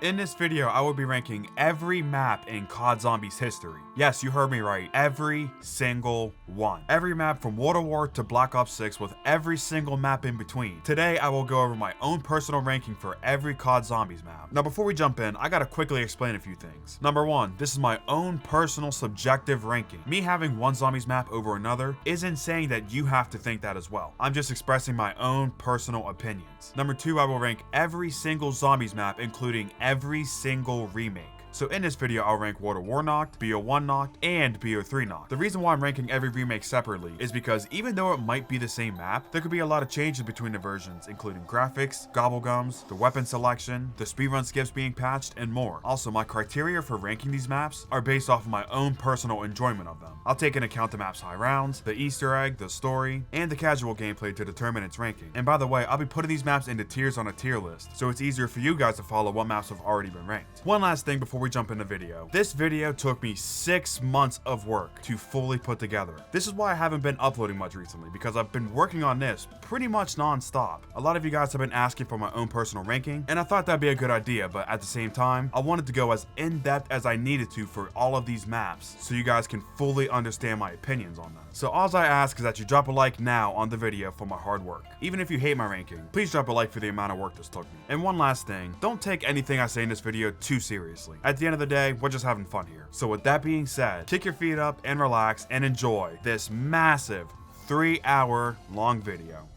In this video, I will be ranking every map in COD Zombies history. Yes, you heard me right. Every single one. Every map from World War to Black Ops 6 with every single map in between. Today, I will go over my own personal ranking for every COD Zombies map. Now, before we jump in, I gotta quickly explain a few things. Number one, this is my own personal subjective ranking. Me having one Zombies map over another isn't saying that you have to think that as well. I'm just expressing my own personal opinions. Number two, I will rank every single Zombies map, including every single remake. So in this video, I'll rank World War Knocked, BO1 Knocked, and BO3 Knocked. The reason why I'm ranking every remake separately is because even though it might be the same map, there could be a lot of changes between the versions, including graphics, gobblegums, the weapon selection, the speedrun skips being patched, and more. Also, my criteria for ranking these maps are based off of my own personal enjoyment of them. I'll take into account the map's high rounds, the Easter egg, the story, and the casual gameplay to determine its ranking. And by the way, I'll be putting these maps into tiers on a tier list, so it's easier for you guys to follow what maps have already been ranked. One last thing before we jump in the video. This video took me 6 months of work to fully put together. This is why I haven't been uploading much recently, because I've been working on this pretty much non-stop. A lot of you guys have been asking for my own personal ranking, and I thought that'd be a good idea, but at the same time, I wanted to go as in-depth as I needed to for all of these maps, so you guys can fully understand my opinions on them. So all I ask is that you drop a like now on the video for my hard work. Even if you hate my ranking, please drop a like for the amount of work this took me. And one last thing, don't take anything I say in this video too seriously. At the end of the day, we're just having fun here. So with that being said, kick your feet up and relax and enjoy this massive 3-hour long video.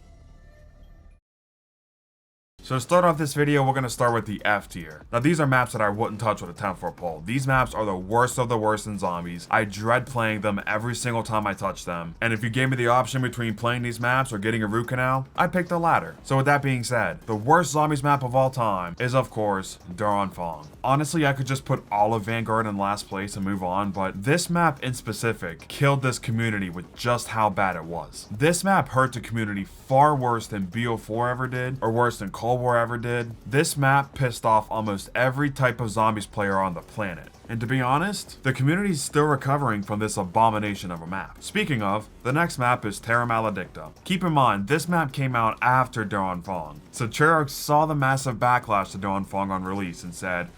So to start off this video, we're going to start with the F tier. Now these are maps that I wouldn't touch with a 10-4 pole. These maps are the worst of the worst in Zombies. I dread playing them every single time I touch them. And if you gave me the option between playing these maps or getting a root canal, I'd pick the latter. So with that being said, the worst Zombies map of all time is of course Duelists. Honestly, I could just put all of Vanguard in last place and move on, but this map in specific killed this community with just how bad it was. This map hurt the community far worse than BO4 ever did, or worse than Cold War ever did. This map pissed off almost every type of Zombies player on the planet. And to be honest, the community is still recovering from this abomination of a map. Speaking of, the next map is Terra Maledicta. Keep in mind, this map came out after Duelists. So Treyarch saw the massive backlash to Duelists on release and said,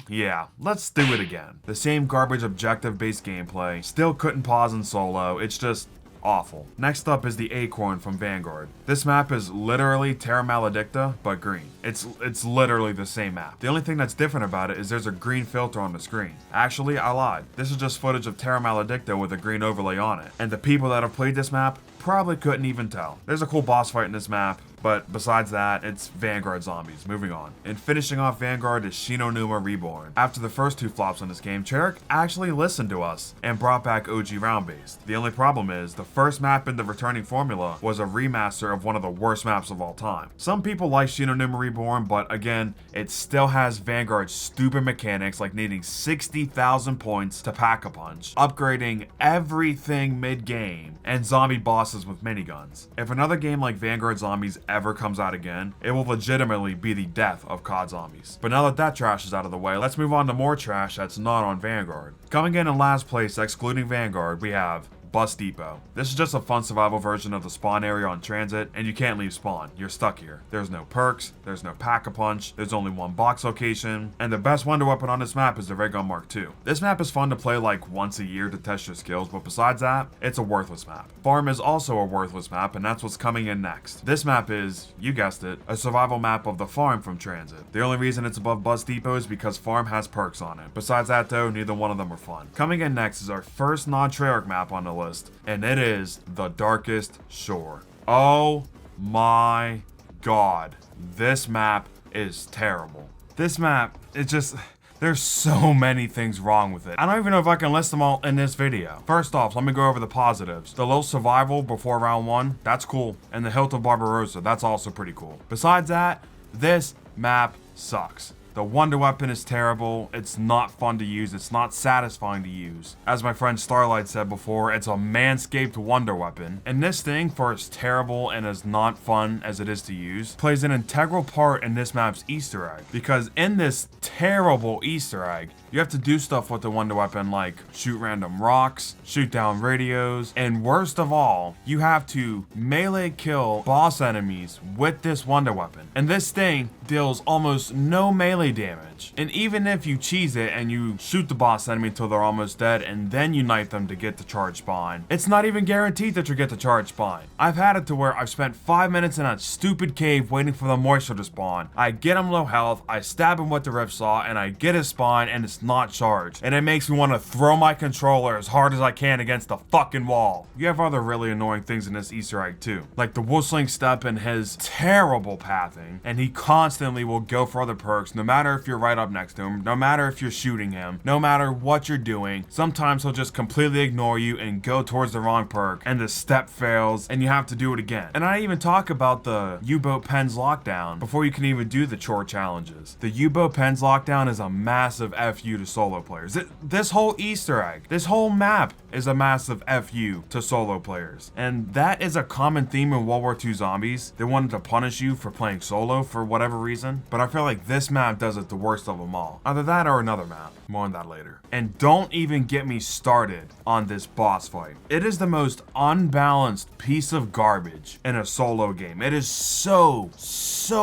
yeah, let's do it again. The same garbage objective-based gameplay, still couldn't pause in solo, it's just awful. Next up is the Acorn from Vanguard. This map is literally Terra Maledicta, but green. It's literally the same map. The only thing that's different about it is there's a green filter on the screen. Actually, I lied. This is just footage of Terra Maledicta with a green overlay on it. And the people that have played this map probably couldn't even tell. There's a cool boss fight in this map, but besides that, it's Vanguard Zombies. Moving on. And finishing off Vanguard is Shinonuma Reborn. After the first 2 flops on this game, Treyarch actually listened to us and brought back OG round-based. The only problem is, the first map in the returning formula was a remaster of one of the worst maps of all time. Some people like Shinonuma Reborn, but again, it still has Vanguard's stupid mechanics like needing 60,000 points to pack a punch, upgrading everything mid-game, and zombie bosses with miniguns. If another game like Vanguard Zombies ever comes out again, it will legitimately be the death of COD Zombies. But now that that trash is out of the way, let's move on to more trash that's not on Vanguard. Coming in last place, excluding Vanguard, we have Bus Depot. This is just a fun survival version of the spawn area on Transit, and you can't leave spawn. You're stuck here. There's no perks, there's no pack-a-punch, there's only one box location, and the best wonder weapon on this map is the Ray Gun Mark II. This map is fun to play like once a year to test your skills, but besides that, it's a worthless map. Farm is also a worthless map, and that's what's coming in next. This map is, you guessed it, a survival map of the Farm from Transit. The only reason it's above Bus Depot is because Farm has perks on it. Besides that though, neither one of them are fun. Coming in next is our first non-Treyarch map on the list, and it is the Darkest Shore. Oh my god, this map is terrible. This map, there's so many things wrong with it. I don't even know if I can list them all in this video. First off, let me go over the positives. The low survival before round 1, that's cool. And the Hilt of Barbarossa, that's also pretty cool. Besides that, this map sucks. The wonder weapon is terrible, it's not fun to use, it's not satisfying to use. As my friend Starlight said before, it's a manscaped wonder weapon. And this thing, for as terrible and as not fun as it is to use, plays an integral part in this map's Easter egg. Because in this terrible Easter egg, you have to do stuff with the wonder weapon like shoot random rocks, shoot down radios, and worst of all, you have to melee kill boss enemies with this wonder weapon. And this thing deals almost no melee melee damage. And even if you cheese it and you shoot the boss enemy until they're almost dead and then you knight them to get the charge spawn, it's not even guaranteed that you get the charge spawn. I've had it to where I've spent 5 minutes in a stupid cave waiting for the moisture to spawn. I get him low health, I stab him with the ripsaw, and I get his spawn and it's not charged. And it makes me want to throw my controller as hard as I can against the fucking wall. You have other really annoying things in this Easter egg too. Like the whistling step and his terrible pathing, and he constantly will go for other perks no matter if you're right up next to him, no matter if you're shooting him, no matter what you're doing. Sometimes he'll just completely ignore you and go towards the wrong perk and the step fails and you have to do it again. And I even talk about the U-boat pens lockdown before you can even do the chore challenges. The U-boat pens lockdown is a massive FU to solo players. This whole Easter egg, this whole map is a massive FU to solo players. And that is a common theme in World War II Zombies. They wanted to punish you for playing solo for whatever reason, but I feel like this map does it the worst of them all. Either that or another map. More on that later. And don't even get me started on this boss fight. It is the most unbalanced piece of garbage in a solo game. It is so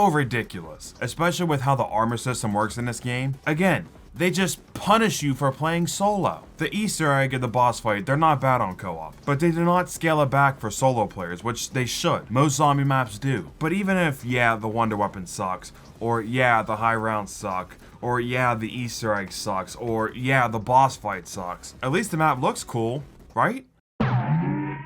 ridiculous, especially with how the armor system works in this game. Again, they just punish you for playing solo. The Easter egg in the boss fight, they're not bad on co-op, but they do not scale it back for solo players, which they should. Most zombie maps do. But even if, yeah, the wonder weapon sucks, or yeah, the high rounds suck, or yeah, the Easter egg sucks, or yeah, the boss fight sucks, at least the map looks cool, right?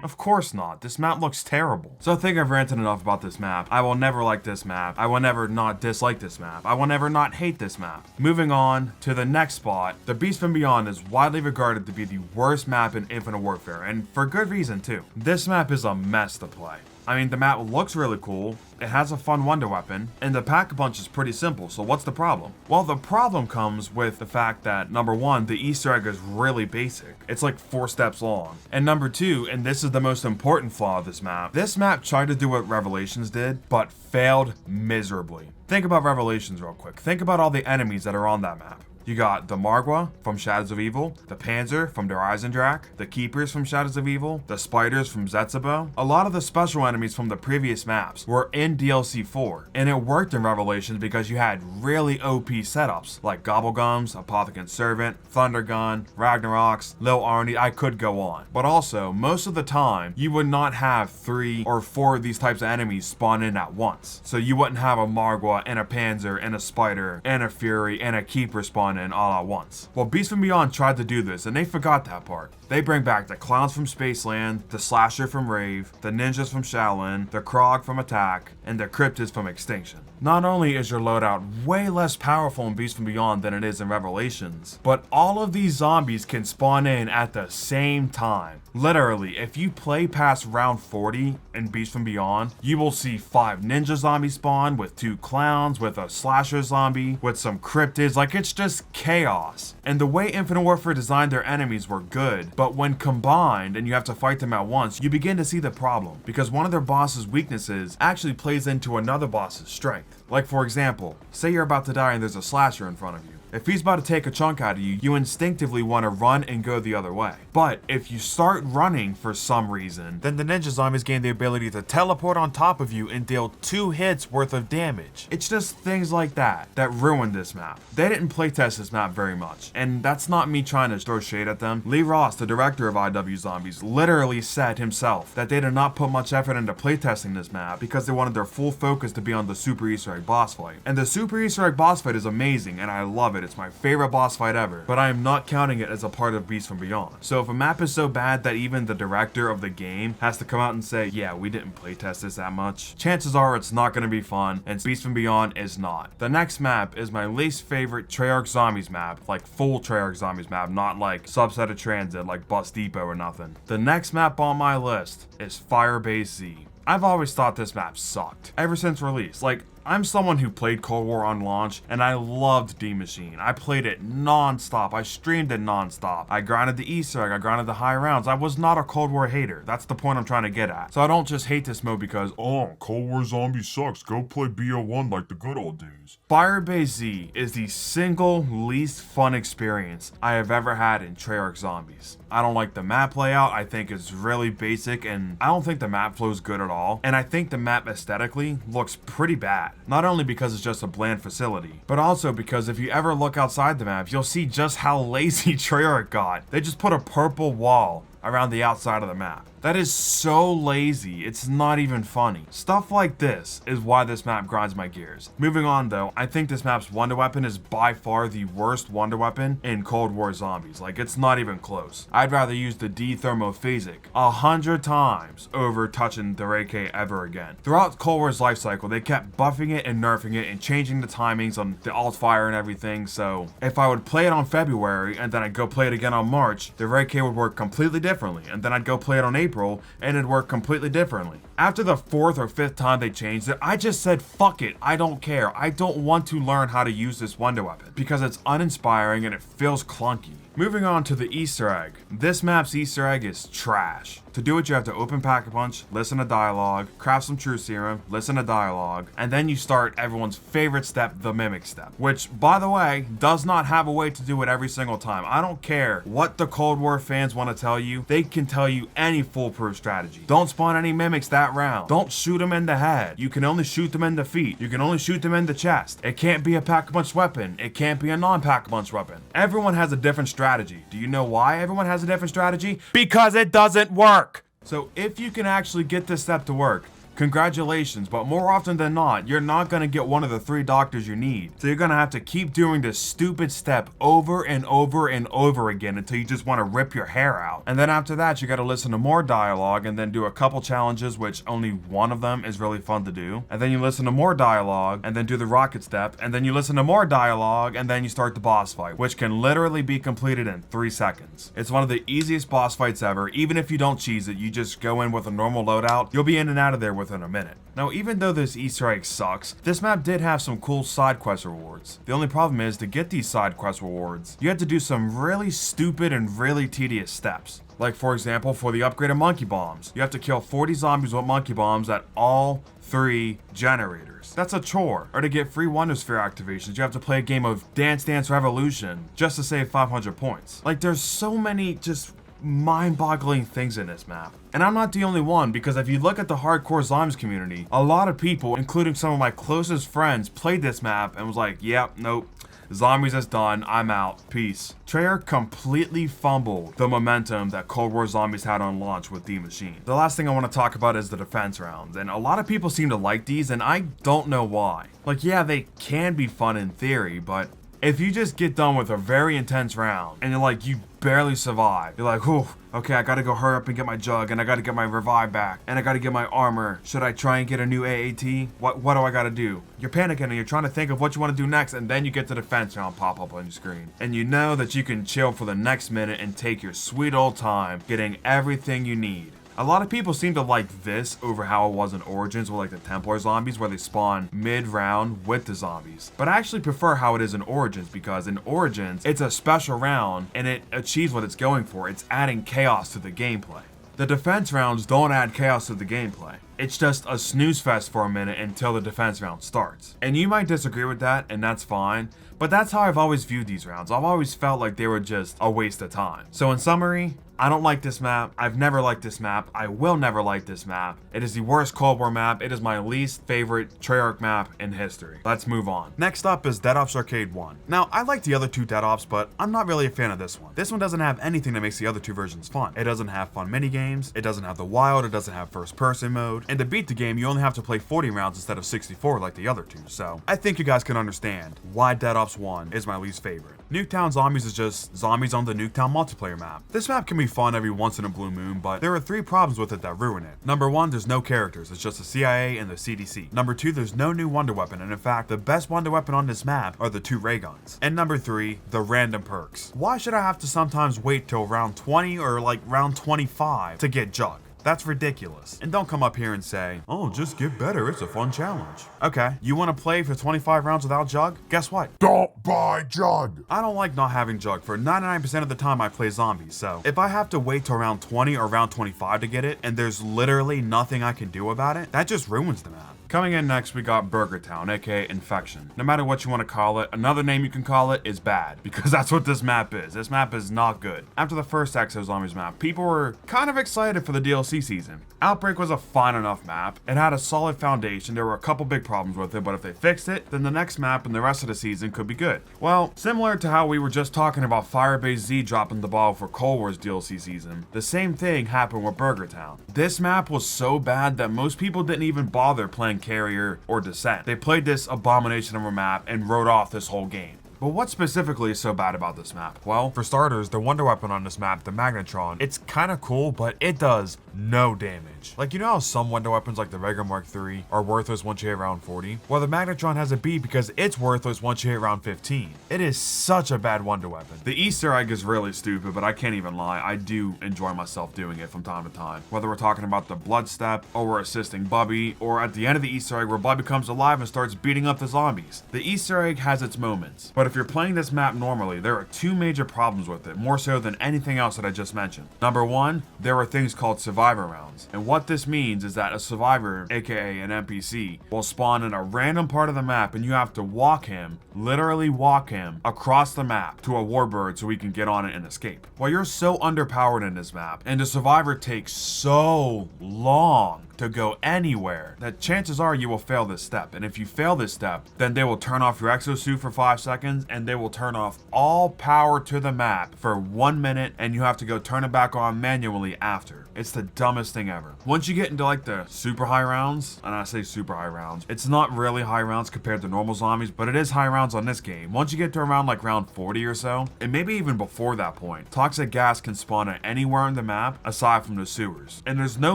Of course not. This map looks terrible. So I think I've ranted enough about this map. I will never like this map. I will never not dislike this map. I will never not hate this map. Moving on to the next spot, the Beast from Beyond is widely regarded to be the worst map in Infinite Warfare, and for good reason too. This map is a mess to play. I mean, the map looks really cool, it has a fun wonder weapon, and the pack-a-punch is pretty simple, so what's the problem? Well, the problem comes with the fact that, number one, the Easter egg is really basic. It's like 4 steps long. And number two, and this is the most important flaw of this map tried to do what Revelations did, but failed miserably. Think about Revelations real quick. Think about all the enemies that are on that map. You got the Margwa from Shadows of Evil, the Panzer from Der Eisendrache, the Keepers from Shadows of Evil, the Spiders from Zetsubou. A lot of the special enemies from the previous maps were in DLC 4, and it worked in Revelations because you had really OP setups like Gobblegums, Apothecant Servant, Thundergun, Ragnaroks, Lil Arnie, I could go on. But also, most of the time, you would not have 3 or 4 of these types of enemies spawn in at once. So you wouldn't have a Margwa and a Panzer and a Spider and a Fury and a Keeper spawn in all at once. Well, Beast from Beyond tried to do this and they forgot that part. They bring back the clowns from Spaceland, the slasher from Rave, the ninjas from Shaolin, the Krog from Attack, and the cryptids from Extinction. Not only is your loadout way less powerful in Beast from Beyond than it is in Revelations, but all of these zombies can spawn in at the same time. Literally, if you play past round 40 in Beast from Beyond, you will see 5 ninja zombies spawn with 2 clowns, with a slasher zombie, with some cryptids. Like, it's just chaos. And the way Infinite Warfare designed their enemies were good, but when combined and you have to fight them at once, you begin to see the problem, because one of their boss's weaknesses actually plays into another boss's strength. Like, for example, say you're about to die and there's a slasher in front of you. If he's about to take a chunk out of you, you instinctively want to run and go the other way. But if you start running for some reason, then the ninja zombies gain the ability to teleport on top of you and deal 2 hits worth of damage. It's just things like that ruined this map. They didn't playtest this map very much, and that's not me trying to throw shade at them. Lee Ross, the director of IW Zombies, literally said himself that they did not put much effort into playtesting this map because they wanted their full focus to be on the Super Easter Egg boss fight. And the Super Easter Egg boss fight is amazing, and I love it. It's my favorite boss fight ever, but I am not counting it as a part of Beast from Beyond. So if a map is so bad that even the director of the game has to come out and say, yeah, we didn't playtest this that much, chances are it's not going to be fun, and Beast from Beyond is not. The next map is my least favorite Treyarch Zombies map, like full Treyarch Zombies map, not like subset of Transit, like Bus Depot or nothing. The next map on my list is Firebase Z. I've always thought this map sucked, ever since release. Like, I'm someone who played Cold War on launch, and I loved D Machine. I played it non-stop. I streamed it non-stop. I grinded the Easter egg. I grinded the high rounds. I was not a Cold War hater. That's the point I'm trying to get at. So I don't just hate this mode because, oh, Cold War Zombies sucks. Go play BO1 like the good old days. Firebase Z is the single least fun experience I have ever had in Treyarch Zombies. I don't like the map layout. I think it's really basic, and I don't think the map flow is good at all. And I think the map aesthetically looks pretty bad. that. Not only because it's just a bland facility, but also because if you ever look outside the map, you'll see just how lazy Treyarch got. They just put a purple wall around the outside of the map. That is so lazy, it's not even funny. Stuff like this is why this map grinds my gears. Moving on though, I think this map's wonder weapon is by far the worst wonder weapon in Cold War Zombies. Like, it's not even close. I'd rather use the D Thermophasic 100 times over touching the Ray K ever again. Throughout Cold War's life cycle, they kept buffing it and nerfing it and changing the timings on the alt fire and everything, so if I would play it on February and then I'd go play it again on March, the Ray K would work completely differently, and then I'd go play it on April and it'd work completely differently. After the 4th or 5th time they changed it, I just said, fuck it, I don't care. I don't want to learn how to use this wonder weapon because it's uninspiring and it feels clunky. Moving on to the Easter egg. This map's Easter egg is trash. To do it, you have to open Pack-a-Punch, listen to dialogue, craft some True Serum, listen to dialogue, and then you start everyone's favorite step, the Mimic step, which, by the way, does not have a way to do it every single time. I don't care what the Cold War fans want to tell you, they can tell you any foolproof strategy. Don't spawn any Mimics that round. Don't shoot them in the head. You can only shoot them in the feet. You can only shoot them in the chest. It can't be a Pack-a-Punch weapon. It can't be a non-Pack-a-Punch weapon. Everyone has a different strategy. Do you know why everyone has a different strategy? Because it doesn't work! So if you can actually get this step to work, congratulations, but more often than not, you're not going to get one of the 3 doctors you need. So you're going to have to keep doing this stupid step over and over and over again until you just want to rip your hair out. And then after that, you got to listen to more dialogue and then do a couple challenges, which only one of them is really fun to do. And then you listen to more dialogue and then do the rocket step. And then you listen to more dialogue and then you start the boss fight, which can literally be completed in 3 seconds. It's one of the easiest boss fights ever. Even if you don't cheese it, you just go in with a normal loadout, you'll be in and out of there within a minute. Now, even though this Easter egg sucks, this map did have some cool side quest rewards. The only problem is, to get these side quest rewards, you had to do some really stupid and really tedious steps. Like, for example, for the upgrade of monkey bombs, you have to kill 40 zombies with monkey bombs at all 3 generators. That's a chore. Or to get free Wonder Sphere activations, you have to play a game of Dance Dance Revolution just to save 500 points. Like, there's so many just mind-boggling things in this map. And I'm not the only one, because if you look at the hardcore Zombies community, a lot of people, including some of my closest friends, played this map and was like, yep, nope, Zombies is done, I'm out, peace. Treyarch completely fumbled the momentum that Cold War Zombies had on launch with the machine. The last thing I want to talk about is the defense rounds, and a lot of people seem to like these, and I don't know why. Like, yeah, they can be fun in theory, but if you just get done with a very intense round and you're like, you barely survive, you're like, whew, okay, I gotta go hurry up and get my jug, and I gotta get my revive back, and I gotta get my armor. Should I try and get a new AAT? What do I gotta do? You're panicking and you're trying to think of what you want to do next, and then you get the defense round pop up on your screen. And you know that you can chill for the next minute and take your sweet old time getting everything you need. A lot of people seem to like this over how it was in Origins with like the Templar zombies, where they spawn mid-round with the zombies. But I actually prefer how it is in Origins, because in Origins, it's a special round and it achieves what it's going for. It's adding chaos to the gameplay. The defense rounds don't add chaos to the gameplay. It's just a snooze fest for a minute until the defense round starts. And you might disagree with that, and that's fine, but that's how I've always viewed these rounds. I've always felt like they were just a waste of time. So in summary, I don't like this map. I've never liked this map. I will never like this map. It is the worst Cold War map. It is my least favorite Treyarch map in history. Let's move on. Next up is Dead Ops Arcade 1. Now, I like the other 2 Dead Ops, but I'm not really a fan of this one. This one doesn't have anything that makes the other 2 versions fun. It doesn't have fun minigames. It doesn't have the wild. It doesn't have first person mode. And to beat the game, you only have to play 40 rounds instead of 64 like the other 2. So I think you guys can understand why Dead Ops 1 is my least favorite. Nuketown Zombies is just zombies on the Nuketown multiplayer map. This map can be fun every once in a blue moon, but there are 3 problems with it that ruin it. Number 1, there's no characters, it's just the CIA and the CDC. Number 2, there's no new wonder weapon, and in fact, the best wonder weapon on this map are the 2 ray guns. And number 3, the random perks. Why should I have to sometimes wait till round 20 or like round 25 to get Jug? That's ridiculous. And don't come up here and say, oh, just get better, it's a fun challenge. Okay, you want to play for 25 rounds without Jug? Guess what? Don't buy Jug! I don't like not having Jug. For 99% of the time I play zombies, so if I have to wait till round 20 or round 25 to get it, and there's literally nothing I can do about it, that just ruins the map. Coming in next, we got Burger Town, aka Infection. No matter what you want to call it, another name you can call it is bad, because that's what this map is. This map is not good. After the first COD Zombies map, people were kind of excited for the DLC season. Outbreak was a fine enough map. It had a solid foundation. There were a couple big problems with it, but if they fixed it, then the next map and the rest of the season could be good. Well, similar to how we were just talking about Firebase Z dropping the ball for Cold War's DLC season, the same thing happened with Burger Town. This map was so bad that most people didn't even bother playing Carrier or Descent. They played this abomination of a map and wrote off this whole game. But what specifically is so bad about this map? Well, for starters, the wonder weapon on this map, the Magnetron, it's kind of cool, but it does no damage. Like, you know how some wonder weapons like the Rager Mark III are worthless once you hit round 40? Well, the Magnetron has a B because it's worthless once you hit round 15. It is such a bad wonder weapon. The Easter egg is really stupid, but I can't even lie, I do enjoy myself doing it from time to time. Whether we're talking about the blood step, or we're assisting Bubby, or at the end of the Easter egg where Bubby comes alive and starts beating up the zombies. The Easter egg has its moments, but if you're playing this map normally, there are two major problems with it, more so than anything else that I just mentioned. Number one, there are things called survivor rounds, and what this means is that a survivor, aka an NPC, will spawn in a random part of the map and you have to walk him, literally walk him, across the map to a warbird so he can get on it and escape. Well, you're so underpowered in this map, and the survivor takes so long to go anywhere that chances are you will fail this step. And if you fail this step, then they will turn off your exosuit for 5 seconds and they will turn off all power to the map for 1 minute and you have to go turn it back on manually after. It's the dumbest thing ever. Once you get into like the super high rounds, and I say super high rounds, it's not really high rounds compared to normal zombies, but it is high rounds on this game. Once you get to around like round 40 or so, and maybe even before that point, toxic gas can spawn at anywhere in the map aside from the sewers. And there's no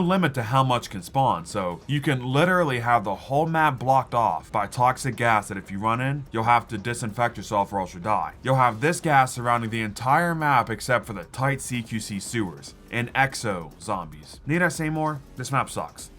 limit to how much can spawn, so you can literally have the whole map blocked off by toxic gas that if you run in, you'll have to disinfect yourself or else you'll die. You'll have this gas surrounding the entire map except for the tight CQC sewers and Exo Zombies. Need I say more? This map sucks.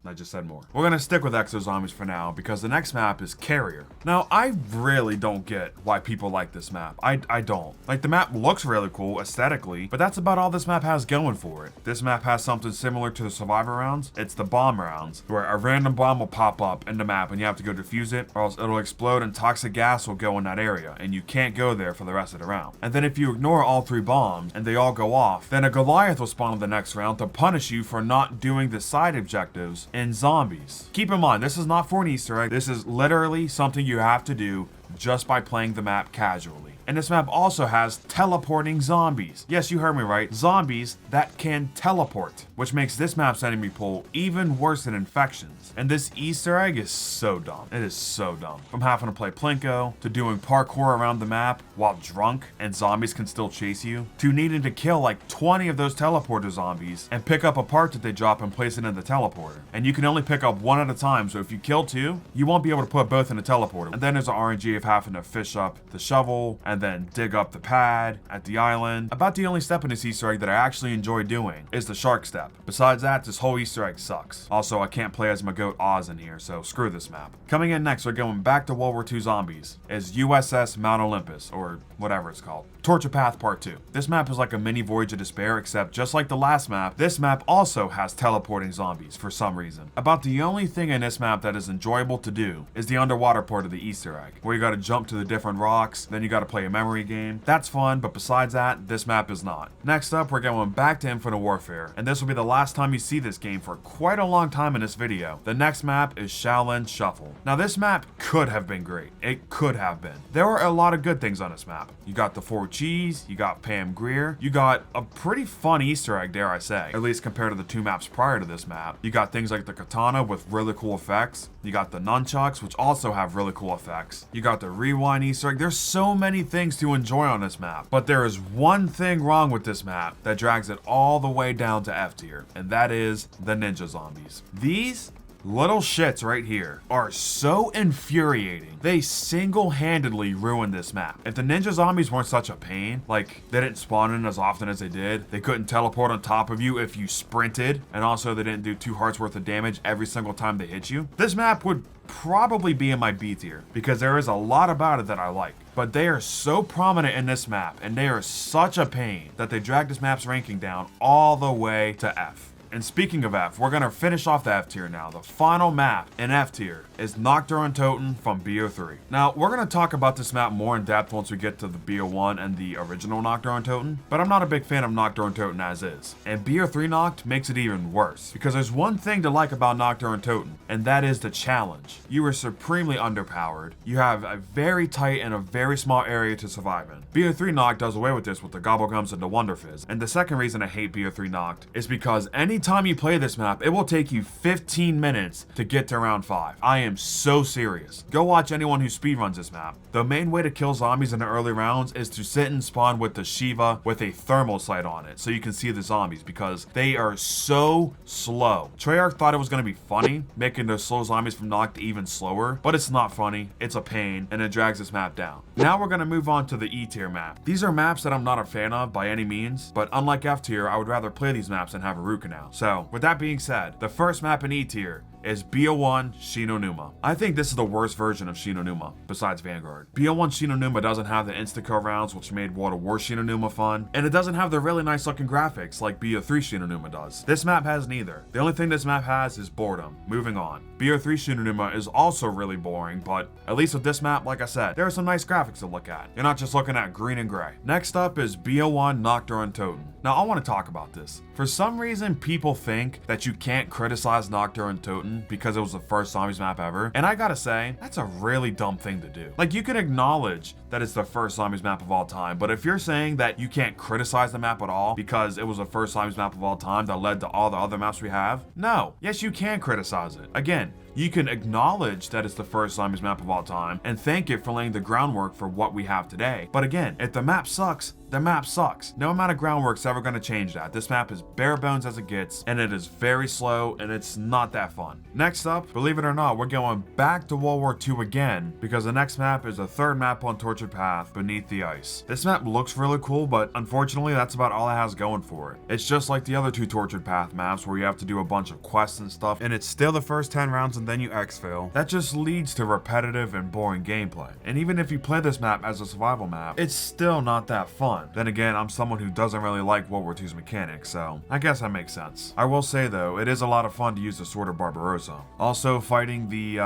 I just said more. We're gonna stick with Exo Zombies for now because the next map is Carrier. Now, I really don't get why people like this map. I don't. Like, the map looks really cool aesthetically, but that's about all this map has going for it. This map has something similar to the survivor rounds. It's the bomb rounds, where a random bomb will pop up in the map and you have to go defuse it, or else it'll explode and toxic gas will go in that area, and you can't go there for the rest of the round. And then if you ignore all 3 bombs and they all go off, then a Goliath will spawn in the next round to punish you for not doing the side objectives in Zombies. Keep in mind, this is not for an Easter egg. This is literally something you have to do just by playing the map casually. And this map also has teleporting zombies. Yes, you heard me right. Zombies that can teleport, which makes this map's enemy pool even worse than Infections. And this Easter egg is so dumb. It is so dumb. From having to play Plinko, to doing parkour around the map while drunk and zombies can still chase you, to needing to kill like 20 of those teleporter zombies and pick up a part that they drop and place it in the teleporter. And you can only pick up 1 at a time, so if you kill 2, you won't be able to put both in the teleporter. And then there's the RNG of having to fish up the shovel and then dig up the pad at the island. About the only step in this Easter egg that I actually enjoy doing is the shark step. Besides that, this whole Easter egg sucks. Also, I can't play as my goat Oz in here, so screw this map. Coming in next, we're going back to World War II Zombies, is USS Mount Olympus, or whatever it's called. Torture Path Part 2. This map is like a mini Voyage of Despair, except just like the last map, this map also has teleporting zombies for some reason. About the only thing in this map that is enjoyable to do is the underwater part of the Easter egg, where you gotta jump to the different rocks, then you gotta play a memory game. That's fun, but besides that, this map is not. Next up, we're going back to Infinite Warfare, and this will be the last time you see this game for quite a long time in this video. The next map is Shaolin Shuffle. Now, this map could have been great. It could have been. There were a lot of good things on this map. You got the 4 Cheese, you got Pam Grier, you got a pretty fun Easter egg, dare I say, at least compared to the 2 maps prior to this map. You got things like the katana with really cool effects. You got the nunchucks, which also have really cool effects. You got the rewind Easter egg. There's so many things to enjoy on this map, but there is one thing wrong with this map that drags it all the way down to F tier, and that is the ninja zombies. These little shits right here are so infuriating. They single-handedly ruined this map. If the ninja zombies weren't such a pain, like they didn't spawn in as often as they did, they couldn't teleport on top of you if you sprinted, and also they didn't do 2 hearts worth of damage every single time they hit you, this map would probably be in my B tier, because there is a lot about it that I like. But they are so prominent in this map, and they are such a pain, that they drag this map's ranking down all the way to F. And speaking of F, we're gonna finish off the F tier now. The final map in F tier is Nocturne Toten from BO3. Now, we're gonna talk about this map more in depth once we get to the BO1 and the original Nocturne Toten, but I'm not a big fan of Nocturne Toten as is. And BO3 Noct makes it even worse, because there's one thing to like about Nocturne Toten, and that is the challenge. You are supremely underpowered. You have a very tight and a very small area to survive in. BO3 Noct does away with this with the Gobblegums and the Wonder Fizz. And the second reason I hate BO3 Noct is because anytime you play this map, it will take you 15 minutes to get to round 5. I am so serious. Go watch anyone who speedruns this map. The main way to kill zombies in the early rounds is to sit and spawn with the Shiva with a thermal sight on it so you can see the zombies, because they are so slow. Treyarch thought it was going to be funny, making the slow zombies from Noct even slower, but it's not funny, it's a pain, and it drags this map down. Now we're going to move on to the E tier map. These are maps that I'm not a fan of by any means, but unlike F tier, I would rather play these maps than have a root canal. So, with that being said, the first map in E tier is BO1 Shinonuma. I think this is the worst version of Shinonuma, besides Vanguard. BO1 Shinonuma doesn't have the insta-kill rounds, which made World of War Shinonuma fun, and it doesn't have the really nice looking graphics like BO3 Shinonuma does. This map has neither. The only thing this map has is boredom. Moving on. BO3 Shinonuma is also really boring, but at least with this map, like I said, there are some nice graphics to look at. You're not just looking at green and gray. Next up is BO1 Nocturne Toten. Now I want to talk about this. For some reason, people think that you can't criticize Nocturne Toten because it was the first Zombies map ever. And I gotta say, that's a really dumb thing to do. Like, you can acknowledge that it's the first Zombies map of all time, but if you're saying that you can't criticize the map at all because it was the first Zombies map of all time that led to all the other maps we have, no. Yes, you can criticize it. Again, you can acknowledge that it's the first Zombies map of all time and thank it for laying the groundwork for what we have today. But again, if the map sucks, the map sucks. No amount of groundwork's ever going to change that. This map is bare bones as it gets, and it is very slow, and it's not that fun. Next up, believe it or not, we're going back to World War II again, because the next map is the third map on Tortured Path, Beneath the Ice. This map looks really cool, but unfortunately, that's about all it has going for it. It's just like the other two Tortured Path maps, where you have to do a bunch of quests and stuff, and it's still the first 10 rounds and then you exfil. That just leads to repetitive and boring gameplay. And even if you play this map as a survival map, it's still not that fun. Then again, I'm someone who doesn't really like World War II's mechanics, so I guess that makes sense. I will say though, it is a lot of fun to use the Sword of Barbarossa. Also, fighting the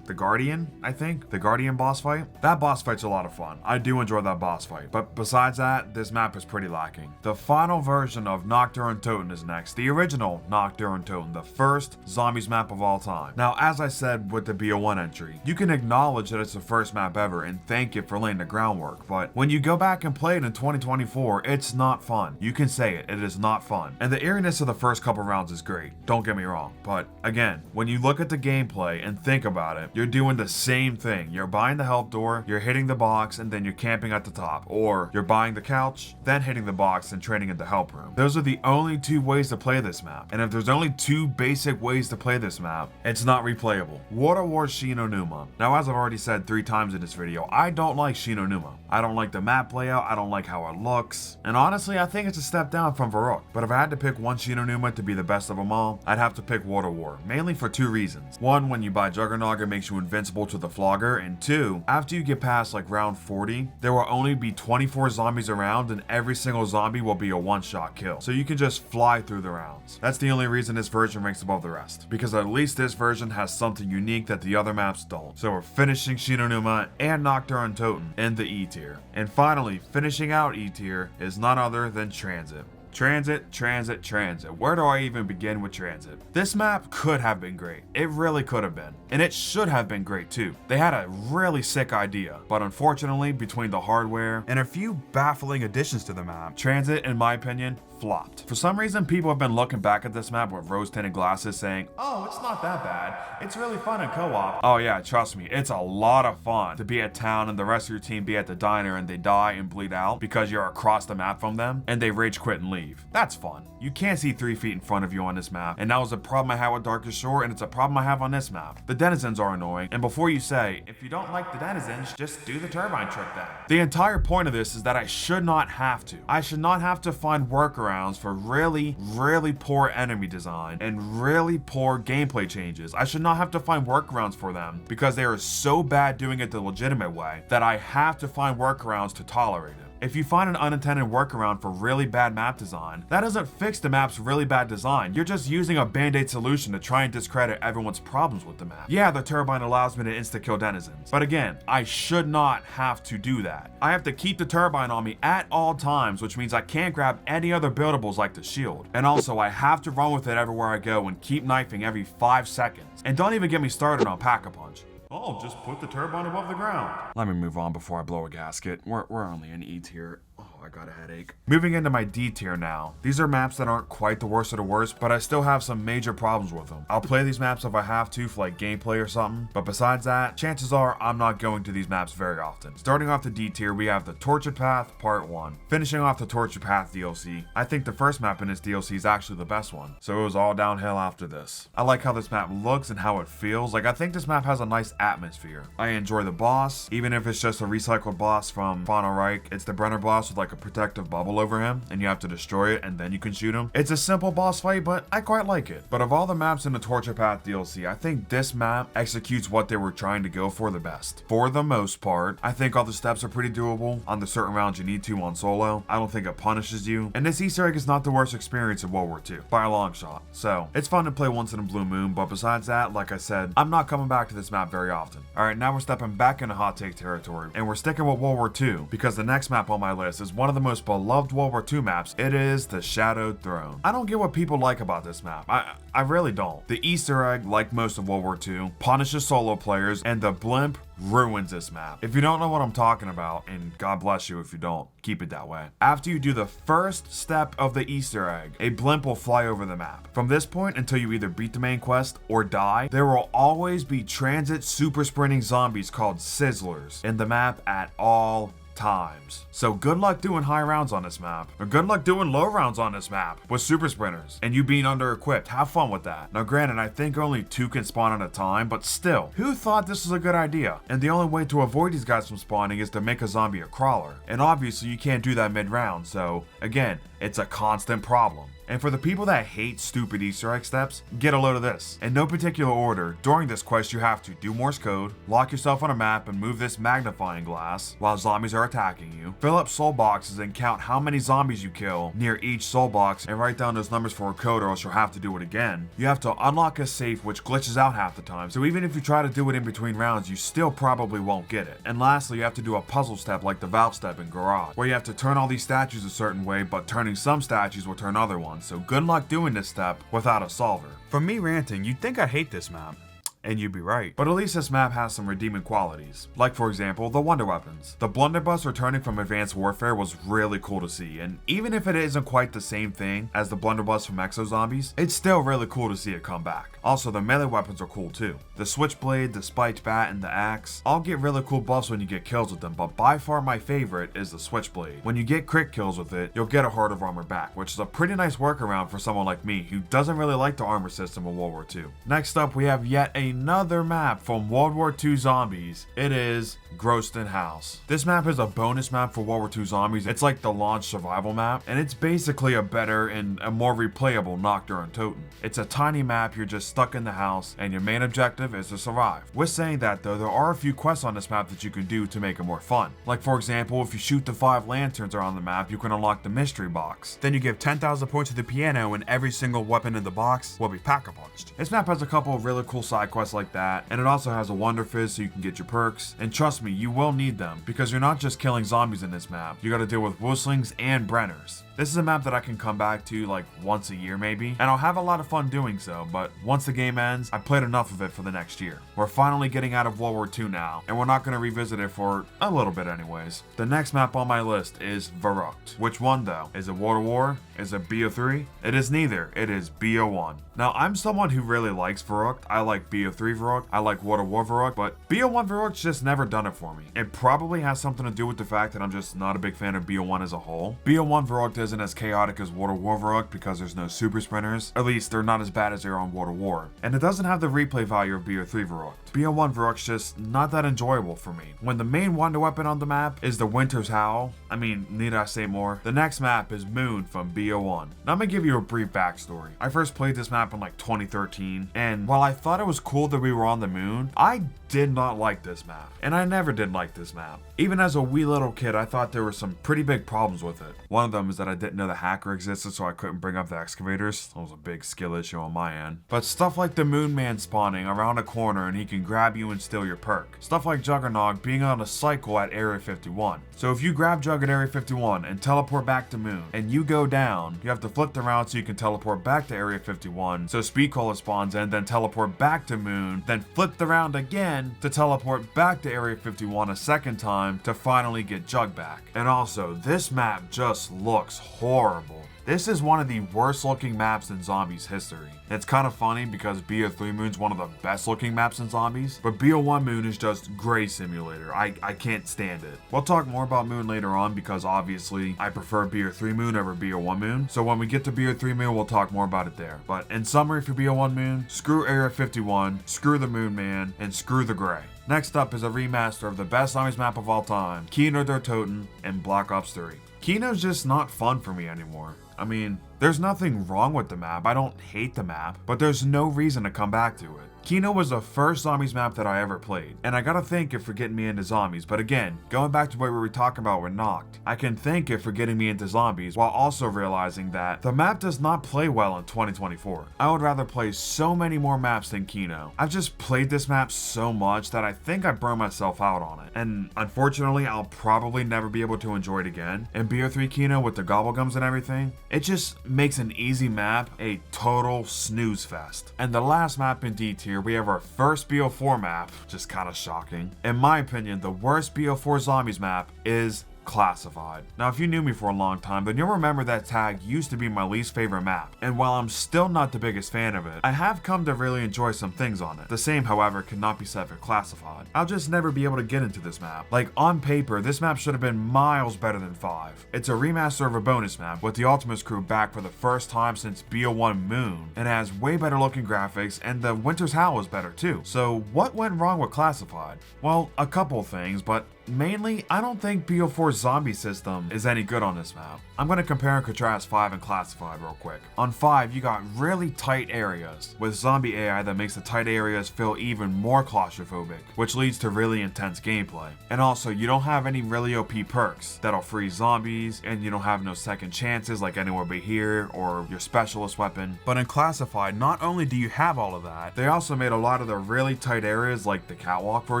Guardian, I think? The Guardian boss fight? That boss fight's a lot of fun. I do enjoy that boss fight, but besides that, this map is pretty lacking. The final version of Nocturne Toten is next. The original Nocturne Toten, the first Zombies map of all time. Now, as I said with the BO1 entry, you can acknowledge that it's the first map ever and thank it for laying the groundwork, but when you go back and play it in 2024, it's not fun. You can say it, it is not fun. And the eeriness of the first couple rounds is great, don't get me wrong, but again, when you look at the gameplay and think about it, you're doing the same thing. You're buying the help door, you're hitting the box, and then you're camping at the top, or you're buying the couch, then hitting the box and trading in the help room. Those are the only two ways to play this map, and if there's only two basic ways to play this map, it's not replayable. World of War Shinonuma. Now, as I've already said 3 times in this video, I don't like Shinonuma. I don't like the map layout, I don't like how it looks, and honestly, I think it's a step down from Varrock. But if I had to pick one Shinonuma to be the best of them all, I'd have to pick World of War, mainly for 2 reasons. 1, when you buy Juggernog, it makes you invincible to the Flogger, and 2, after you get past like round 40, there will only be 24 zombies around, and every single zombie will be a one-shot kill. So you can just fly through the rounds. That's the only reason this version ranks above the rest, because at least this version has something unique that the other maps don't. So we're finishing Shinonuma and Nocturne Toten in the E tier. And finally, finishing out E tier is none other than Transit. Transit, Transit, Transit. Where do I even begin with Transit? This map could have been great. It really could have been. And it should have been great too. They had a really sick idea, but unfortunately, between the hardware and a few baffling additions to the map, Transit, in my opinion, flopped. For some reason, people have been looking back at this map with rose-tinted glasses saying, oh, it's not that bad. It's really fun in co-op. Oh yeah, trust me, it's a lot of fun to be at town and the rest of your team be at the diner and they die and bleed out because you're across the map from them and they rage quit and leave. That's fun. You can't see 3 feet in front of you on this map, and that was a problem I had with Darkest Shore, and it's a problem I have on this map. The denizens are annoying, and before you say, if you don't like the denizens, just do the turbine trick then. The entire point of this is that I should not have to. I should not have to find workarounds for really, really poor enemy design and really poor gameplay changes. I should not have to find workarounds for them because they are so bad doing it the legitimate way that I have to find workarounds to tolerate it. If you find an unintended workaround for really bad map design, that doesn't fix the map's really bad design. You're just using a band-aid solution to try and discredit everyone's problems with the map. Yeah, the turbine allows me to insta-kill denizens, but again, I should not have to do that. I have to keep the turbine on me at all times, which means I can't grab any other buildables like the shield. And also, I have to run with it everywhere I go and keep knifing every 5 seconds. And don't even get me started on Pack-a-Punch. Oh, just put the turbine above the ground. Let me move on before I blow a gasket. We're only in E tier. Oh, I got a headache. Moving into my D tier now. These are maps that aren't quite the worst of the worst, but I still have some major problems with them. I'll play these maps if I have to for like gameplay or something, but besides that, chances are I'm not going to these maps very often. Starting off the D tier, we have the Tortured Path Part 1. Finishing off the Tortured Path DLC, I think the first map in this DLC is actually the best one, so it was all downhill after this. I like how this map looks and how it feels. Like, I think this map has a nice atmosphere. I enjoy the boss, even if it's just a recycled boss from Final Reich. It's the Brenner boss with like a protective bubble over him, and you have to destroy it and then you can shoot him. It's a simple boss fight, but I quite like it. But of all the maps in the Torture Path DLC, I think this map executes what they were trying to go for the best. For the most part, I think all the steps are pretty doable on the certain rounds you need to on solo. I don't think it punishes you, and this Easter egg is not the worst experience in World War II, by a long shot. So, it's fun to play once in a blue moon, but besides that, like I said, I'm not coming back to this map very often. Alright, now we're stepping back into hot take territory, and we're sticking with World War II, because the next map on my list is one of the most beloved World War II maps. It is the Shadowed Throne. I don't get what people like about this map. I really don't. The Easter egg, like most of World War II, punishes solo players, and the blimp ruins this map. If you don't know what I'm talking about, and God bless you if you don't, keep it that way. After you do the first step of the Easter egg, a blimp will fly over the map. From this point until you either beat the main quest or die, there will always be transit super sprinting zombies called Sizzlers in the map at all times. So good luck doing high rounds on this map, or good luck doing low rounds on this map with super sprinters and you being under equipped. Have fun with that. Now granted, I think only 2 can spawn at a time, but still, who thought this was a good idea? And the only way to avoid these guys from spawning is to make a zombie a crawler, and obviously you can't do that mid-round, so again, it's a constant problem. And for the people that hate stupid Easter egg steps, get a load of this. In no particular order, during this quest you have to do Morse code, lock yourself on a map and move this magnifying glass while zombies are attacking you, fill up soul boxes and count how many zombies you kill near each soul box and write down those numbers for a code or else you'll have to do it again. You have to unlock a safe which glitches out half the time, so even if you try to do it in between rounds, you still probably won't get it. And lastly, you have to do a puzzle step like the Valve step in Garage, where you have to turn all these statues a certain way, but turning some statues will turn other ones. So good luck doing this step without a solver. From me ranting, you'd think I'd hate this map. And you'd be right. But at least this map has some redeeming qualities. Like for example, the wonder weapons. The blunderbuss returning from Advanced Warfare was really cool to see, and even if it isn't quite the same thing as the blunderbuss from Exo Zombies, it's still really cool to see it come back. Also, the melee weapons are cool too. The switchblade, the spiked bat, and the axe all get really cool buffs when you get kills with them, but by far my favorite is the switchblade. When you get crit kills with it, you'll get a heart of armor back, which is a pretty nice workaround for someone like me who doesn't really like the armor system of World War II. Next up, we have yet another map from World War II Zombies. It is Groston House. This map is a bonus map for World War II Zombies. It's like the launch survival map, and it's basically a better and a more replayable Nocturne and Toten. It's a tiny map, you're just stuck in the house, and your main objective is to survive. With saying that though, there are a few quests on this map that you can do to make it more fun. Like for example, if you shoot the 5 lanterns around the map, you can unlock the mystery box. Then you give 10,000 points to the piano, and every single weapon in the box will be pack-a-punched. This map has a couple of really cool side quests like that, and it also has a Wonder Fizz so you can get your perks. And trust me, you will need them, because you're not just killing zombies in this map, you gotta deal with Wuslings and Brenners. This is a map that I can come back to like once a year maybe, and I'll have a lot of fun doing so, but once the game ends, I played enough of it for the next year. We're finally getting out of World War II now, and we're not going to revisit it for a little bit anyways. The next map on my list is Verrückt. Which one though? Is it World War? Is it BO3? It is neither, it is BO1. Now I'm someone who really likes Verrückt. I like BO3 Verrückt, I like World War Verrückt, but BO1 Verrückt's just never done it for me. It probably has something to do with the fact that I'm just not a big fan of BO1 as a whole. BO1 Verrückt isn't as chaotic as World War Verrückt because there's no super sprinters. At least they're not as bad as they are on World War. And it doesn't have the replay value of BO3 Verrückt. BO1 Verrückt's just not that enjoyable for me. When the main wonder weapon on the map is the Winter's Howl, I mean, need I say more? The next map is Moon from BO1. Now I'm gonna give you a brief backstory. I first played this map in like 2013, and while I thought it was cool that we were on the moon, I did not like this map. And I never did like this map. Even as a wee little kid, I thought there were some pretty big problems with it. One of them is that I didn't know the hacker existed, so I couldn't bring up the excavators. That was a big skill issue on my end. But stuff like the Moon Man spawning around a corner and he can grab you and steal your perk. Stuff like Juggernog being on a cycle at Area 51. So if you grab Jug at Area 51 and teleport back to Moon, and you go down, you have to flip the route so you can teleport back to Area 51, so Speedcaller spawns in, then teleport back to Moon, then flip the round again to teleport back to Area 51 a second time to finally get Jug back. And also, this map just looks horrible. This is one of the worst looking maps in Zombies history. It's kind of funny because BO3 Moon's one of the best looking maps in Zombies, but BO1 Moon is just Gray Simulator. I can't stand it. We'll talk more about Moon later on because obviously I prefer BO3 Moon over BO1 Moon, so when we get to BO3 Moon we'll talk more about it there. But in summary for BO1 Moon, screw Area 51, screw the Moon Man, and screw the Gray. Next up is a remaster of the best Zombies map of all time, Kino der Toten and Black Ops 3. Kino's just not fun for me anymore. I mean, there's nothing wrong with the map, I don't hate the map, but there's no reason to come back to it. Kino was the first Zombies map that I ever played, and I gotta thank it for getting me into Zombies, but again, going back to what we were talking about with Knocked, I can thank it for getting me into Zombies while also realizing that the map does not play well in 2024. I would rather play so many more maps than Kino. I've just played this map so much that I think I burned myself out on it, and unfortunately I'll probably never be able to enjoy it again. And BO3 Kino with the gobblegums and everything, it just makes an easy map a total snooze fest. And the last map in D tier, we have our first BO4 map, just kind of shocking. In my opinion, the worst BO4 Zombies map is Classified. Now, if you knew me for a long time, then you'll remember that tag used to be my least favorite map, and while I'm still not the biggest fan of it, I have come to really enjoy some things on it. The same, however, cannot be said for Classified. I'll just never be able to get into this map. Like, on paper, this map should have been miles better than 5. It's a remaster of a bonus map, with the Ultimates crew back for the first time since BO1 Moon, and has way better looking graphics, and the Winter's Howl is better too. So, what went wrong with Classified? Well, a couple things, but mainly, I don't think BO4's zombie system is any good on this map. I'm going to compare and contrast 5 and Classified real quick. On 5, you got really tight areas, with zombie AI that makes the tight areas feel even more claustrophobic, which leads to really intense gameplay. And also, you don't have any really OP perks that'll freeze zombies, and you don't have no second chances like Anywhere But Here or your specialist weapon. But in Classified, not only do you have all of that, they also made a lot of the really tight areas like the catwalk, for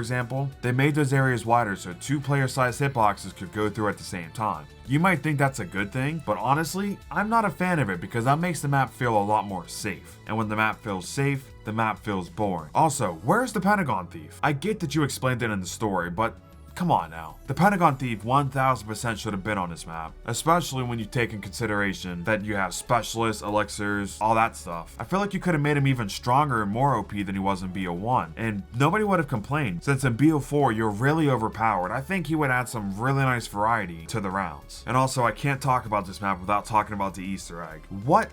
example. They made those areas wider so 2 player-sized hitboxes could go through at the same time. You might think that's a good thing, but honestly, I'm not a fan of it because that makes the map feel a lot more safe. And when the map feels safe, the map feels boring. Also, where's the Pentagon Thief? I get that you explained it in the story, but come on now. The Pentagon Thief 1000% should have been on this map, especially when you take in consideration that you have specialists, elixirs, all that stuff. I feel like you could have made him even stronger and more OP than he was in BO1, and nobody would have complained. Since in BO4 you're really overpowered, I think he would add some really nice variety to the rounds. And also, I can't talk about this map without talking about the Easter egg. What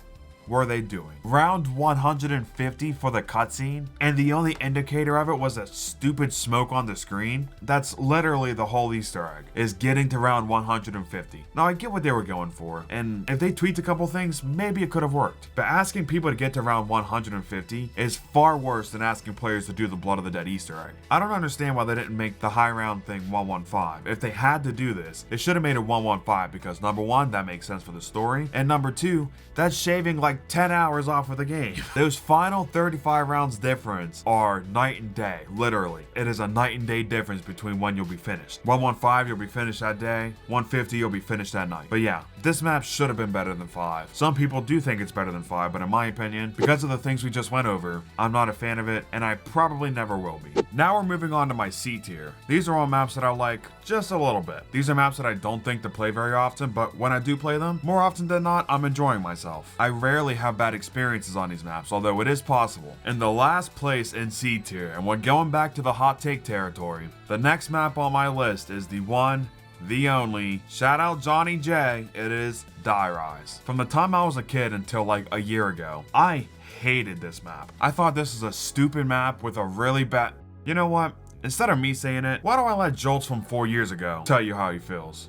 were they doing? Round 150 for the cutscene, and the only indicator of it was a stupid smoke on the screen? That's literally the whole Easter egg, is getting to round 150. Now, I get what they were going for, and if they tweaked a couple things, maybe it could have worked. But asking people to get to round 150 is far worse than asking players to do the Blood of the Dead Easter egg. I don't understand why they didn't make the high round thing 115. If they had to do this, it should have made it 115 because number 1, that makes sense for the story, and number 2, that's shaving like 10 hours off of the game. Those final 35 rounds difference are night and day, literally. It is a night and day difference between when you'll be finished. 115, you'll be finished that day. 150, you'll be finished that night. But yeah, this map should have been better than 5. Some people do think it's better than 5, but in my opinion, because of the things we just went over, I'm not a fan of it, and I probably never will be. Now we're moving on to my C tier. These are all maps that I like just a little bit. These are maps that I don't think to play very often, but when I do play them, more often than not, I'm enjoying myself. I rarely have bad experiences on these maps, although it is possible. In the last place in C tier, and when going back to the hot take territory, the next map on my list is the one, the only, shout out Johnny J, it is Die Rise. From the time I was a kid until like a year ago, I hated this map. I thought this was a stupid map with a really bad... You know what? Instead of me saying it, why don't I let Joltz from 4 years ago tell you how he feels?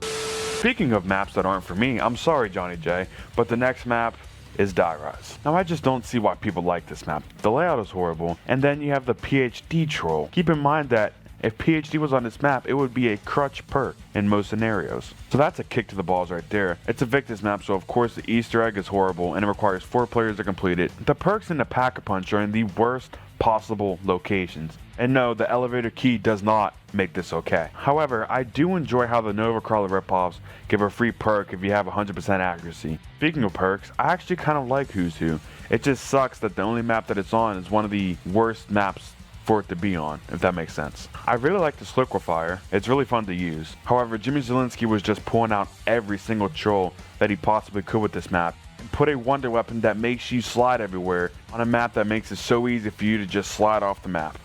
Speaking of maps that aren't for me, I'm sorry Johnny J, but the next map is Die Rise. Now I just don't see why people like this map. The layout is horrible, and then you have the PhD troll. Keep in mind that If PhD was on this map, it would be a crutch perk in most scenarios. So that's a kick to the balls right there. It's a Victus map, so of course the Easter egg is horrible and it requires 4 players to complete it. The perks in the Pack-a-Punch are in the worst possible locations. And no, the elevator key does not make this okay. However, I do enjoy how the Nova Crawler ripoffs give a free perk if you have 100% accuracy. Speaking of perks, I actually kind of like Who's Who. It just sucks that the only map that it's on is one of the worst maps for it to be on, if that makes sense. I really like the Sliquifier. It's really fun to use. However, Jimmy Zielinski was just pulling out every single troll that he possibly could with this map. Put a wonder weapon that makes you slide everywhere on a map that makes it so easy for you to just slide off the map.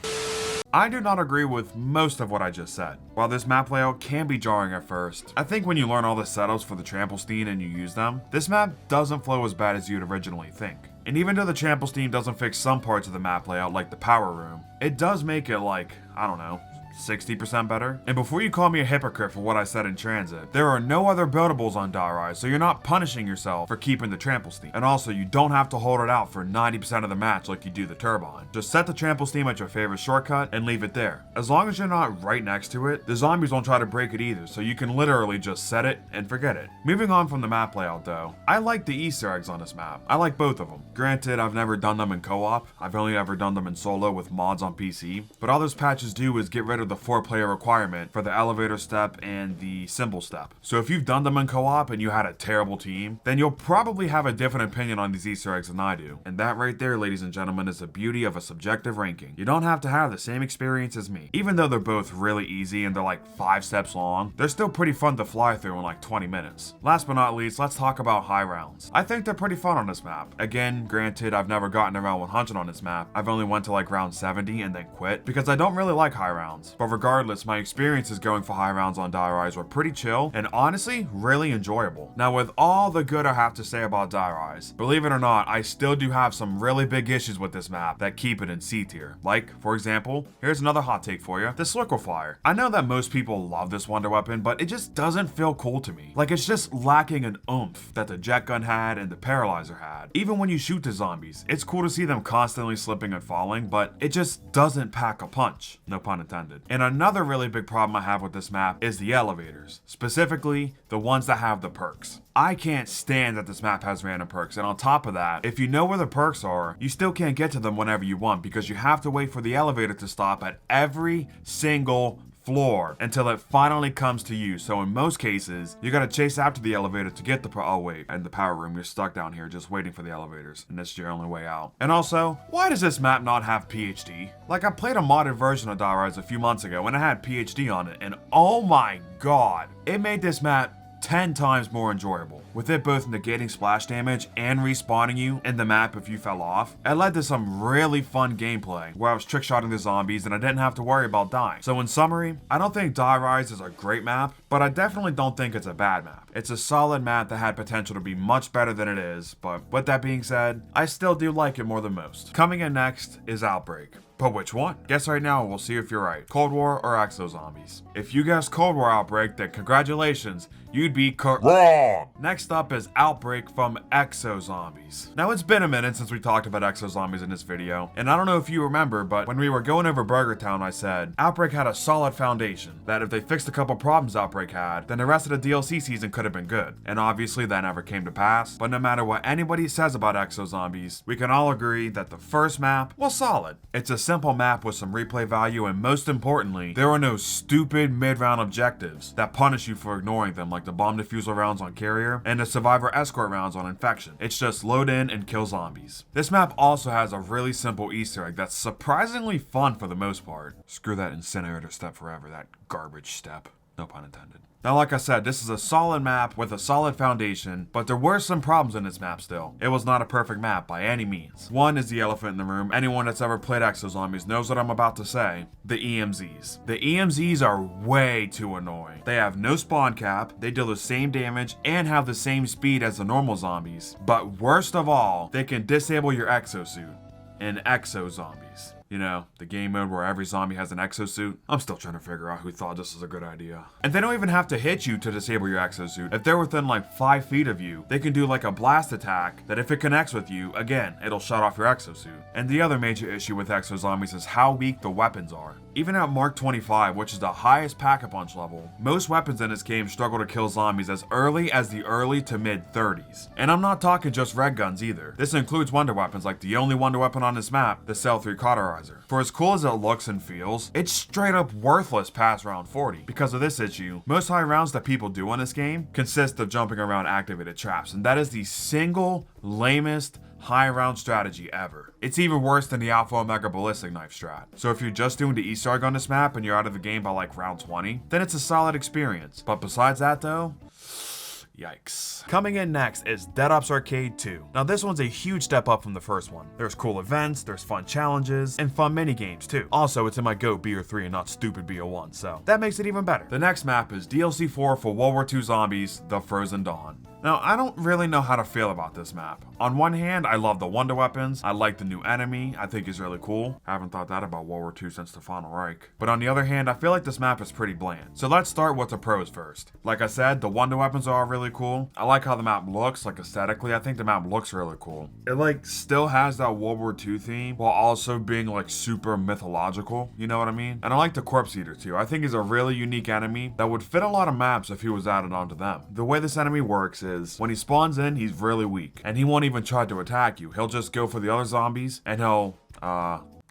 I do not agree with most of what I just said. While this map layout can be jarring at first, I think when you learn all the setups for the Tramplestein and you use them, this map doesn't flow as bad as you'd originally think. And even though the Tramplestein doesn't fix some parts of the map layout like the power room, it does make it like, I don't know, 60% better. And before you call me a hypocrite for what I said in transit, there are no other buildables on Die Rise, so you're not punishing yourself for keeping the Tramplestein. And also, you don't have to hold it out for 90% of the match like you do the Turbine. Just set the Tramplestein at your favorite shortcut and leave it there. As long as you're not right next to it, the zombies won't try to break it either, so you can literally just set it and forget it. Moving on from the map layout though, I like the Easter eggs on this map. I like both of them. Granted, I've never done them in co-op. I've only ever done them in solo with mods on PC, but all those patches do is get rid of the 4-player requirement for the elevator step and the symbol step. So if you've done them in co-op and you had a terrible team, then you'll probably have a different opinion on these Easter eggs than I do. And that right there, ladies and gentlemen, is the beauty of a subjective ranking. You don't have to have the same experience as me. Even though they're both really easy and they're like 5 steps long, they're still pretty fun to fly through in like 20 minutes. Last but not least, let's talk about high rounds. I think they're pretty fun on this map. Again, granted, I've never gotten around 100 on this map. I've only went to like round 70 and then quit because I don't really like high rounds. But regardless, my experiences going for high rounds on Die Rise were pretty chill and honestly really enjoyable. Now with all the good I have to say about Die Rise, believe it or not, I still do have some really big issues with this map that keep it in C tier. Like, for example, here's another hot take for you, the Sliquifier. I know that most people love this wonder weapon, but it just doesn't feel cool to me. Like it's just lacking an oomph that the jet gun had and the paralyzer had. Even when you shoot the zombies, it's cool to see them constantly slipping and falling, but it just doesn't pack a punch. No pun intended. And another really big problem I have with this map is the elevators, specifically the ones that have the perks. I can't stand that this map has random perks, and on top of that, if you know where the perks are, you still can't get to them whenever you want because you have to wait for the elevator to stop at every single floor until it finally comes to you. So in most cases, you gotta chase after the elevator to get the oh wait, and the power room, you're stuck down here just waiting for the elevators, and that's your only way out. And also, why does this map not have PhD? Like I played a modded version of Die Rise a few months ago and it had PhD on it, and oh my god, it made this map 10 times more enjoyable, with it both negating splash damage and respawning you in the map if you fell off. It led to some really fun gameplay where I was trick-shotting the zombies and I didn't have to worry about dying. So in summary, I don't think Die Rise is a great map, but I definitely don't think it's a bad map. It's a solid map that had potential to be much better than it is, but with that being said, I still do like it more than most. Coming in next is Outbreak. But which one? Guess right now, we'll see if you're right. Cold War or Exo Zombies? If you guessed Cold War Outbreak, then congratulations, you'd be wrong. Next up is Outbreak from Exo Zombies. Now it's been a minute since we talked about Exo Zombies in this video, and I don't know if you remember, but when we were going over Burger Town, I said Outbreak had a solid foundation, that if they fixed a couple problems Outbreak had, then the rest of the DLC season could have been good. And obviously that never came to pass, but no matter what anybody says about Exo Zombies, we can all agree that the first map was solid. It's a simple map with some replay value, and most importantly, there are no stupid mid-round objectives that punish you for ignoring them, like the bomb defusal rounds on Carrier and the survivor escort rounds on Infection. It's just load in and kill zombies. This map also has a really simple Easter egg that's surprisingly fun for the most part. Screw that incinerator step forever, that garbage step. No pun intended. Now, like I said, this is a solid map with a solid foundation, but there were some problems in this map still. It was not a perfect map by any means. One is the elephant in the room. Anyone that's ever played Exo Zombies knows what I'm about to say. The EMZs. The EMZs are way too annoying. They have no spawn cap, they deal the same damage, and have the same speed as the normal zombies. But worst of all, they can disable your exosuit in Exo Zombies. You know, the game mode where every zombie has an exosuit. I'm still trying to figure out who thought this was a good idea. And they don't even have to hit you to disable your exosuit. If they're within like 5 feet of you, they can do like a blast attack that if it connects with you, again, it'll shut off your exosuit. And the other major issue with Exo Zombies is how weak the weapons are. Even at Mark 25, which is the highest Pack-a-Punch level, most weapons in this game struggle to kill zombies as early as the early to mid 30s. And I'm not talking just red guns either. This includes wonder weapons like the only wonder weapon on this map, the Cell 3 Cauterizer. For as cool as it looks and feels, it's straight up worthless past round 40. Because of this issue, most high rounds that people do in this game consist of jumping around activated traps, and that is the single lamest high round strategy ever. It's even worse than the Alpha Omega Ballistic Knife strat. So if you're just doing the Easter egg on this map and you're out of the game by like round 20, then it's a solid experience. But besides that though, yikes. Coming in next is Dead Ops Arcade 2. Now this one's a huge step up from the first one. There's cool events, there's fun challenges, and fun mini games too. Also, it's in my GOAT BO3 and not stupid BO1, so that makes it even better. The next map is DLC 4 for World War II Zombies, The Frozen Dawn. Now, I don't really know how to feel about this map. On one hand, I love the wonder weapons, I like the new enemy, I think he's really cool. I haven't thought that about World War II since the Final Reich. But on the other hand, I feel like this map is pretty bland. So let's start with the pros first. Like I said, the wonder weapons are all really cool. I like how the map looks, like aesthetically, I think the map looks really cool. It like still has that World War II theme, while also being like super mythological, you know what I mean? And I like the Corpse Eater too. I think he's a really unique enemy that would fit a lot of maps if he was added onto them. The way this enemy works is, when he spawns in, he's really weak, and he won't even try to attack you. He'll just go for the other zombies, and he'll,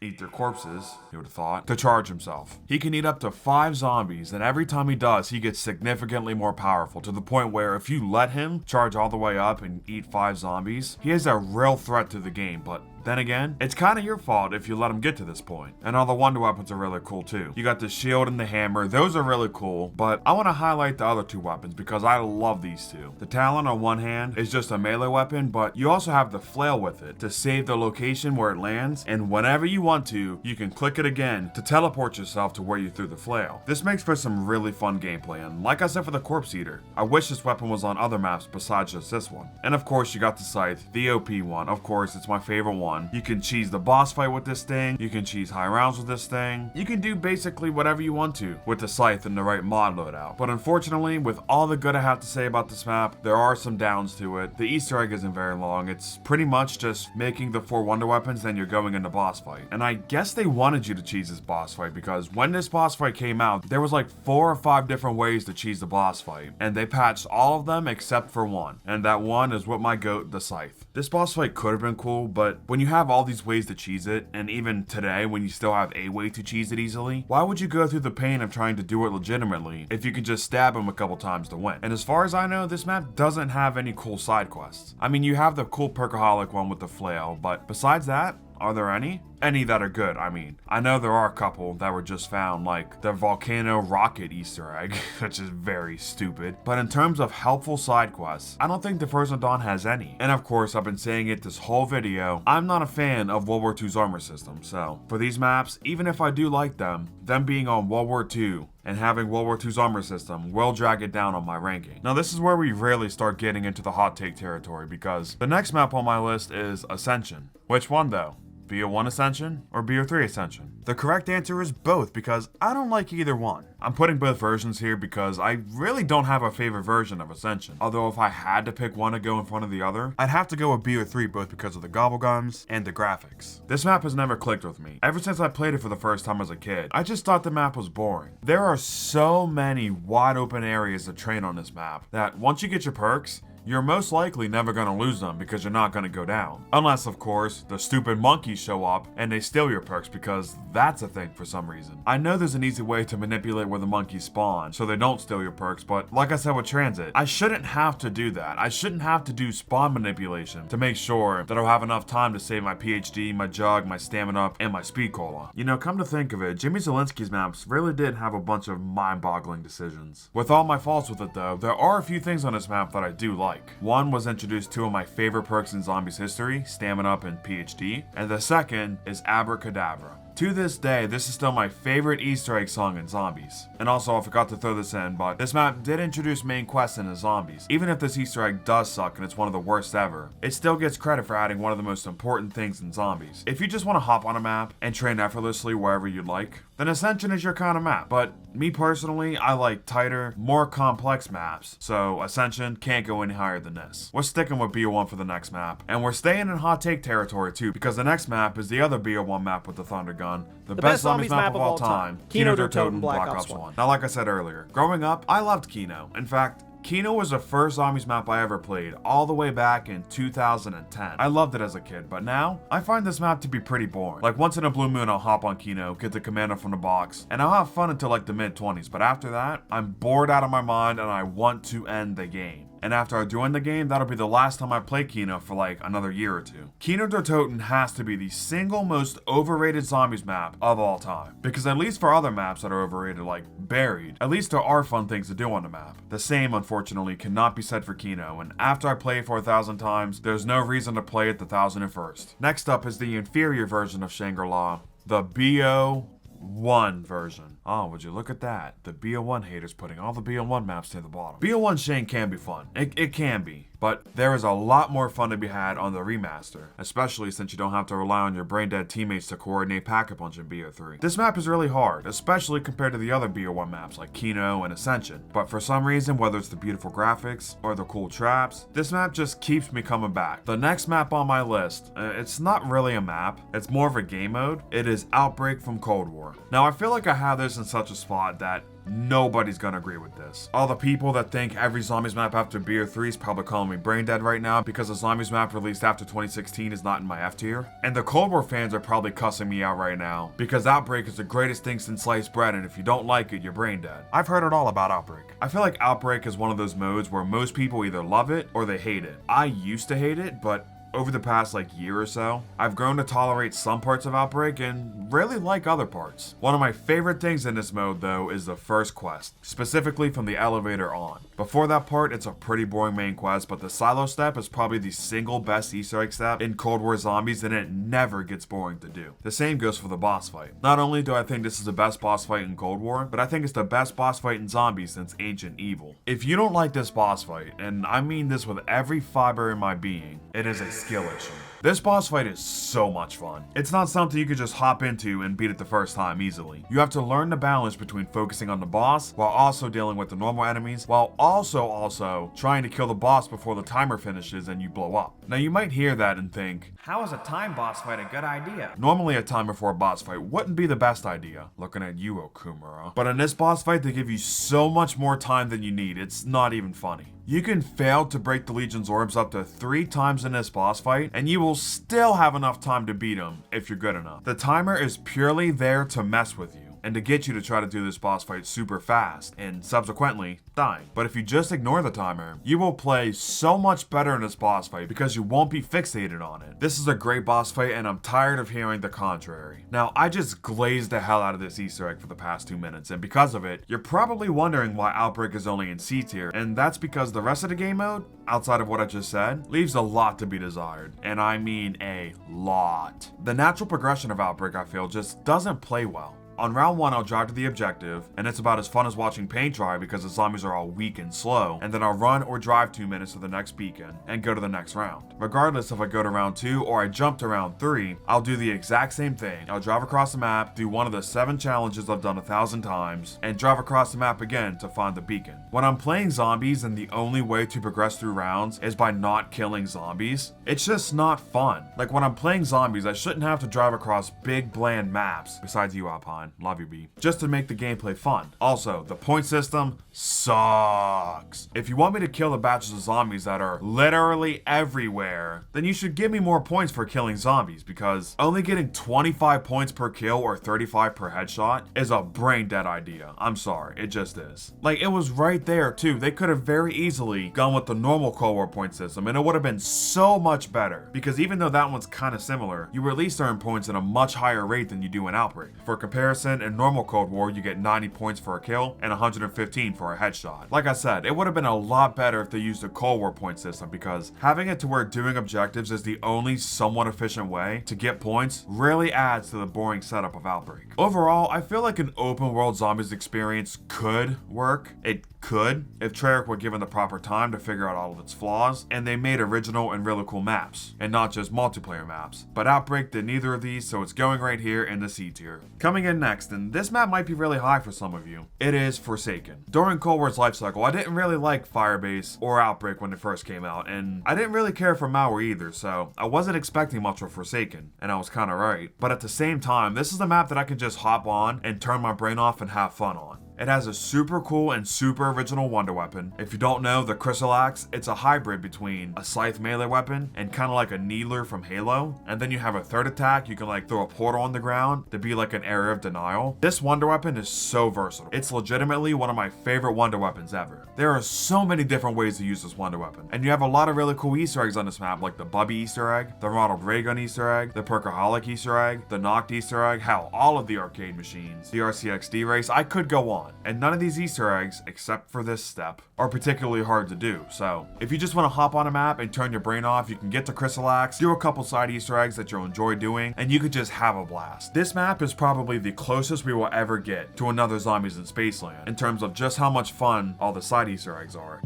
eat their corpses, you would have thought, to charge himself. He can eat up to 5 zombies, and every time he does, he gets significantly more powerful, to the point where if you let him charge all the way up and eat 5 zombies, he is a real threat to the game. But then again, it's kind of your fault if you let him get to this point. And all the wonder weapons are really cool too. You got the shield and the hammer, those are really cool, but I want to highlight the other 2 weapons because I love these 2. The Talon on one hand is just a melee weapon, but you also have the flail with it to save the location where it lands, and whenever you want to, you can click it again to teleport yourself to where you threw the flail. This makes for some really fun gameplay, and like I said for the Corpse Eater, I wish this weapon was on other maps besides just this one. And of course you got the Scythe, the OP one, of course it's my favorite one. You can cheese the boss fight with this thing, you can cheese high rounds with this thing, you can do basically whatever you want to with the Scythe and the right mod loadout. But unfortunately, with all the good I have to say about this map, there are some downs to it. The Easter egg isn't very long, it's pretty much just making the 4 wonder weapons, then you're going into boss fight. And I guess they wanted you to cheese this boss fight because when this boss fight came out, there was like 4 or 5 different ways to cheese the boss fight, and they patched all of them except for one, and that one is with my GOAT, the Scythe. This boss fight could have been cool, but when you have all these ways to cheese it, and even today when you still have a way to cheese it easily, why would you go through the pain of trying to do it legitimately if you can just stab him a couple times to win? And as far as I know, this map doesn't have any cool side quests. I mean, you have the cool Perkaholic one with the flail, but besides that, are there any? Any that are good, I mean. I know there are a couple that were just found, like the Volcano Rocket Easter egg, which is very stupid. But in terms of helpful side quests, I don't think the Frozen Dawn has any. And of course, I've been saying it this whole video, I'm not a fan of World War II's armor system, so for these maps, even if I do like them being on World War II and having World War II's armor system will drag it down on my ranking. Now this is where we really start getting into the hot take territory, because the next map on my list is Ascension. Which one though? BO1 Ascension or BO3 Ascension? The correct answer is both, because I don't like either one. I'm putting both versions here because I really don't have a favorite version of Ascension. Although if I had to pick one to go in front of the other, I'd have to go with BO3 both because of the gobblegums and the graphics. This map has never clicked with me. Ever since I played it for the first time as a kid, I just thought the map was boring. There are so many wide open areas to train on this map that once you get your perks, you're most likely never going to lose them because you're not going to go down. Unless, of course, the stupid monkeys show up and they steal your perks, because that's a thing for some reason. I know there's an easy way to manipulate where the monkeys spawn so they don't steal your perks, but like I said with Transit, I shouldn't have to do that. I shouldn't have to do spawn manipulation to make sure that I'll have enough time to save my PhD, my jug, my stamina up, and my speed cola. You know, come to think of it, Jimmy Zielinski's maps really did have a bunch of mind-boggling decisions. With all my faults with it though, there are a few things on this map that I do like. One was introduced 2 of my favorite perks in Zombies history, Stamina Up and PhD, and the second is Abracadabra. To this day, this is still my favorite Easter egg song in Zombies. And also, I forgot to throw this in, but this map did introduce main quests into Zombies. Even if this Easter egg does suck and it's one of the worst ever, it still gets credit for adding one of the most important things in Zombies. If you just want to hop on a map and train effortlessly wherever you'd like, then Ascension is your kind of map. But me personally, I like tighter, more complex maps, so Ascension can't go any higher than this. We're sticking with BO1 for the next map, and we're staying in hot take territory too, because the next map is the other BO1 map with the Thunder Gun, on the best zombies map of all time, Kino der Toten Black Ops 1. Now, like I said earlier, growing up, I loved Kino. In fact, Kino was the first zombies map I ever played, all the way back in 2010. I loved it as a kid, but now, I find this map to be pretty boring. Like, once in a blue moon, I'll hop on Kino, get the commando from the box, and I'll have fun until like the mid-20s, but after that, I'm bored out of my mind and I want to end the game. And after I join the game, that'll be the last time I play Kino for like another year or two. Kino der Toten has to be the single most overrated zombies map of all time. Because at least for other maps that are overrated, like Buried, at least there are fun things to do on the map. The same, unfortunately, cannot be said for Kino, and after I play it for 1,000 times, there's no reason to play it the 1,001st. Next up is the inferior version of Shangri-La, the BO1 version. Oh, would you look at that? The BO1 haters putting all the BO1 maps near the bottom. BO1 Shang can be fun. It can be. But there is a lot more fun to be had on the remaster, especially since you don't have to rely on your brain-dead teammates to coordinate Pack-a-Punch in BO3. This map is really hard, especially compared to the other BO1 maps like Kino and Ascension. But for some reason, whether it's the beautiful graphics or the cool traps, this map just keeps me coming back. The next map on my list, it's not really a map, it's more of a game mode. It is Outbreak from Cold War. Now, I feel like I have this in such a spot that nobody's gonna agree with this. All the people that think every zombies map after BO3 is probably calling me brain dead right now because the zombies map released after 2016 is not in my F tier. And the Cold War fans are probably cussing me out right now because Outbreak is the greatest thing since sliced bread, and if you don't like it, you're brain dead. I've heard it all about Outbreak. I feel like Outbreak is one of those modes where most people either love it or they hate it. I used to hate it, but over the past year or so, I've grown to tolerate some parts of Outbreak and really like other parts. One of my favorite things in this mode though is the first quest, specifically from the elevator on. Before that part, it's a pretty boring main quest, but the silo step is probably the single best Easter egg step in Cold War Zombies, and it never gets boring to do. The same goes for the boss fight. Not only do I think this is the best boss fight in Cold War, but I think it's the best boss fight in Zombies since Ancient Evil. If you don't like this boss fight, and I mean this with every fiber in my being, it is a skill issue. This boss fight is so much fun. It's not something you could just hop into and beat it the first time easily. You have to learn the balance between focusing on the boss while also dealing with the normal enemies, while also trying to kill the boss before the timer finishes and you blow up. Now you might hear that and think, how is a time boss fight a good idea? Normally a timer for a boss fight wouldn't be the best idea, looking at you, Okumura. But in this boss fight, they give you so much more time than you need, it's not even funny. You can fail to break the Legion's orbs up to 3 times in this boss fight, and you will still have enough time to beat him if you're good enough. The timer is purely there to mess with you and to get you to try to do this boss fight super fast and subsequently dying. But if you just ignore the timer, you will play so much better in this boss fight because you won't be fixated on it. This is a great boss fight and I'm tired of hearing the contrary. Now, I just glazed the hell out of this Easter egg for the past 2 minutes, and because of it, you're probably wondering why Outbreak is only in C tier, and that's because the rest of the game mode, outside of what I just said, leaves a lot to be desired, and I mean a lot. The natural progression of Outbreak, I feel, just doesn't play well. On round 1, I'll drive to the objective, and it's about as fun as watching paint dry because the zombies are all weak and slow, and then I'll run or drive 2 minutes to the next beacon, and go to the next round. Regardless if I go to round 2 or I jump to round 3, I'll do the exact same thing. I'll drive across the map, do one of the 7 challenges I've done 1,000 times, and drive across the map again to find the beacon. When I'm playing zombies and the only way to progress through rounds is by not killing zombies, it's just not fun. Like when I'm playing zombies, I shouldn't have to drive across big bland maps, besides you, Alpine. Love you, B. Just to make the gameplay fun. Also, the point system sucks. If you want me to kill the batches of zombies that are literally everywhere, then you should give me more points for killing zombies, because only getting 25 points per kill or 35 per headshot is a brain dead idea. I'm sorry, it just is. Like, it was right there too. They could have very easily gone with the normal Cold War point system and it would have been so much better, because even though that one's kind of similar, you at least earn points at a much higher rate than you do in Outbreak. For comparison, in normal Cold War, you get 90 points for a kill and 115 for a headshot. Like I said, it would have been a lot better if they used a Cold War point system, because having it to where doing objectives is the only somewhat efficient way to get points really adds to the boring setup of Outbreak. Overall, I feel like an open world zombies experience could work. It Could, if Treyarch were given the proper time to figure out all of its flaws, and they made original and really cool maps, and not just multiplayer maps. But Outbreak did neither of these, so it's going right here in the C tier. Coming in next, and this map might be really high for some of you, it is Forsaken. During Cold War's lifecycle, I didn't really like Firebase or Outbreak when it first came out, and I didn't really care for Malware either, so I wasn't expecting much of Forsaken, and I was kinda right. But at the same time, this is a map that I can just hop on and turn my brain off and have fun on. It has a super cool and super original wonder weapon. If you don't know, the Crystal Axe, it's a hybrid between a scythe melee weapon and kind of like a needler from Halo. And then you have a third attack, you can like throw a portal on the ground to be like an area of denial. This wonder weapon is so versatile. It's legitimately one of my favorite wonder weapons ever. There are so many different ways to use this wonder weapon. And you have a lot of really cool Easter eggs on this map, like the Bubby Easter egg, the Ronald Reagan Easter egg, the Perkaholic Easter egg, the Noct Easter egg, hell, all of the arcade machines, the RCXD race, I could go on. And none of these Easter eggs, except for this step, are particularly hard to do. So if you just want to hop on a map and turn your brain off, you can get to Crystal Axe, do a couple side Easter eggs that you'll enjoy doing, and you could just have a blast. This map is probably the closest we will ever get to another Zombies in Spaceland in terms of just how much fun all the side Easter eggs are.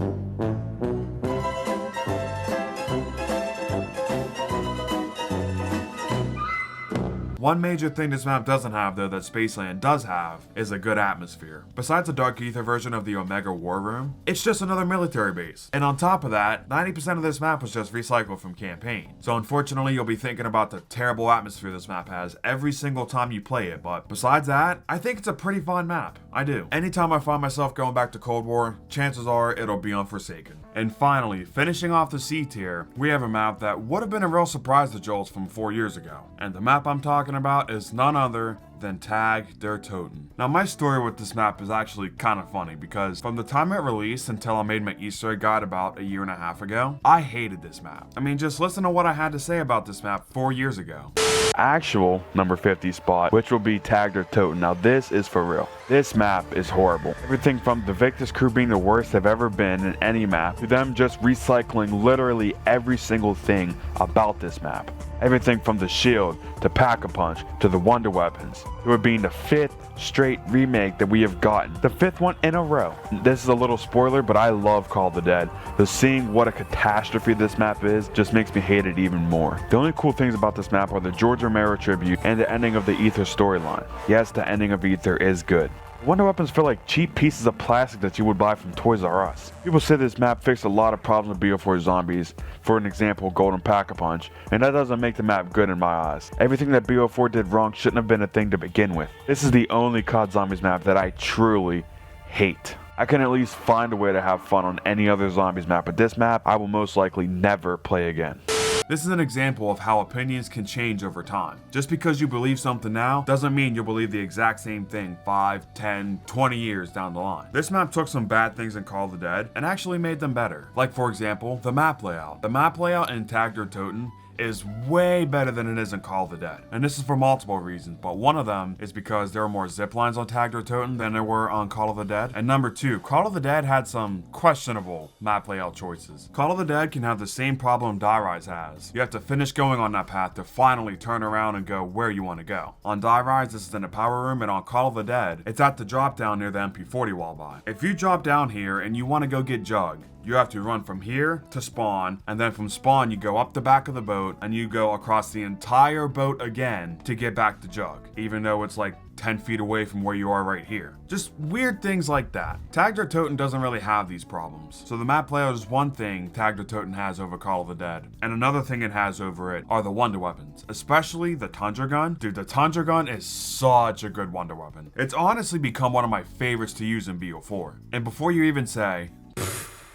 One major thing this map doesn't have, though, that Spaceland does have, is a good atmosphere. Besides the Dark Ether version of the Omega War Room, it's just another military base. And on top of that, 90% of this map was just recycled from campaign. So unfortunately, you'll be thinking about the terrible atmosphere this map has every single time you play it, but besides that, I think it's a pretty fun map. I do. Anytime I find myself going back to Cold War, chances are it'll be on Forsaken. And finally, finishing off the C tier, we have a map that would have been a real surprise to Joltz from 4 years ago. And the map I'm talking about is none other than Tag der Toten. Now my story with this map is actually kind of funny because from the time it released until I made my Easter egg guide about a year and a half ago, I hated this map. I mean, just listen to what I had to say about this map 4 years ago. Actual number 50 spot, which will be Tag der Toten. Now this is for real. This map is horrible. Everything from the Victus crew being the worst they've ever been in any map, to them just recycling literally every single thing about this map. Everything from the shield, to Pack-a-Punch, to the wonder weapons, to it being the 5th straight remake that we have gotten. The 5th one in a row. This is a little spoiler, but I love Call of the Dead. So seeing what a catastrophe this map is just makes me hate it even more. The only cool things about this map are the George Romero tribute and the ending of the Ether storyline. Yes, the ending of Ether is good. Wonder weapons feel like cheap pieces of plastic that you would buy from Toys R Us. People say this map fixed a lot of problems with BO4 Zombies, for an example, Golden Pack-a-Punch, and that doesn't make the map good in my eyes. Everything that BO4 did wrong shouldn't have been a thing to begin with. This is the only COD Zombies map that I truly hate. I can at least find a way to have fun on any other Zombies map, but this map I will most likely never play again. This is an example of how opinions can change over time. Just because you believe something now doesn't mean you'll believe the exact same thing 5, 10, 20 years down the line. This map took some bad things in Call of the Dead and actually made them better. Like for example, the map layout. The map layout in Tag der Toten is way better than it is in Call of the Dead. And this is for multiple reasons, but one of them is because there are more zip lines on Tag der Toten than there were on Call of the Dead. And number 2, Call of the Dead had some questionable map layout choices. Call of the Dead can have the same problem Die Rise has. You have to finish going on that path to finally turn around and go where you want to go. On Die Rise, this is in a power room, and on Call of the Dead, it's at the drop down near the MP40 wall by. If you drop down here and you want to go get Jug, you have to run from here to spawn, and then from spawn you go up the back of the boat and you go across the entire boat again to get back to Jug, even though it's like 10 feet away from where you are right here. Just weird things like that. Tag der Toten doesn't really have these problems. So the map layout is one thing Tag der Toten has over Call of the Dead. And another thing it has over it are the wonder weapons, especially the Tundra Gun. Dude, the Tundra Gun is such a good wonder weapon. It's honestly become one of my favorites to use in BO4. And before you even say,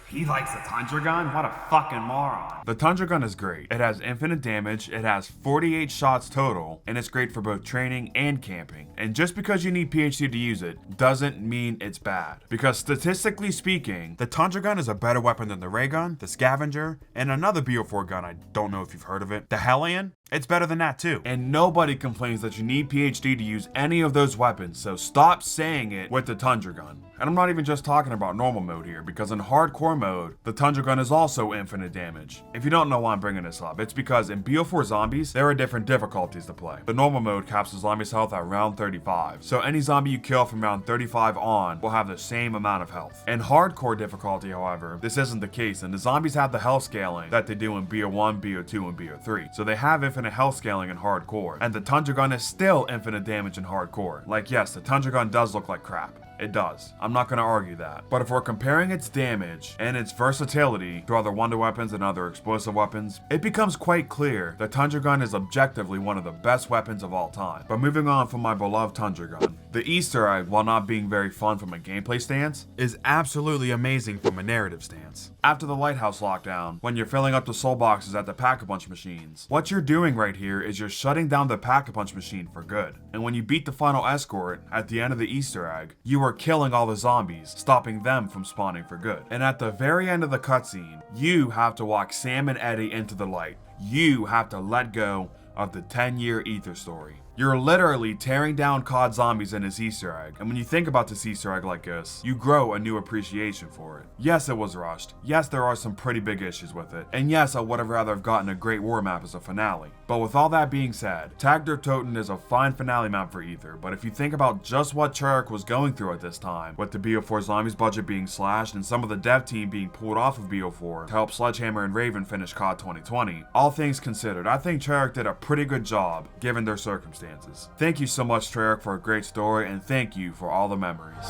he likes the Tundra Gun? What a fucking moron. The Tundra Gun is great. It has infinite damage, it has 48 shots total, and it's great for both training and camping. And just because you need PhD to use it doesn't mean it's bad. Because statistically speaking, the Tundra Gun is a better weapon than the Ray Gun, the Scavenger, and another BO4 gun, I don't know if you've heard of it, the Hellion. It's better than that too. And nobody complains that you need PhD to use any of those weapons, so stop saying it with the Tundra Gun. And I'm not even just talking about normal mode here, because in hardcore mode, the Tundra Gun is also infinite damage. If you don't know why I'm bringing this up, it's because in BO4 Zombies, there are different difficulties to play. The normal mode caps the zombie's health at round 35, so any zombie you kill from round 35 on will have the same amount of health. In hardcore difficulty, however, this isn't the case, and the zombies have the health scaling that they do in BO1, BO2, and BO3. So they have infinite health scaling in hardcore, and the Tundra Gun is still infinite damage in hardcore. Like, yes, the Tundra Gun does look like crap. It does. I'm not going to argue that. But if we're comparing its damage and its versatility to other wonder weapons and other explosive weapons, it becomes quite clear the Tundra Gun is objectively one of the best weapons of all time. But moving on from my beloved Tundra Gun, the Easter egg, while not being very fun from a gameplay stance, is absolutely amazing from a narrative stance. After the Lighthouse lockdown, when you're filling up the soul boxes at the Pack-a-Punch machines, what you're doing right here is you're shutting down the Pack-a-Punch machine for good. And when you beat the final escort at the end of the Easter egg, you are killing all the zombies, stopping them from spawning for good. And at the very end of the cutscene, you have to walk Sam and Eddie into the light. You have to let go of the 10-year Ether story. You're literally tearing down COD Zombies in this Easter egg, and when you think about this Easter egg like this, you grow a new appreciation for it. Yes, it was rushed. Yes, there are some pretty big issues with it. And yes, I would have rather have gotten a Great War map as a finale. But with all that being said, Tag der Toten is a fine finale map for Ether, but if you think about just what Treyarch was going through at this time, with the BO4 Zombies budget being slashed and some of the dev team being pulled off of BO4 to help Sledgehammer and Raven finish COD 2020, all things considered, I think Treyarch did a pretty good job given their circumstances. Thank you so much, Treyarch, for a great story, and thank you for all the memories.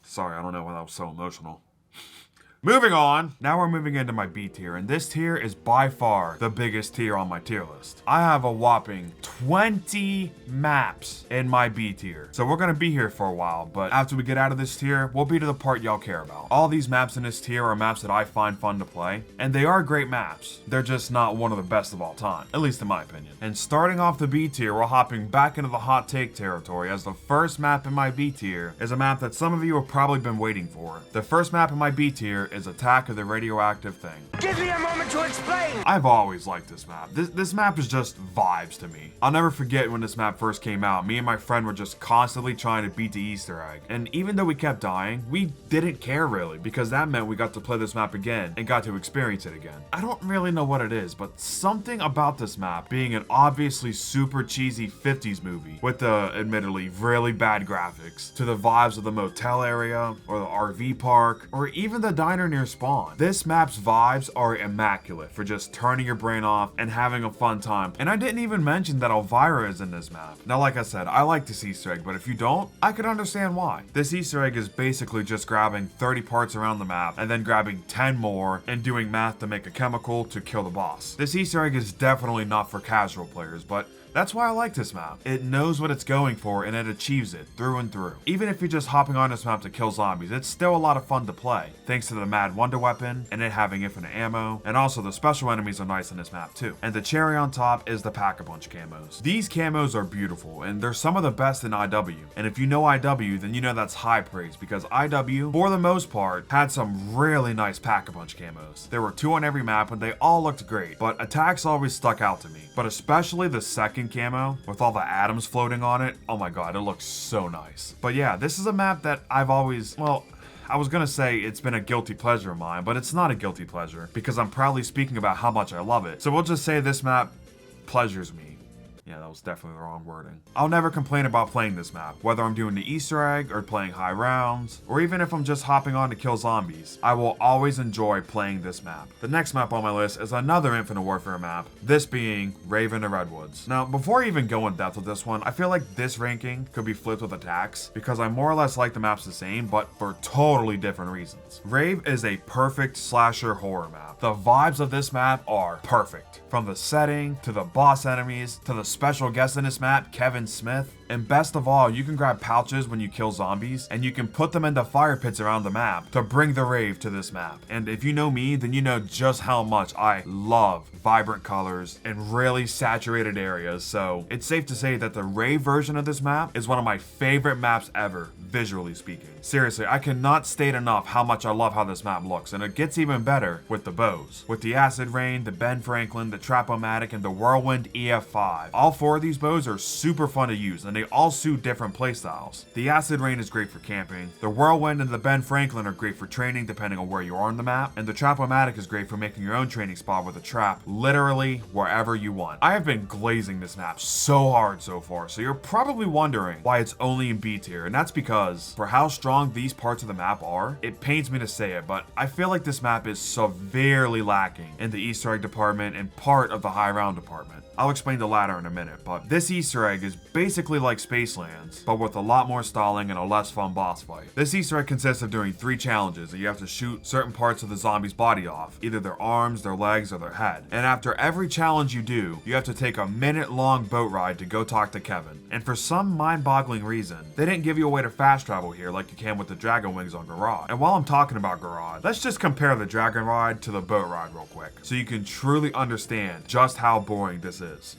Sorry, I don't know why that was so emotional. Moving on, now we're moving into my B tier, and this tier is by far the biggest tier on my tier list. I have a whopping 20 maps in my B tier. So we're gonna be here for a while, but after we get out of this tier, we'll be to the part y'all care about. All these maps in this tier are maps that I find fun to play, and they are great maps. They're just not one of the best of all time, at least in my opinion. And starting off the B tier, we're hopping back into the hot take territory, as the first map in my B tier is a map that some of you have probably been waiting for. The first map in my B tier is Attack of the Radioactive Thing. Give me a moment to explain! I've always liked this map. This map is just vibes to me. I'll never forget when this map first came out, me and my friend were just constantly trying to beat the Easter egg. And even though we kept dying, we didn't care really, because that meant we got to play this map again and got to experience it again. I don't really know what it is, but something about this map being an obviously super cheesy 50s movie with the admittedly really bad graphics to the vibes of the motel area or the RV park or even the diner near spawn. This map's vibes are immaculate for just turning your brain off and having a fun time. And I didn't even mention that Elvira is in this map. Now, like I said, I like this Easter egg, but if you don't, I could understand why. This Easter egg is basically just grabbing 30 parts around the map and then grabbing 10 more and doing math to make a chemical to kill the boss. This Easter egg is definitely not for casual players, but that's why I like this map. It knows what it's going for and it achieves it through and through. Even if you're just hopping on this map to kill zombies, it's still a lot of fun to play, thanks to the Mad Wonder weapon and it having infinite ammo, and also the special enemies are nice in this map too. And the cherry on top is the Pack-a-Punch camos. These camos are beautiful and they're some of the best in IW. And if you know IW, then you know that's high praise, because IW, for the most part, had some really nice Pack-a-Punch camos. There were 2 on every map and they all looked great, but attacks always stuck out to me. But especially the second camo with all the atoms floating on it. Oh my god, it looks so nice. But yeah, this is a map that I've always, well, I was gonna say it's been a guilty pleasure of mine, but it's not a guilty pleasure because I'm proudly speaking about how much I love it. So we'll just say this map pleasures me. Yeah, that was definitely the wrong wording. I'll never complain about playing this map, whether I'm doing the Easter egg or playing high rounds, or even if I'm just hopping on to kill zombies. I will always enjoy playing this map. The next map on my list is another Infinite Warfare map, this being Raven to Redwoods. Now, before I even go in depth with this one, I feel like this ranking could be flipped with attacks, because I more or less like the maps the same, but for totally different reasons. Rave is a perfect slasher horror map. The vibes of this map are perfect. From the setting, to the boss enemies, to the special guest in this map, Kevin Smith. And best of all, you can grab pouches when you kill zombies, and you can put them into fire pits around the map to bring the rave to this map. And if you know me, then you know just how much I love vibrant colors and really saturated areas, so it's safe to say that the rave version of this map is one of my favorite maps ever, visually speaking. Seriously, I cannot state enough how much I love how this map looks, and it gets even better with the bows. With the Acid Rain, the Ben Franklin, the Trap-O-Matic, and the Whirlwind EF5. All 4 of these bows are super fun to use, and they all suit different playstyles. The Acid Rain is great for camping, the Whirlwind and the Ben Franklin are great for training depending on where you are on the map, and the Trap-O-Matic is great for making your own training spot with a trap literally wherever you want. I have been glazing this map so hard so far, so you're probably wondering why it's only in B tier, and that's because for how strong these parts of the map are, it pains me to say it, but I feel like this map is severely lacking in the Easter egg department and part of the high round department. I'll explain the latter in a minute, but this Easter egg is basically like Spacelands, but with a lot more stalling and a less fun boss fight. This Easter egg consists of doing 3 challenges, and you have to shoot certain parts of the zombie's body off, either their arms, their legs, or their head. And after every challenge you do, you have to take a minute-long boat ride to go talk to Kevin. And for some mind-boggling reason, they didn't give you a way to fast travel here like you can with the Dragon Wings on Garage. And while I'm talking about Garage, let's just compare the Dragon Ride to the boat ride real quick, so you can truly understand just how boring this is.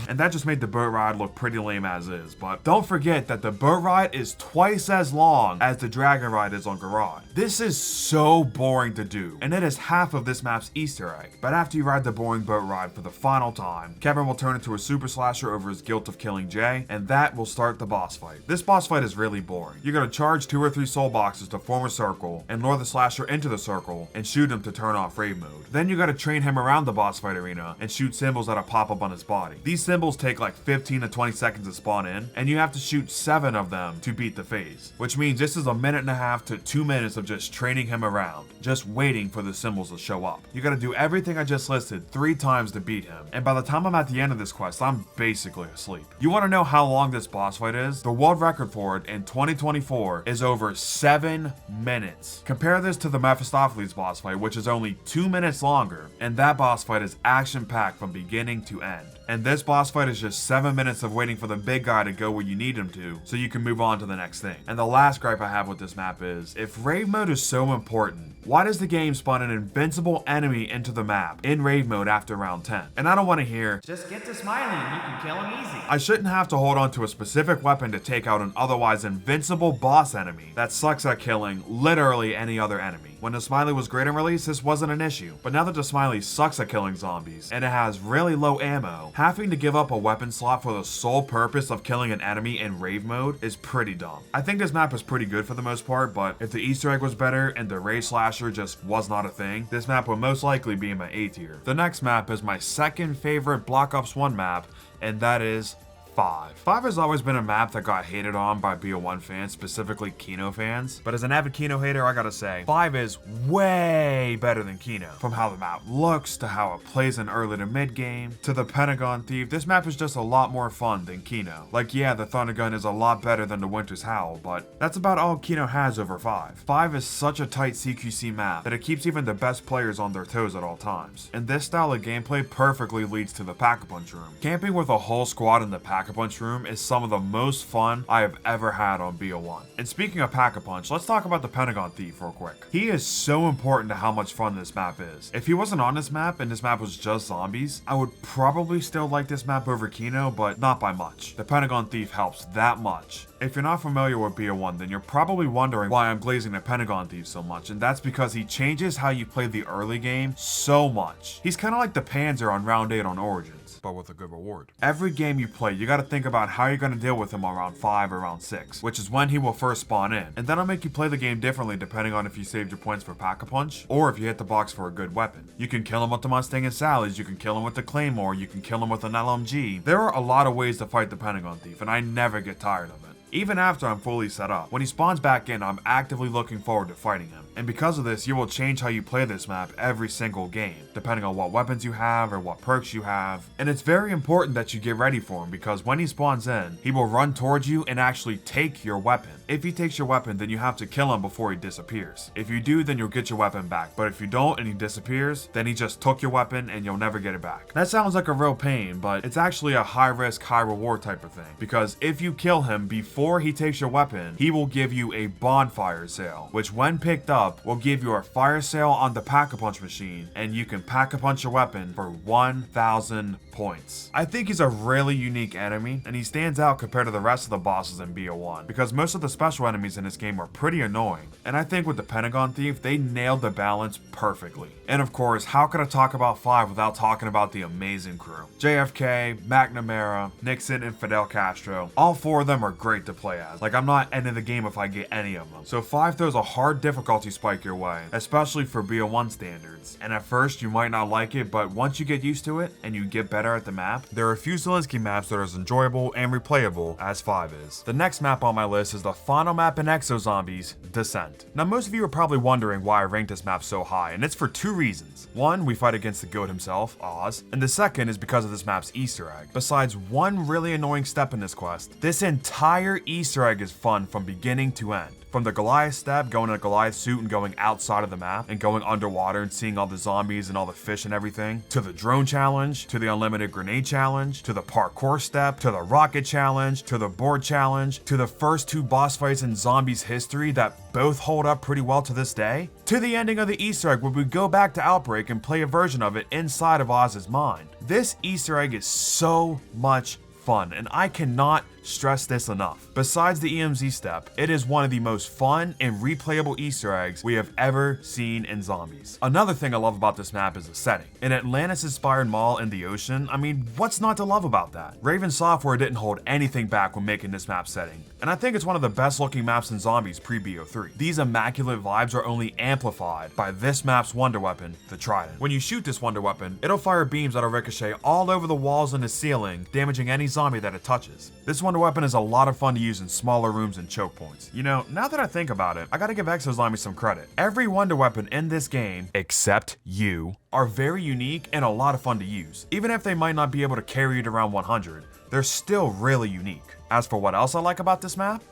And that just made the boat ride look pretty lame as is, but don't forget that the boat ride is twice as long as the Dragon Ride is on Garage. This is so boring to do, and it is half of this map's Easter egg. But after you ride the boring boat ride for the final time, Kevin will turn into a super slasher over his guilt of killing Jay, and that will start the boss fight. This boss fight is really boring. You're gonna charge 2 or 3 soul boxes to form a circle, and lure the slasher into the circle, and shoot him to turn off rave mode. Then you gotta train him around the boss fight arena, and shoot symbols that'll pop up on his body. These symbols take like 15 to 20 seconds to spawn in, and you have to shoot 7 of them to beat the phase, which means this is a minute and a half to 2 minutes of just training him around, just waiting for the symbols to show up. You gotta do everything I just listed 3 times to beat him, and by the time I'm at the end of this quest, I'm basically asleep. You wanna know how long this boss fight is? The world record for it in 2024 is over 7 minutes. Compare this to the Mephistopheles boss fight, which is only 2 minutes longer, and that boss fight is action-packed from beginning to end. And this boss fight is just 7 minutes of waiting for the big guy to go where you need him to, so you can move on to the next thing. And the last gripe I have with this map is, if rave mode is so important, why does the game spawn an invincible enemy into the map in rave mode after round 10? And I don't want to hear, Just get to Smiley and you can kill him easy. I shouldn't have to hold on to a specific weapon to take out an otherwise invincible boss enemy that sucks at killing literally any other enemy. When the Smiley was great in release, this wasn't an issue, but now that the Smiley sucks at killing zombies, and it has really low ammo, having to give up a weapon slot for the sole purpose of killing an enemy in rave mode is pretty dumb. I think this map is pretty good for the most part, but if the Easter egg was better and the rave slasher just was not a thing, this map would most likely be in my A tier. The next map is my second favorite Black Ops 1 map, and that is 5. 5 has always been a map that got hated on by BO1 fans, specifically Kino fans. But as an avid Kino hater, I gotta say, 5 is way better than Kino. From how the map looks, to how it plays in early to mid game, to the Pentagon Thief, this map is just a lot more fun than Kino. Like, yeah, the Thunder Gun is a lot better than the Winter's Howl, but that's about all Kino has over 5. 5 is such a tight CQC map that it keeps even the best players on their toes at all times. And this style of gameplay perfectly leads to the Pack-a-Punch room. Camping with a whole squad in the Pack Pack-a-Punch room is some of the most fun I have ever had on BO1. And speaking of Pack-a-Punch, let's talk about the Pentagon Thief real quick. He is so important to how much fun this map is. If he wasn't on this map and this map was just zombies, I would probably still like this map over Kino, but not by much. The Pentagon Thief helps that much. If you're not familiar with BO1, then you're probably wondering why I'm glazing the Pentagon Thief so much, and that's because he changes how you play the early game so much. He's kind of like the Panzer on round 8 on Origins, but with a good reward. Every game you play, you gotta think about how you're gonna deal with him on round 5 or round 6, which is when he will first spawn in, and that'll make you play the game differently depending on if you saved your points for Pack-a-Punch, or if you hit the box for a good weapon. You can kill him with the Mustang and Sally's, you can kill him with the Claymore, you can kill him with an LMG. There are a lot of ways to fight the Pentagon Thief, and I never get tired of it. Even after I'm fully set up, when he spawns back in, I'm actively looking forward to fighting him. And because of this, you will change how you play this map every single game, depending on what weapons you have or what perks you have. And it's very important that you get ready for him, because when he spawns in, he will run towards you and actually take your weapon. If he takes your weapon, then you have to kill him before he disappears. If you do, then you'll get your weapon back. But if you don't and he disappears, then he just took your weapon and you'll never get it back. That sounds like a real pain, but it's actually a high risk, high reward type of thing. Because if you kill him before he takes your weapon, he will give you a bonfire sale, which when picked up will give you a fire sale on the Pack-a-Punch machine, and you can Pack-a-Punch your weapon for 1,000 points. I think he's a really unique enemy, and he stands out compared to the rest of the bosses in BO1, because most of the special enemies in this game are pretty annoying, and I think with the Pentagon Thief, they nailed the balance perfectly. And of course, how could I talk about 5 without talking about the amazing crew? JFK, McNamara, Nixon, and Fidel Castro. All 4 of them are great to play as. Like, I'm not ending the game if I get any of them. So 5 throws a hard difficulty spike your way, especially for BO1 standards. And at first, you might not like it, but once you get used to it, and you get better at the map, there are a few Zelensky maps that are as enjoyable and replayable as 5 is. The next map on my list is the final map in COD Zombies, Descent. Now, most of you are probably wondering why I ranked this map so high, and it's for 2 reasons. One, we fight against the goat himself, Oz, and the second is because of this map's Easter egg. Besides one really annoying step in this quest, this entire Easter egg is fun from beginning to end. From the Goliath step, going in a Goliath suit and going outside of the map, and going underwater and seeing all the zombies and all the fish and everything, to the drone challenge, to the unlimited grenade challenge, to the parkour step, to the rocket challenge, to the board challenge, to the first 2 boss fights in Zombies history that both hold up pretty well to this day, to the ending of the Easter egg where we go back to Outbreak and play a version of it inside of Oz's mind. This Easter egg is so much fun, and I cannot stress this enough. Besides the EMZ step, it is one of the most fun and replayable Easter eggs we have ever seen in Zombies. Another thing I love about this map is the setting. An Atlantis-inspired mall in the ocean, I mean, what's not to love about that? Raven Software didn't hold anything back when making this map setting, and I think it's one of the best looking maps in Zombies pre-BO3. These immaculate vibes are only amplified by this map's wonder weapon, the Trident. When you shoot this wonder weapon, it'll fire beams that'll ricochet all over the walls and the ceiling, damaging any zombie that it touches. This wonder weapon is a lot of fun to use in smaller rooms and choke points. You know, now that I think about it, I gotta give Exo Zombies some credit. Every wonder weapon in this game, except you, are very unique and a lot of fun to use. Even if they might not be able to carry it around 100, they're still really unique. As for what else I like about this map,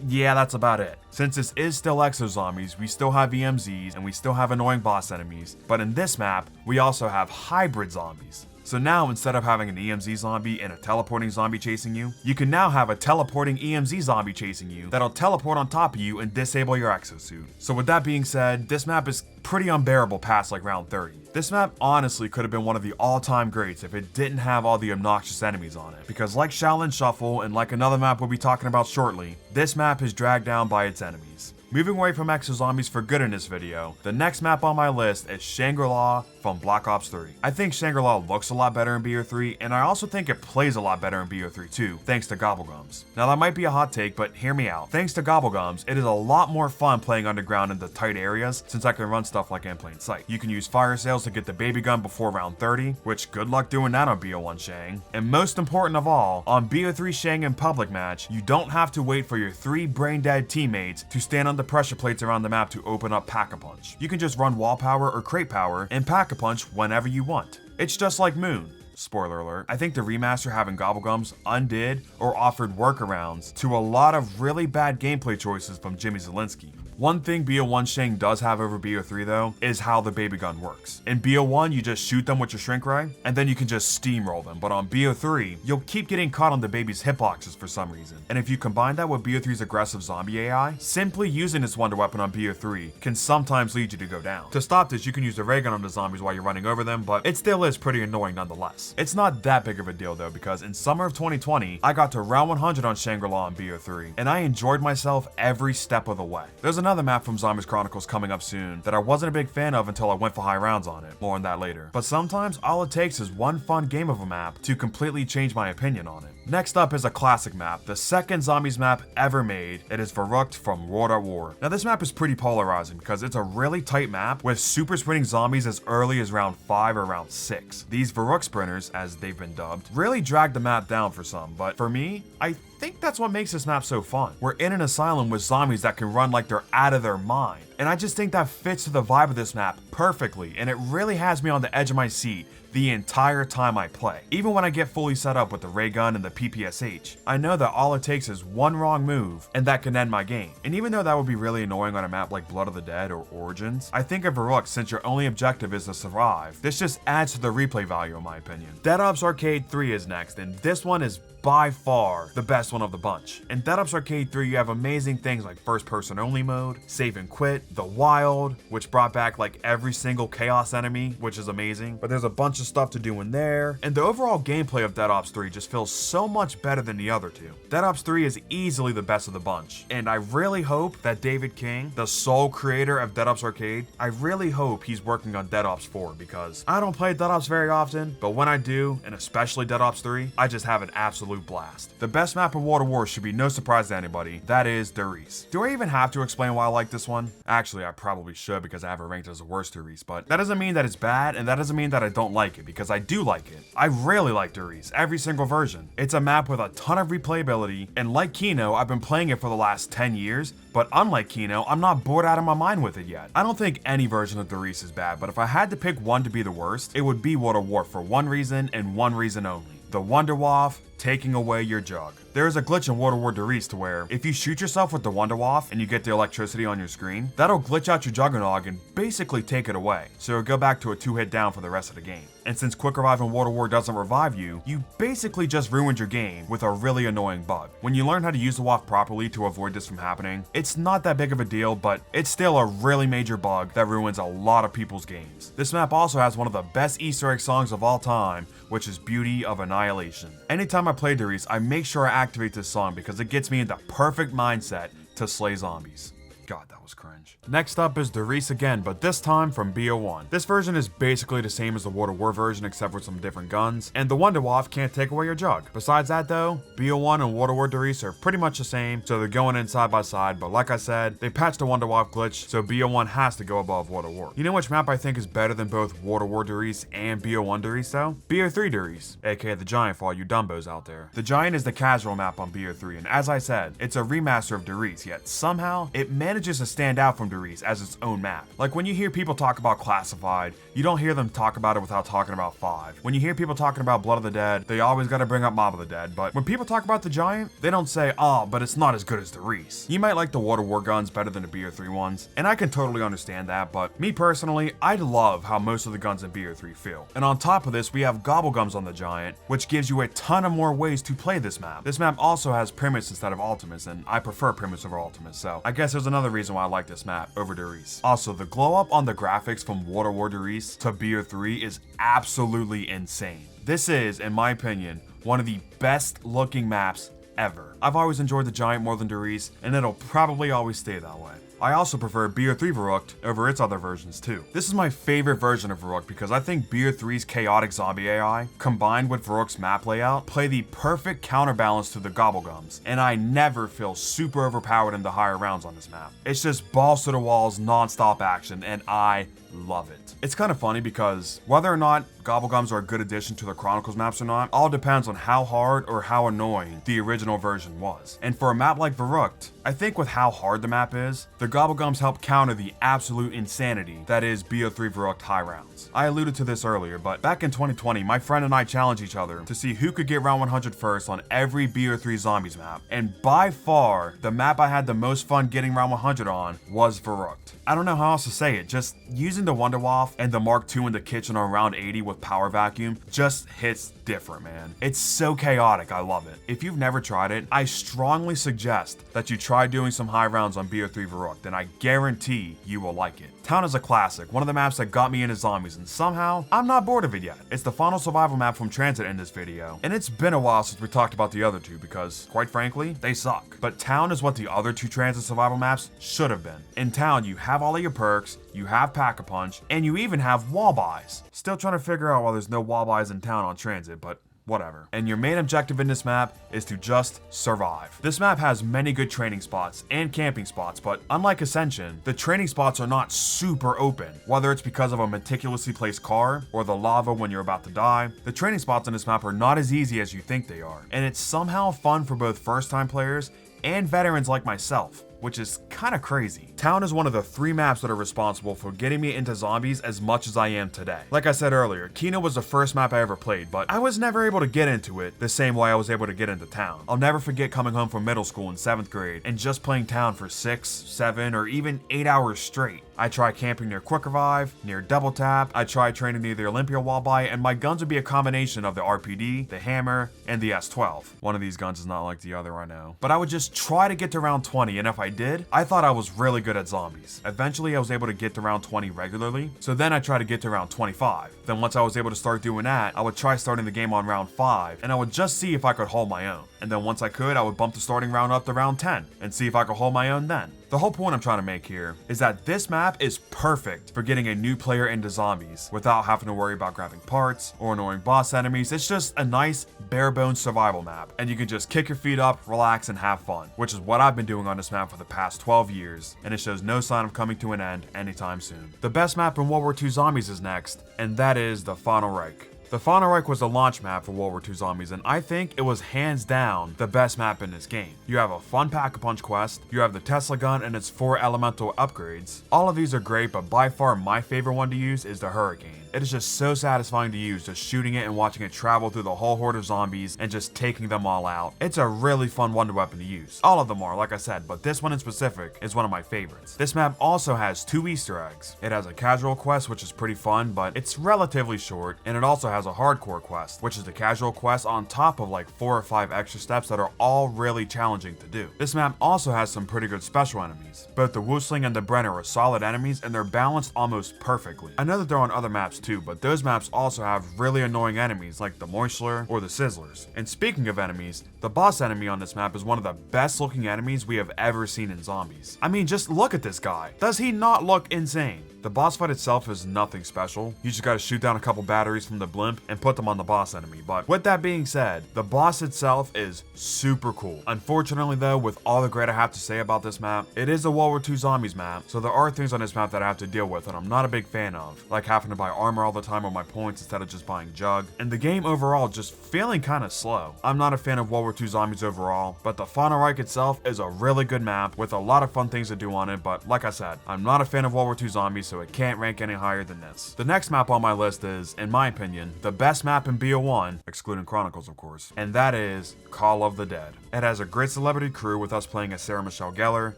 yeah, that's about it. Since this is still Exo Zombies, we still have EMZs and we still have annoying boss enemies, but in this map, we also have hybrid zombies. So now, instead of having an EMZ zombie and a teleporting zombie chasing you, you can now have a teleporting EMZ zombie chasing you that'll teleport on top of you and disable your exosuit. So with that being said, this map is pretty unbearable past like round 30. This map honestly could have been one of the all-time greats if it didn't have all the obnoxious enemies on it, because like Shaolin Shuffle and like another map we'll be talking about shortly, this map is dragged down by its enemies. Moving away from Exo Zombies for good in this video, the next map on my list is Shangri-La from Black Ops 3. I think Shangri-La looks a lot better in BO3, and I also think it plays a lot better in BO3 too, thanks to Gobblegums. Now that might be a hot take, but hear me out. Thanks to Gobblegums, it is a lot more fun playing underground in the tight areas, since I can run stuff like in plain sight. You can use fire sales to get the baby gun before round 30, which good luck doing that on BO1 Shang. And most important of all, on BO3 Shang in public match, you don't have to wait for your 3 brain dead teammates to stand on the pressure plates around the map to open up Pack-a-Punch. You can just run wall power or crate power and Pack-a-Punch whenever you want. It's just like Moon. Spoiler alert. I think the remaster having Gobblegums undid or offered workarounds to a lot of really bad gameplay choices from Jimmy Zielinski. One thing BO1 Shang does have over BO3 though, is how the baby gun works. In BO1, you just shoot them with your shrink ray, and then you can just steamroll them, but on BO3, you'll keep getting caught on the baby's hitboxes for some reason. And if you combine that with BO3's aggressive zombie AI, simply using this wonder weapon on BO3 can sometimes lead you to go down. To stop this, you can use the ray gun on the zombies while you're running over them, but it still is pretty annoying nonetheless. It's not that big of a deal though, because in summer of 2020, I got to round 100 on Shangri-La on BO3, and I enjoyed myself every step of the way. There's another map from Zombies Chronicles coming up soon that I wasn't a big fan of until I went for high rounds on it. More on that later. But sometimes all it takes is one fun game of a map to completely change my opinion on it. Next up is a classic map, the second Zombies map ever made. It is Verrückt from World at War. Now this map is pretty polarizing because it's a really tight map with super sprinting zombies as early as round 5 or round 6. These Verrückt sprinters, as they've been dubbed, really drag the map down for some, but for me, I think that's what makes this map so fun. We're in an asylum with zombies that can run like they're out of their mind. And I just think that fits to the vibe of this map perfectly, and it really has me on the edge of my seat the entire time I play. Even when I get fully set up with the ray gun and the PPSH, I know that all it takes is one wrong move and that can end my game. And even though that would be really annoying on a map like Blood of the Dead or Origins, I think of Verrückt, since your only objective is to survive, this just adds to the replay value in my opinion. Dead Ops Arcade 3 is next, and this one is by far the best one of the bunch. In Dead Ops Arcade 3, you have amazing things like first person only mode, save and quit, the wild, which brought back like every single chaos enemy, which is amazing, but there's a bunch of stuff to do in there, and the overall gameplay of Dead Ops 3 just feels so much better than the other two. Dead Ops 3 is easily the best of the bunch, and I really hope that David King, the sole creator of Dead Ops Arcade, I really hope he's working on Dead Ops 4, because I don't play Dead Ops very often, but when I do, and especially Dead Ops 3, I just have an absolute blast. The best map in World at War should be no surprise to anybody, that is Duelists. Do I even have to explain why I like this one? Actually, I probably should because I have it ranked as the worst Duelists, but that doesn't mean that it's bad, and that doesn't mean that I don't like it, because I do like it. I really like Duelists, every single version. It's a map with a ton of replayability, and like Kino, I've been playing it for the last 10 years, but unlike Kino, I'm not bored out of my mind with it yet. I don't think any version of Duelists is bad, but if I had to pick one to be the worst, it would be World at War for one reason and one reason only. The Wunderwaffe taking away your jug. There is a glitch in World at War Duelists to where if you shoot yourself with the Wunderwaffe and you get the electricity on your screen, that'll glitch out your Juggernog and basically take it away. So it'll go back to a 2-hit down for the rest of the game. And since Quick Revive in World at War doesn't revive you, you basically just ruined your game with a really annoying bug. When you learn how to use the Waff properly to avoid this from happening, it's not that big of a deal, but it's still a really major bug that ruins a lot of people's games. This map also has one of the best Easter egg songs of all time, which is Beauty of Annihilation. Anytime I play Duelists, I make sure I activate this song because it gets me in the perfect mindset to slay zombies. God, that was cringe. Next up is Duelists again, but this time from BO1. This version is basically the same as the World at War version except for some different guns, and the Wunderwaffe can't take away your jug. Besides that though, BO1 and World at War Duelists are pretty much the same, so they're going in side by side, but like I said, they patched the Wunderwaffe glitch, so BO1 has to go above World at War. You know which map I think is better than both World at War Duelists and BO1 Duelists though? BO3 Duelists, aka the Giant for all you dumbos out there. The Giant is the casual map on BO3, and as I said, it's a remaster of Duelists, yet somehow it manages to stand out from Duelists as its own map. Like when you hear people talk about Classified, you don't hear them talk about it without talking about 5. When you hear people talking about Blood of the Dead, they always gotta bring up Mob of the Dead, but when people talk about the Giant, they don't say, oh, but it's not as good as Duelists. You might like the World at War guns better than the BO3 ones, and I can totally understand that, but me personally, I love how most of the guns in BO3 feel. And on top of this, we have Gobblegums on the Giant, which gives you a ton of more ways to play this map. This map also has Primus instead of Ultimates, and I prefer Primus over Ultimates, so I guess there's another reason why I like this map over Duelists. Also, the glow up on the graphics from World at War Duelists to BO3 is absolutely insane. This is, in my opinion, one of the best looking maps ever. I've always enjoyed the Giant more than Duelists, and it'll probably always stay that way. I also prefer BO3 Verrückt over its other versions too. This is my favorite version of Verrückt because I think BO3's chaotic zombie AI, combined with Verrückt's map layout, play the perfect counterbalance to the Gobblegums, and I never feel super overpowered in the higher rounds on this map. It's just balls to the walls, non-stop action, and I love it. It's kind of funny because whether or not Gobblegums are a good addition to the Chronicles maps or not, all depends on how hard or how annoying the original version was. And for a map like Verrückt, I think with how hard the map is, the Gobblegums help counter the absolute insanity that is BO3 Verrückt high rounds. I alluded to this earlier, but back in 2020, my friend and I challenged each other to see who could get round 100 first on every BO3 Zombies map, and by far, the map I had the most fun getting round 100 on was Verrückt. I don't know how else to say it, just using the Wunderwaffe and the Mark II in the kitchen on round 80 with power vacuum just hits different, man. It's so chaotic, I love it. If you've never tried it, I strongly suggest that you try doing some high rounds on BO3 Verrückt, and I guarantee you will like it. Town is a classic, one of the maps that got me into zombies, and somehow, I'm not bored of it yet. It's the final survival map from Transit in this video, and it's been a while since we talked about the other two because, quite frankly, they suck. But Town is what the other two Transit survival maps should have been. In Town, you have all of your perks, you have Pack-a-Punch, and you even have wall buys. Still trying to figure out why there's no wall buys in Town on Transit, but whatever. And your main objective in this map is to just survive. This map has many good training spots and camping spots, but unlike Ascension, the training spots are not super open. Whether it's because of a meticulously placed car or the lava when you're about to die, the training spots in this map are not as easy as you think they are. And it's somehow fun for both first-time players and veterans like myself, which is kind of crazy. Town is one of the 3 maps that are responsible for getting me into zombies as much as I am today. Like I said earlier, Kino was the first map I ever played, but I was never able to get into it the same way I was able to get into Town. I'll never forget coming home from middle school in 7th grade and just playing Town for 6, 7, or even 8 hours straight. I tried camping near Quick Revive, near Double Tap, I tried training near the Olympia wall buy, and my guns would be a combination of the RPD, the Hammer, and the S12. One of these guns is not like the other, I know. But I would just try to get to round 20, and if I did, I thought I was really good at zombies. Eventually, I was able to get to round 20 regularly, so then I tried to get to round 25. Then once I was able to start doing that, I would try starting the game on round 5, and I would just see if I could hold my own. And then once I could, I would bump the starting round up to round 10, and see if I could hold my own then. The whole point I'm trying to make here is that this map is perfect for getting a new player into zombies without having to worry about grabbing parts or annoying boss enemies. It's just a nice bare bones survival map, and you can just kick your feet up, relax, and have fun, which is what I've been doing on this map for the past 12 years, and it shows no sign of coming to an end anytime soon. The best map in World War II Zombies is next, and that is the Final Reich. The Final Reich was the launch map for World War II Zombies, and I think it was hands down the best map in this game. You have a fun Pack-a-Punch quest, you have the Tesla gun and its 4 elemental upgrades. All of these are great, but by far my favorite one to use is the Hurricane. It is just so satisfying to use, just shooting it and watching it travel through the whole horde of zombies and just taking them all out. It's a really fun wonder weapon to use. All of them are, like I said, but this one in specific is one of my favorites. This map also has 2 Easter eggs. It has a casual quest, which is pretty fun, but it's relatively short, and it also has a hardcore quest, which is the casual quest on top of like 4 or 5 extra steps that are all really challenging to do. This map also has some pretty good special enemies. Both the Woosling and the Brenner are solid enemies, and they're balanced almost perfectly. I know that they're on other maps too, but those maps also have really annoying enemies like the Moistler or the Sizzlers. And speaking of enemies, the boss enemy on this map is one of the best looking enemies we have ever seen in zombies. I mean, just look at this guy. Does he not look insane? The boss fight itself is nothing special. You just gotta shoot down a couple batteries from the blimp and put them on the boss enemy. But with that being said, the boss itself is super cool. Unfortunately though, with all the great I have to say about this map, it is a World War II Zombies map, so there are things on this map that I have to deal with and I'm not a big fan of, like having to buy armor all the time with my points instead of just buying Jug, and the game overall just feeling kinda slow. I'm not a fan of World War II Zombies overall, but the Final Reich itself is a really good map with a lot of fun things to do on it, but like I said, I'm not a fan of World War II Zombies, so it can't rank any higher than this. The next map on my list is, in my opinion, the best map in BO1, excluding Chronicles of course, and that is Call of the Dead. It has a great celebrity crew with us playing as Sarah Michelle Gellar,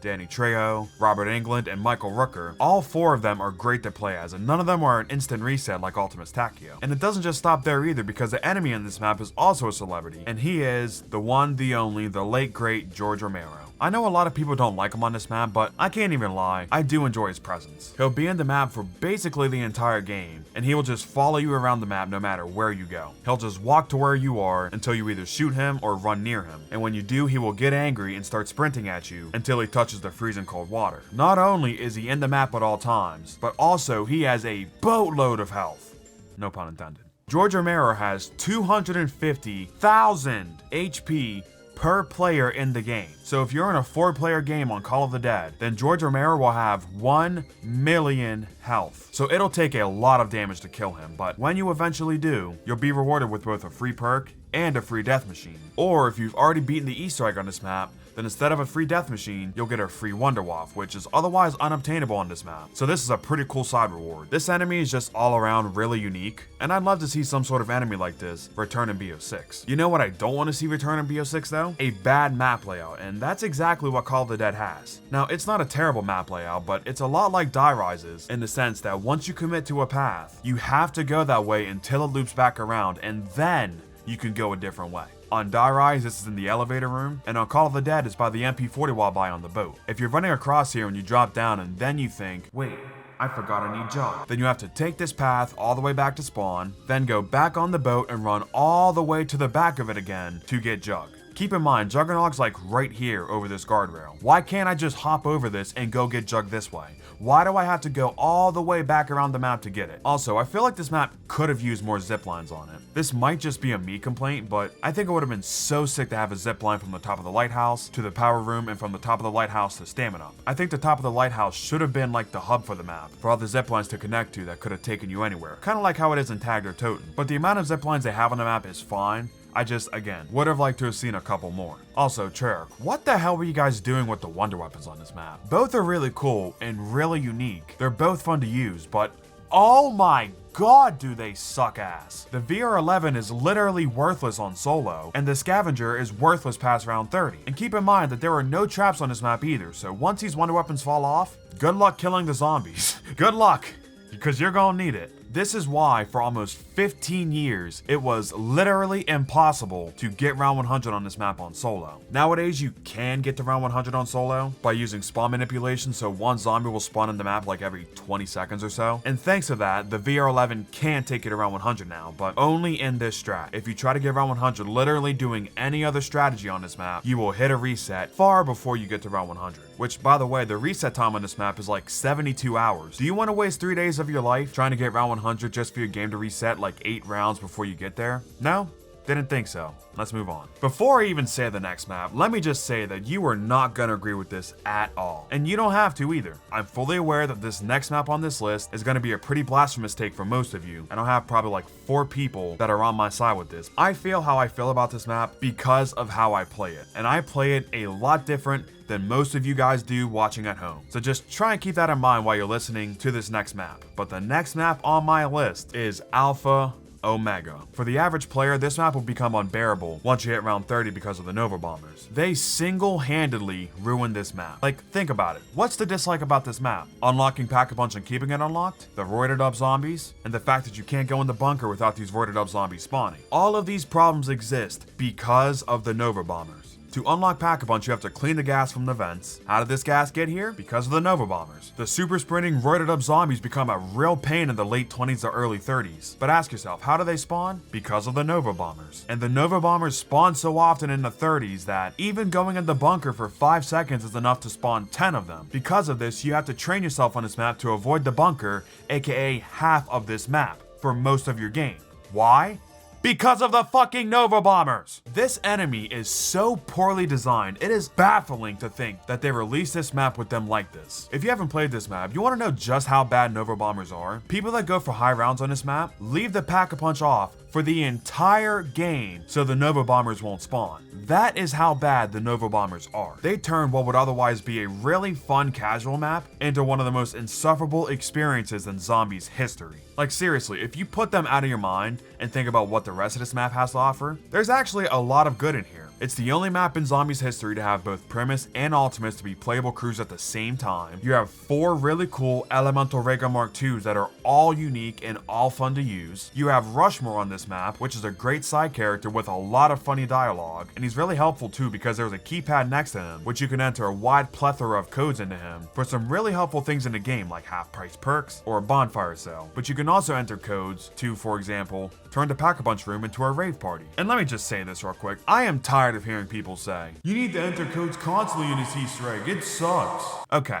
Danny Trejo, Robert Englund, and Michael Rooker. All 4 of them are great to play as, and none of them are an instant reset like Ultimus Takio. And it doesn't just stop there either, because the enemy in this map is also a celebrity, and he is the one, the only, the late great George Romero. I know a lot of people don't like him on this map, but I can't even lie, I do enjoy his presence. He'll be in the map for basically the entire game, and he will just follow you around the map no matter where you go. He'll just walk to where you are until you either shoot him or run near him, and when you do, he will get angry and start sprinting at you until he touches the freezing cold water. Not only is he in the map at all times, but also he has a boatload of health. No pun intended. George Romero has 250,000 HP per player in the game. So if you're in a 4-player game on Call of the Dead, then George Romero will have 1 million health. So it'll take a lot of damage to kill him, but when you eventually do, you'll be rewarded with both a free perk and a free death machine. Or if you've already beaten the Easter egg on this map, then instead of a free death machine, you'll get a free Wonder Waff, which is otherwise unobtainable on this map. So this is a pretty cool side reward. This enemy is just all around really unique, and I'd love to see some sort of enemy like this return in BO6. You know what I don't want to see return in BO6 though? A bad map layout, and that's exactly what Call of the Dead has. Now, it's not a terrible map layout, but it's a lot like Die Rises in the sense that once you commit to a path, you have to go that way until it loops back around, and then you can go a different way. On Die Rise, this is in the elevator room, and on Call of the Dead, it's by the MP40 while by on the boat. If you're running across here and you drop down and then you think, wait, I forgot I need Jug, then you have to take this path all the way back to spawn, then go back on the boat and run all the way to the back of it again to get Jug. Keep in mind, Juggernaut's like right here over this guardrail. Why can't I just hop over this and go get Jug this way? Why do I have to go all the way back around the map to get it? Also, I feel like this map could have used more zip lines on it. This might just be a me complaint, but I think it would have been so sick to have a zip line from the top of the lighthouse to the power room and from the top of the lighthouse to stamina. I think the top of the lighthouse should have been like the hub for the map, for all the zip lines to connect to that could have taken you anywhere. Kind of like how it is in Tagged or Toten. But the amount of zip lines they have on the map is fine. I just, again, would have liked to have seen a couple more. Also, Treyarch, what the hell were you guys doing with the wonder weapons on this map? Both are really cool and really unique. They're both fun to use, but oh my god, do they suck ass. The VR11 is literally worthless on solo, and the Scavenger is worthless past round 30. And keep in mind that there are no traps on this map either, so once these wonder weapons fall off, good luck killing the zombies. Good luck, because you're gonna need it. This is why, for almost 15 years, it was literally impossible to get round 100 on this map on solo. Nowadays, you can get to round 100 on solo by using spawn manipulation, so one zombie will spawn in the map like every 20 seconds or so. And thanks to that, the VR11 can take it around 100 now, but only in this strat. If you try to get around 100 literally doing any other strategy on this map, you will hit a reset far before you get to round 100. Which, by the way, the reset time on this map is like 72 hours. Do you want to waste 3 days of your life trying to get round 100 just for your game to reset like 8 rounds before you get there? No? Didn't think so. Let's move on. Before I even say the next map, let me just say that you are not gonna agree with this at all. And you don't have to either. I'm fully aware that this next map on this list is gonna be a pretty blasphemous take for most of you, and I'll have probably like 4 people that are on my side with this. I feel how I feel about this map because of how I play it, and I play it a lot different than most of you guys do watching at home. So just try and keep that in mind while you're listening to this next map. But the next map on my list is Alpha Omega. For the average player, this map will become unbearable once you hit round 30 because of the Nova Bombers. They single-handedly ruined this map. Like, think about it. What's the dislike about this map? Unlocking Pack-a-Punch and keeping it unlocked? The roided up zombies? And the fact that you can't go in the bunker without these roided up zombies spawning. All of these problems exist because of the Nova Bombers. To unlock Pack-a-Punch, you have to clean the gas from the vents. How did this gas get here? Because of the Nova Bombers. The super sprinting, roided up zombies become a real pain in the late 20s to early 30s. But ask yourself, how do they spawn? Because of the Nova Bombers. And the Nova Bombers spawn so often in the 30s that even going in the bunker for 5 seconds is enough to spawn 10 of them. Because of this, you have to train yourself on this map to avoid the bunker, aka half of this map, for most of your game. Why? Because of the fucking Nova Bombers! This enemy is so poorly designed, it is baffling to think that they released this map with them like this. If you haven't played this map, you want to know just how bad Nova Bombers are? People that go for high rounds on this map leave the Pack-a-Punch off for the entire game so the Nova Bombers won't spawn. That is how bad the Nova Bombers are. They turn what would otherwise be a really fun casual map into one of the most insufferable experiences in Zombies history. Like seriously, if you put them out of your mind and think about what the rest of this map has to offer, there's actually a lot of good in here. It's the only map in Zombies history to have both Primus and Ultimates to be playable crews at the same time. You have 4 really cool Elemental Raygun Mark IIs that are all unique and all fun to use. You have Rushmore on this map, which is a great side character with a lot of funny dialogue, and he's really helpful too because there's a keypad next to him, which you can enter a wide plethora of codes into him for some really helpful things in the game like half-price perks or a bonfire sale. But you can also enter codes to, for example, turn the Pack-a-Punch room into a rave party. And let me just say this real quick, I am tired of hearing people say, you need to enter codes constantly in this Easter egg, it sucks. Okay.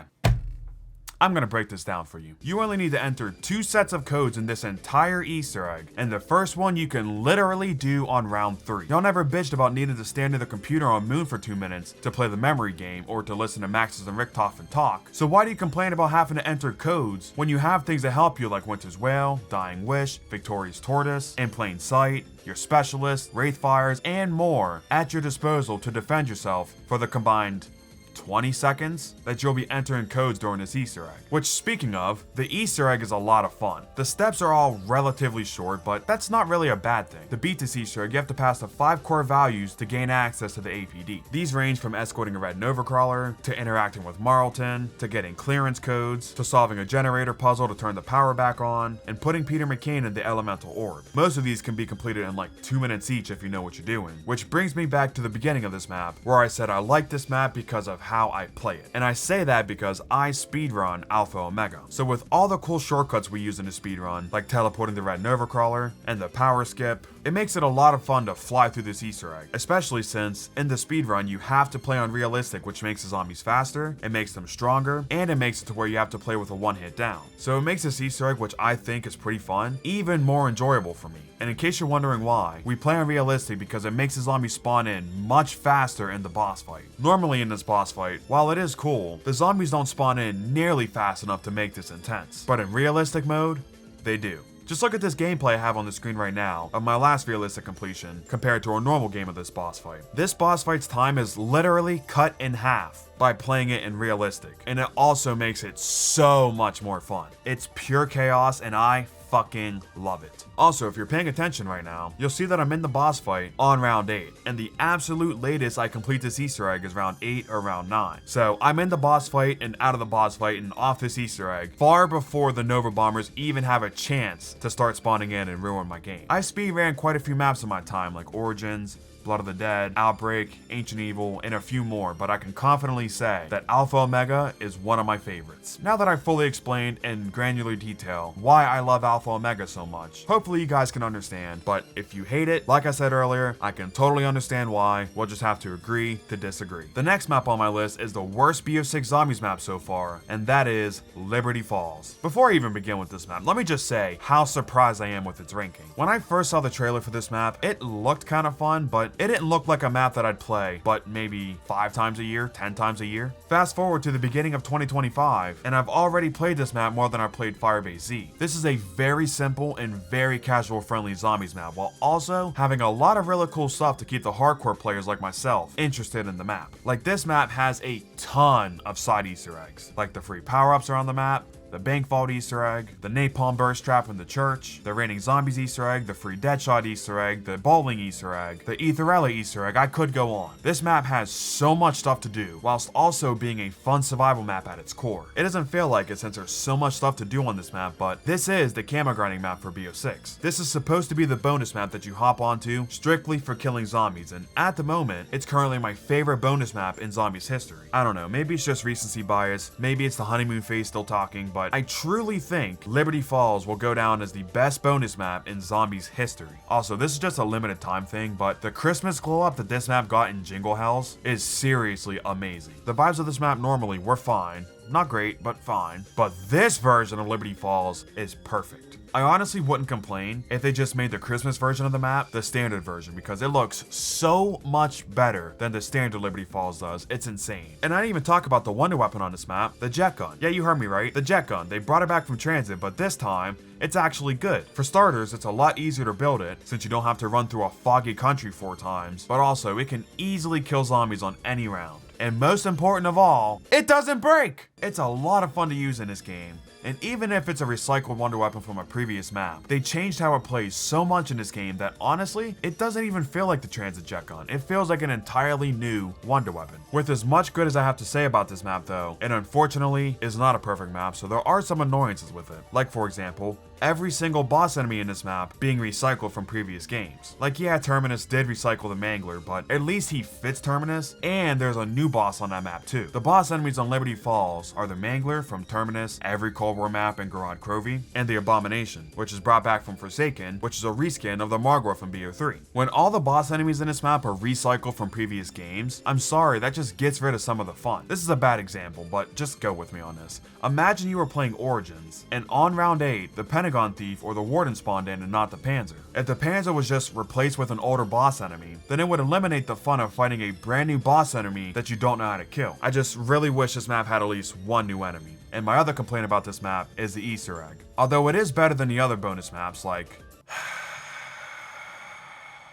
I'm gonna break this down for you. You only need to enter 2 sets of codes in this entire Easter egg, and the first one you can literally do on round 3. Y'all never bitched about needing to stand in the computer on Moon for 2 minutes to play the memory game or to listen to Maxis and Richtofen talk, so why do you complain about having to enter codes when you have things to help you like Winter's Wail, Dying Wish, Victorious Tortoise, In Plain Sight, your specialists, Wraithfires, and more at your disposal to defend yourself for the combined 20 seconds that you'll be entering codes during this Easter egg. Which, speaking of, the Easter egg is a lot of fun. The steps are all relatively short, but that's not really a bad thing. To beat this Easter egg, you have to pass the 5 core values to gain access to the APD. These range from escorting a red Nova Crawler, to interacting with Marlton, to getting clearance codes, to solving a generator puzzle to turn the power back on, and putting Peter McCain in the elemental orb. Most of these can be completed in like 2 minutes each if you know what you're doing. Which brings me back to the beginning of this map, where I said I like this map because of how I play it. And I say that because I speedrun Alpha Omega. So with all the cool shortcuts we use in the speedrun, like teleporting the red Nova Crawler and the power skip, it makes it a lot of fun to fly through this Easter egg, especially since in the speedrun you have to play on realistic, which makes the zombies faster, it makes them stronger, and it makes it to where you have to play with a one-hit down. So it makes this Easter egg, which I think is pretty fun, even more enjoyable for me. And in case you're wondering why, we play on realistic because it makes the zombies spawn in much faster in the boss fight. Normally in this boss fight, while it is cool, the zombies don't spawn in nearly fast enough to make this intense. But in realistic mode, they do. Just look at this gameplay I have on the screen right now of my last realistic completion compared to a normal game of this boss fight. This boss fight's time is literally cut in half by playing it in realistic, and it also makes it so much more fun. It's pure chaos and I fucking love it. Also, if you're paying attention right now, you'll see that I'm in the boss fight on round 8, and the absolute latest I complete this Easter egg is round 8 or round 9. So I'm in the boss fight and out of the boss fight and off this Easter egg far before the Nova Bombers even have a chance to start spawning in and ruin my game. I speed ran quite a few maps in my time, like Origins, Blood of the Dead, Outbreak, Ancient Evil, and a few more, but I can confidently say that Alpha Omega is one of my favorites. Now that I've fully explained in granular detail why I love Alpha Omega so much, hopefully you guys can understand, but if you hate it, like I said earlier, I can totally understand why. We'll just have to agree to disagree. The next map on my list is the worst BO6 Zombies map so far, and that is Liberty Falls. Before I even begin with this map, let me just say how surprised I am with its ranking. When I first saw the trailer for this map, it looked kind of fun, but it didn't look like a map that I'd play, but maybe 5 times a year, 10 times a year. Fast forward to the beginning of 2025, and I've already played this map more than I played Firebase Z. This is a very simple and very casual friendly zombies map, while also having a lot of really cool stuff to keep the hardcore players like myself interested in the map. Like, this map has a ton of side Easter eggs, like the free power-ups around the map, the bank vault Easter egg, the napalm burst trap in the church, the raining zombies Easter egg, the free deadshot Easter egg, the bowling Easter egg, the Etherella Easter egg. I could go on. This map has so much stuff to do, whilst also being a fun survival map at its core. It doesn't feel like it since there's so much stuff to do on this map, but this is the camo grinding map for BO6. This is supposed to be the bonus map that you hop onto strictly for killing zombies, and at the moment, it's currently my favorite bonus map in Zombies history. I don't know, maybe it's just recency bias, maybe it's the honeymoon phase still talking, but I truly think Liberty Falls will go down as the best bonus map in Zombies history. Also, this is just a limited time thing, but the Christmas glow up that this map got in Jingle Hells is seriously amazing. The vibes of this map normally were fine. Not great, but fine. But this version of Liberty Falls is perfect. I honestly wouldn't complain if they just made the Christmas version of the map the standard version, because it looks so much better than the standard Liberty Falls does. It's insane. And I didn't even talk about the wonder weapon on this map, the jet gun. Yeah, you heard me right, the jet gun. They brought it back from transit, but this time, it's actually good. For starters, it's a lot easier to build it since you don't have to run through a foggy country 4 times, but also it can easily kill zombies on any round. And most important of all, it doesn't break! It's a lot of fun to use in this game. And even if it's a recycled wonder weapon from a previous map, they changed how it plays so much in this game that honestly, it doesn't even feel like the transit jet gun. It feels like an entirely new wonder weapon. With as much good as I have to say about this map though, it unfortunately is not a perfect map, so there are some annoyances with it. Like, for example, every single boss enemy in this map being recycled from previous games. Like, yeah, Terminus did recycle the Mangler, but at least he fits Terminus, and there's a new boss on that map too. The boss enemies on Liberty Falls are the Mangler from Terminus, every Cold Cold War map in Gorod Krovi, and the Abomination, which is brought back from Forsaken, which is a reskin of the Margwa from BO3. When all the boss enemies in this map are recycled from previous games, I'm sorry, that just gets rid of some of the fun. This is a bad example, but just go with me on this. Imagine you were playing Origins, and on round 8, the Pentagon Thief or the Warden spawned in and not the Panzer. If the Panzer was just replaced with an older boss enemy, then it would eliminate the fun of fighting a brand new boss enemy that you don't know how to kill. I just really wish this map had at least one new enemy. And my other complaint about this map is the Easter egg. Although it is better than the other bonus maps like...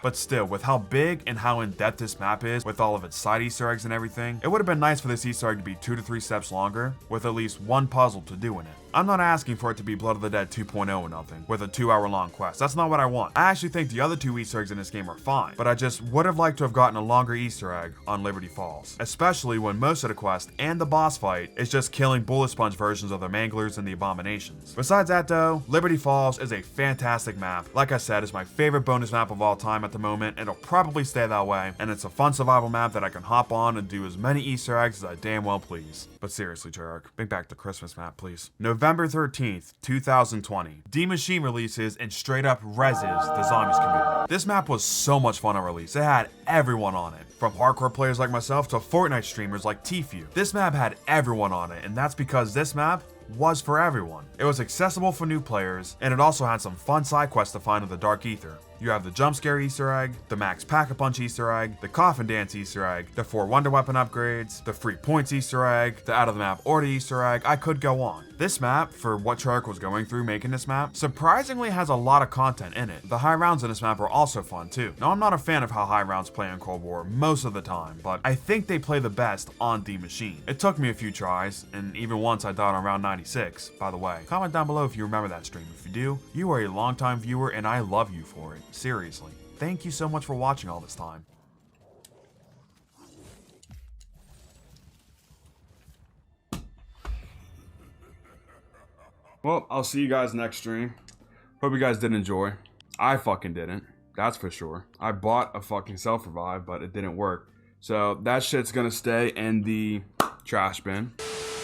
But still, with how big and how in-depth this map is, with all of its side Easter eggs and everything, it would have been nice for this Easter egg to be 2 to 3 steps longer, with at least one puzzle to do in it. I'm not asking for it to be Blood of the Dead 2.0 or nothing, with a 2-hour-long quest. That's not what I want. I actually think the other 2 Easter eggs in this game are fine, but I just would have liked to have gotten a longer Easter egg on Liberty Falls, especially when most of the quest and the boss fight is just killing bullet sponge versions of the Manglers and the Abominations. Besides that though, Liberty Falls is a fantastic map. Like I said, it's my favorite bonus map of all time at the moment, and it'll probably stay that way, and it's a fun survival map that I can hop on and do as many Easter eggs as I damn well please. But seriously, Treyarch, bring back the Christmas map, please. November 13th, 2020. D Machine releases and straight up reses the Zombies community. This map was so much fun on release. It had everyone on it, from hardcore players like myself to Fortnite streamers like Tfue. This map had everyone on it, and that's because this map was for everyone. It was accessible for new players, and it also had some fun side quests to find in the Dark Ether. You have the jump scare Easter egg, the max pack-a-punch Easter egg, the coffin dance Easter egg, the 4 wonder weapon upgrades, the free points Easter egg, the out of the map order Easter egg. I could go on. This map, for what Treyarch was going through making this map, surprisingly has a lot of content in it. The high rounds in this map are also fun too. Now I'm not a fan of how high rounds play in Cold War most of the time, but I think they play the best on D Machine. It took me a few tries, and even once I died on round 96, by the way. Comment down below if you remember that stream. If you do, you are a longtime viewer and I love you for it. Seriously. Thank you so much for watching all this time. Well, I'll see you guys next stream. Hope you guys did enjoy. I fucking didn't. That's for sure. I bought a fucking self-revive, but it didn't work. So that shit's gonna stay in the trash bin.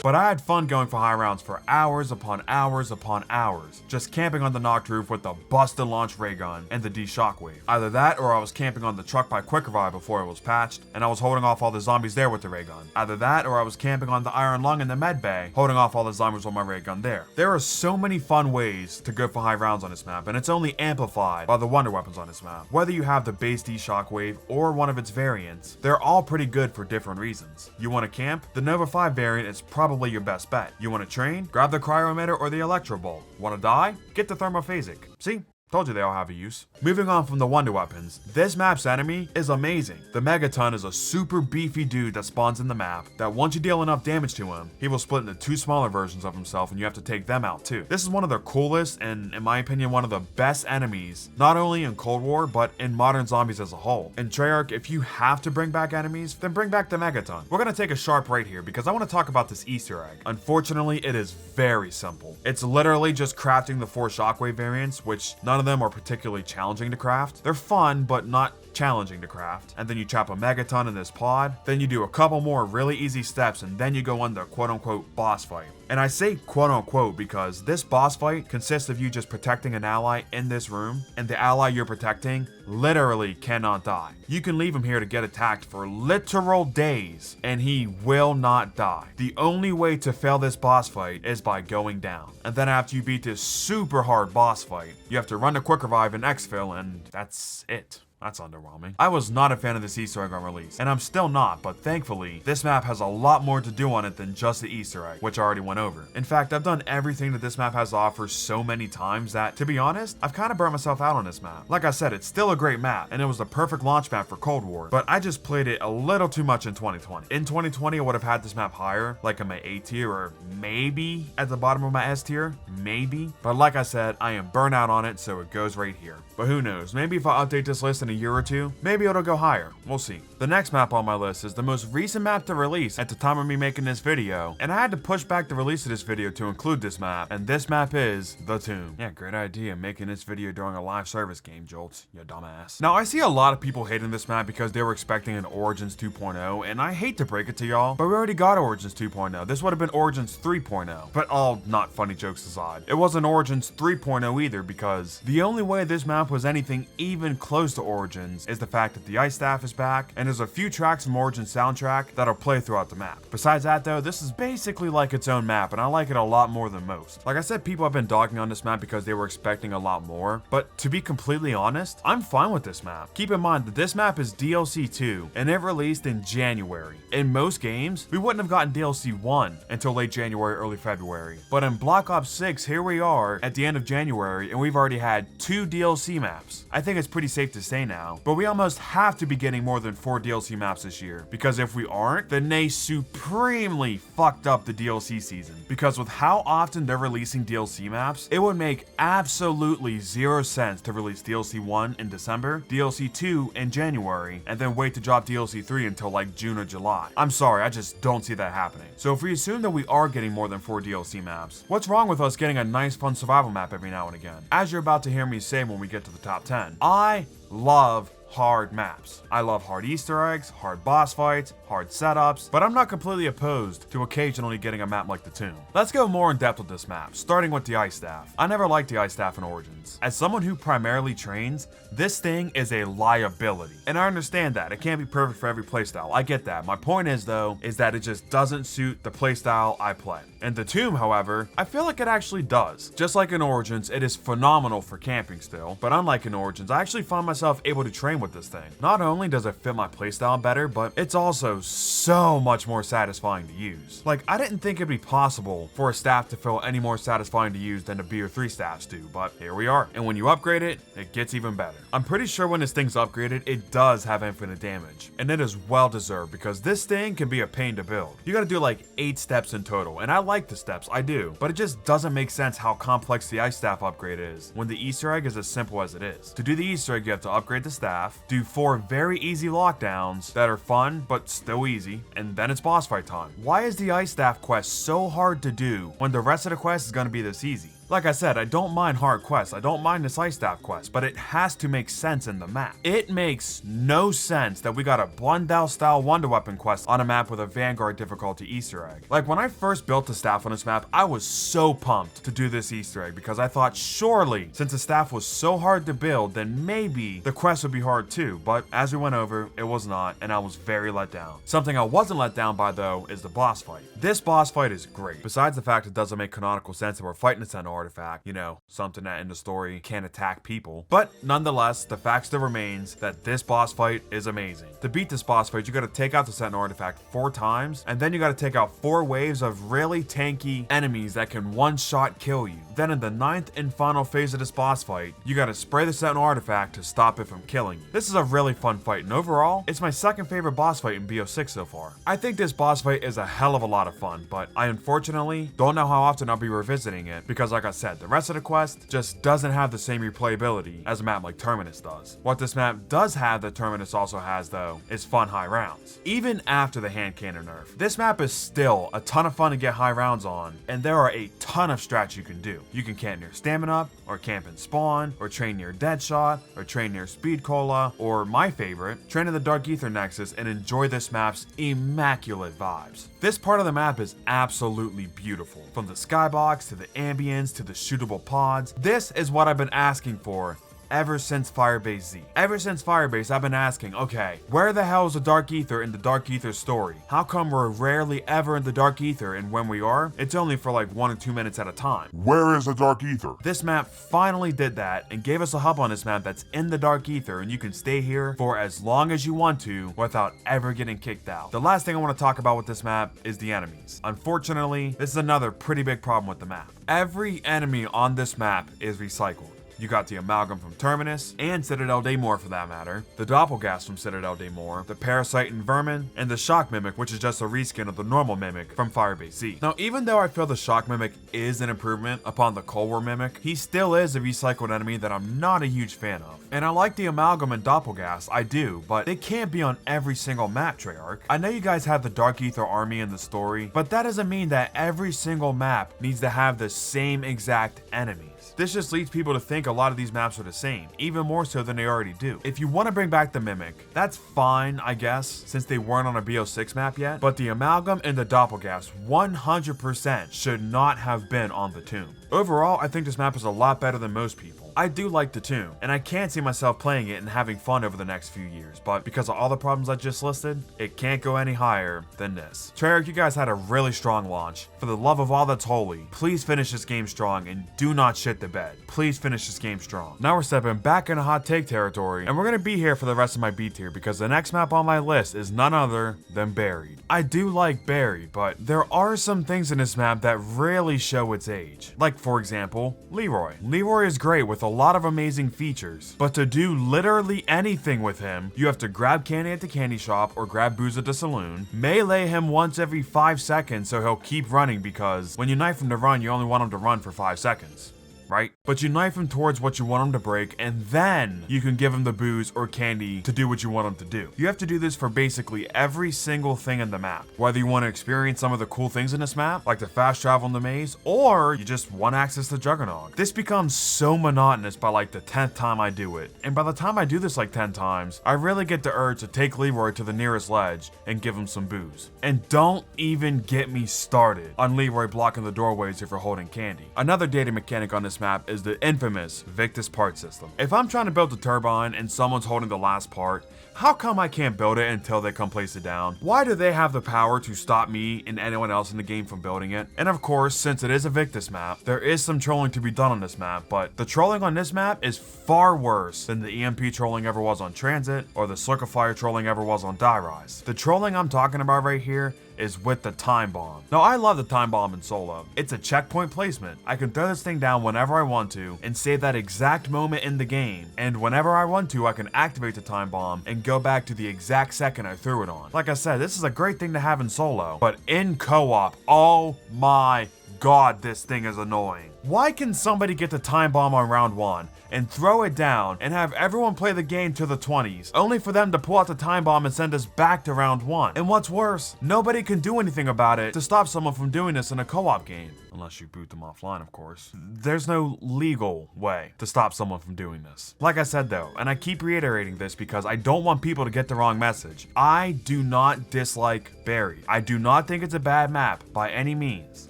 But I had fun going for high rounds for hours upon hours upon hours, just camping on the knocked roof with the busted launch ray gun and the D shockwave. Either that or I was camping on the truck by Quick Revive before it was patched, and I was holding off all the zombies there with the ray gun. Either that or I was camping on the Iron Lung in the med bay, holding off all the zombies with my ray gun there. There are so many fun ways to go for high rounds on this map, and it's only amplified by the wonder weapons on this map. Whether you have the base D shockwave or one of its variants, they're all pretty good for different reasons. You want to camp? The Nova 5 variant is probably your best bet. You want to train? Grab the cryo emitter or the electro bolt. Want to die? Get the thermophasic. See? Told you they all have a use. Moving on from the wonder weapons, this map's enemy is amazing. The Megaton is a super beefy dude that spawns in the map that once you deal enough damage to him, he will split into 2 smaller versions of himself and you have to take them out too. This is one of the coolest and, in my opinion, one of the best enemies, not only in Cold War, but in modern zombies as a whole. And Treyarch, if you have to bring back enemies, then bring back the Megaton. We're gonna take a sharp right here because I want to talk about this Easter egg. Unfortunately, it is very simple. It's literally just crafting the 4 shockwave variants, which none of them are particularly challenging to craft. They're fun, but not challenging to craft. And then you trap a Megaton in this pod, then you do a couple more really easy steps, and then you go on the quote-unquote boss fight. And I say quote-unquote because this boss fight consists of you just protecting an ally in this room, and the ally you're protecting literally cannot die. You can leave him here to get attacked for literal days, and he will not die. The only way to fail this boss fight is by going down. And then after you beat this super hard boss fight, you have to run to Quick Revive and exfil, and that's it. That's underwhelming. I was not a fan of this Easter egg on release, and I'm still not, but thankfully, this map has a lot more to do on it than just the Easter egg, which I already went over. In fact, I've done everything that this map has to offer so many times that, to be honest, I've kind of burnt myself out on this map. Like I said, it's still a great map, and it was the perfect launch map for Cold War, but I just played it a little too much in 2020. In 2020, I would have had this map higher, like in my A tier, or maybe at the bottom of my S tier, maybe. But like I said, I am burnt out on it, so it goes right here. But who knows, maybe if I update this list in a a year or two, maybe it'll go higher. We'll see. The next map on my list is the most recent map to release at the time of me making this video, and I had to push back the release of this video to include this map, and this map is The Tomb. Yeah, great idea making this video during a live service game, Joltz, you dumbass. Now, I see a lot of people hating this map because they were expecting an Origins 2.0, and I hate to break it to y'all, but we already got Origins 2.0. This would have been Origins 3.0. But all not funny jokes aside, it wasn't Origins 3.0 either, because the only way this map was anything even close to Origins is the fact that the Ice Staff is back, and there's a few tracks from Origins soundtrack that'll play throughout the map. Besides that though, this is basically like its own map, and I like it a lot more than most. Like I said, people have been dogging on this map because they were expecting a lot more, but to be completely honest, I'm fine with this map. Keep in mind that this map is DLC 2, and it released in January. In most games, we wouldn't have gotten DLC 1 until late January, early February. But in Black Ops 6, here we are at the end of January, and we've already had 2 DLC maps. I think it's pretty safe to say now, but we almost have to be getting more than 4 DLC maps this year, because if we aren't, then they supremely fucked up the DLC season. Because with how often they're releasing DLC maps, it would make absolutely 0 sense to release DLC 1 in December, DLC 2 in January, and then wait to drop DLC 3 until like June or July. I'm sorry, I just don't see that happening. So if we assume that we are getting more than 4 DLC maps, what's wrong with us getting a nice fun survival map every now and again? As you're about to hear me say when we get to the top 10, I love hard maps. I love hard Easter eggs, hard boss fights, hard setups, but I'm not completely opposed to occasionally getting a map like The Tomb. Let's go more in depth with this map, starting with the Ice Staff. I never liked the Ice Staff in Origins. As someone who primarily trains, this thing is a liability. And I understand that. It can't be perfect for every playstyle. I get that. My point is though, is that it just doesn't suit the playstyle I play. In The Tomb, however, I feel like it actually does. Just like in Origins, it is phenomenal for camping still, but unlike in Origins, I actually find myself able to train with this thing. Not only does it fit my playstyle better, but it's also so much more satisfying to use. Like, I didn't think it'd be possible for a staff to feel any more satisfying to use than the BO3 staffs do, but here we are. And when you upgrade it, it gets even better. I'm pretty sure when this thing's upgraded, it does have infinite damage, and it is well deserved because this thing can be a pain to build. You gotta do like 8 steps in total, and I like the steps, I do, but it just doesn't make sense how complex the Ice Staff upgrade is when the Easter egg is as simple as it is. To do the Easter egg, you have to upgrade the staff, do 4 very easy lockdowns that are fun but still easy, and then it's boss fight time. Why is the Ice Staff quest so hard to do when the rest of the quest is gonna be this easy? Like I said, I don't mind hard quests, I don't mind this Ice Staff quest, but it has to make sense in the map. It makes no sense that we got a Blundell style Wonder Weapon quest on a map with a Vanguard difficulty Easter egg. Like when I first built the staff on this map, I was so pumped to do this Easter egg because I thought surely, since the staff was so hard to build, then maybe the quest would be hard too, but as we went over, it was not, and I was very let down. Something I wasn't let down by though is the boss fight. This boss fight is great, besides the fact it doesn't make canonical sense that we're fighting a Sentinel artifact, you know, something that in the story can attack people. But nonetheless, the fact still remains that this boss fight is amazing. To beat this boss fight, you gotta take out the Sentinel artifact 4 times, and then you gotta take out 4 waves of really tanky enemies that can one-shot kill you. Then in the 9th and final phase of this boss fight, you gotta spray the Sentinel artifact to stop it from killing you. This is a really fun fight, and overall, it's my second favorite boss fight in BO6 so far. I think this boss fight is a hell of a lot of fun, but I unfortunately don't know how often I'll be revisiting it because like I said, the rest of the quest just doesn't have the same replayability as a map like Terminus does. What this map does have that Terminus also has though, is fun high rounds. Even after the hand cannon nerf, this map is still a ton of fun to get high rounds on, and there are a ton of strats you can do. You can camp near Stamina, or camp in Spawn, or train near Deadshot, or train near Speed Cola, or my favorite, train in the Dark Ether Nexus and enjoy this map's immaculate vibes. This part of the map is absolutely beautiful. From the skybox to the ambience to the shootable pods, this is what I've been asking for ever since Firebase Z. Ever since Firebase, I've been asking, okay, where the hell is the Dark Ether in the Dark Ether story? How come we're rarely ever in the Dark Ether, and when we are, it's only for like 1 or 2 minutes at a time? Where is the Dark Ether? This map finally did that and gave us a hub on this map that's in the Dark Ether, and you can stay here for as long as you want to without ever getting kicked out. The last thing I want to talk about with this map is the enemies. Unfortunately, this is another pretty big problem with the map. Every enemy on this map is recycled. You got the Amalgam from Terminus, and Citadel Daymore for that matter, the Doppelgas from Citadel Daymore, the Parasite and Vermin, and the Shock Mimic, which is just a reskin of the normal Mimic from Firebase Z. Now, even though I feel the Shock Mimic is an improvement upon the Cold War Mimic, he still is a recycled enemy that I'm not a huge fan of. And I like the Amalgam and Doppelgas, I do, but they can't be on every single map, Treyarch. I know you guys have the Dark Ether army in the story, but that doesn't mean that every single map needs to have the same exact enemies. This just leads people to think a lot of these maps are the same, even more so than they already do. If you want to bring back the Mimic, that's fine, I guess, since they weren't on a BO6 map yet, but the Amalgam and the Doppelgas 100% should not have been on the Tomb. Overall, I think this map is a lot better than most people. I do like the Tomb, and I can't see myself playing it and having fun over the next few years, but because of all the problems I just listed, it can't go any higher than this. Treyarch, you guys had a really strong launch. For the love of all that's holy, please finish this game strong and do not shit the bed. Please finish this game strong. Now we're stepping back into hot take territory, and we're gonna be here for the rest of my B tier because the next map on my list is none other than Buried. I do like Buried, but there are some things in this map that really show its age. Like, for example, Leroy. Leroy is great with a lot of amazing features, but to do literally anything with him, you have to grab candy at the candy shop or grab booze at the saloon, melee him once every 5 seconds so he'll keep running because when you knife him to run, you only want him to run for 5 seconds. Right? But you knife him towards what you want him to break, and then you can give him the booze or candy to do what you want him to do. You have to do this for basically every single thing in the map. Whether you want to experience some of the cool things in this map, like the fast travel in the maze, or you just want access to Juggernog. This becomes so monotonous by like the 10th time I do it. And by the time I do this like 10 times, I really get the urge to take Leroy to the nearest ledge and give him some booze. And don't even get me started on Leroy blocking the doorways if you're holding candy. Another data mechanic on this map is the infamous Victus part system. If I'm trying to build a turbine and someone's holding the last part, how come I can't build it until they come place it down? Why do they have the power to stop me and anyone else in the game from building it? And of course, since it is a Victus map, there is some trolling to be done on this map, but the trolling on this map is far worse than the EMP trolling ever was on Transit or the Circle Fire trolling ever was on Die Rise. The trolling I'm talking about right here is with the time bomb. Now, I love the time bomb in solo. It's a checkpoint placement. I can throw this thing down whenever I want to and save that exact moment in the game. And whenever I want to, I can activate the time bomb and go back to the exact second I threw it on. Like I said, this is a great thing to have in solo, but in co-op, oh my god, this thing is annoying. Why can somebody get the time bomb on round 1 and throw it down and have everyone play the game to the 20s, only for them to pull out the time bomb and send us back to round 1? And what's worse, nobody can do anything about it to stop someone from doing this in a co-op game. Unless you boot them offline, of course. There's no legal way to stop someone from doing this. Like I said though, and I keep reiterating this because I don't want people to get the wrong message, I do not dislike Buried. I do not think it's a bad map by any means.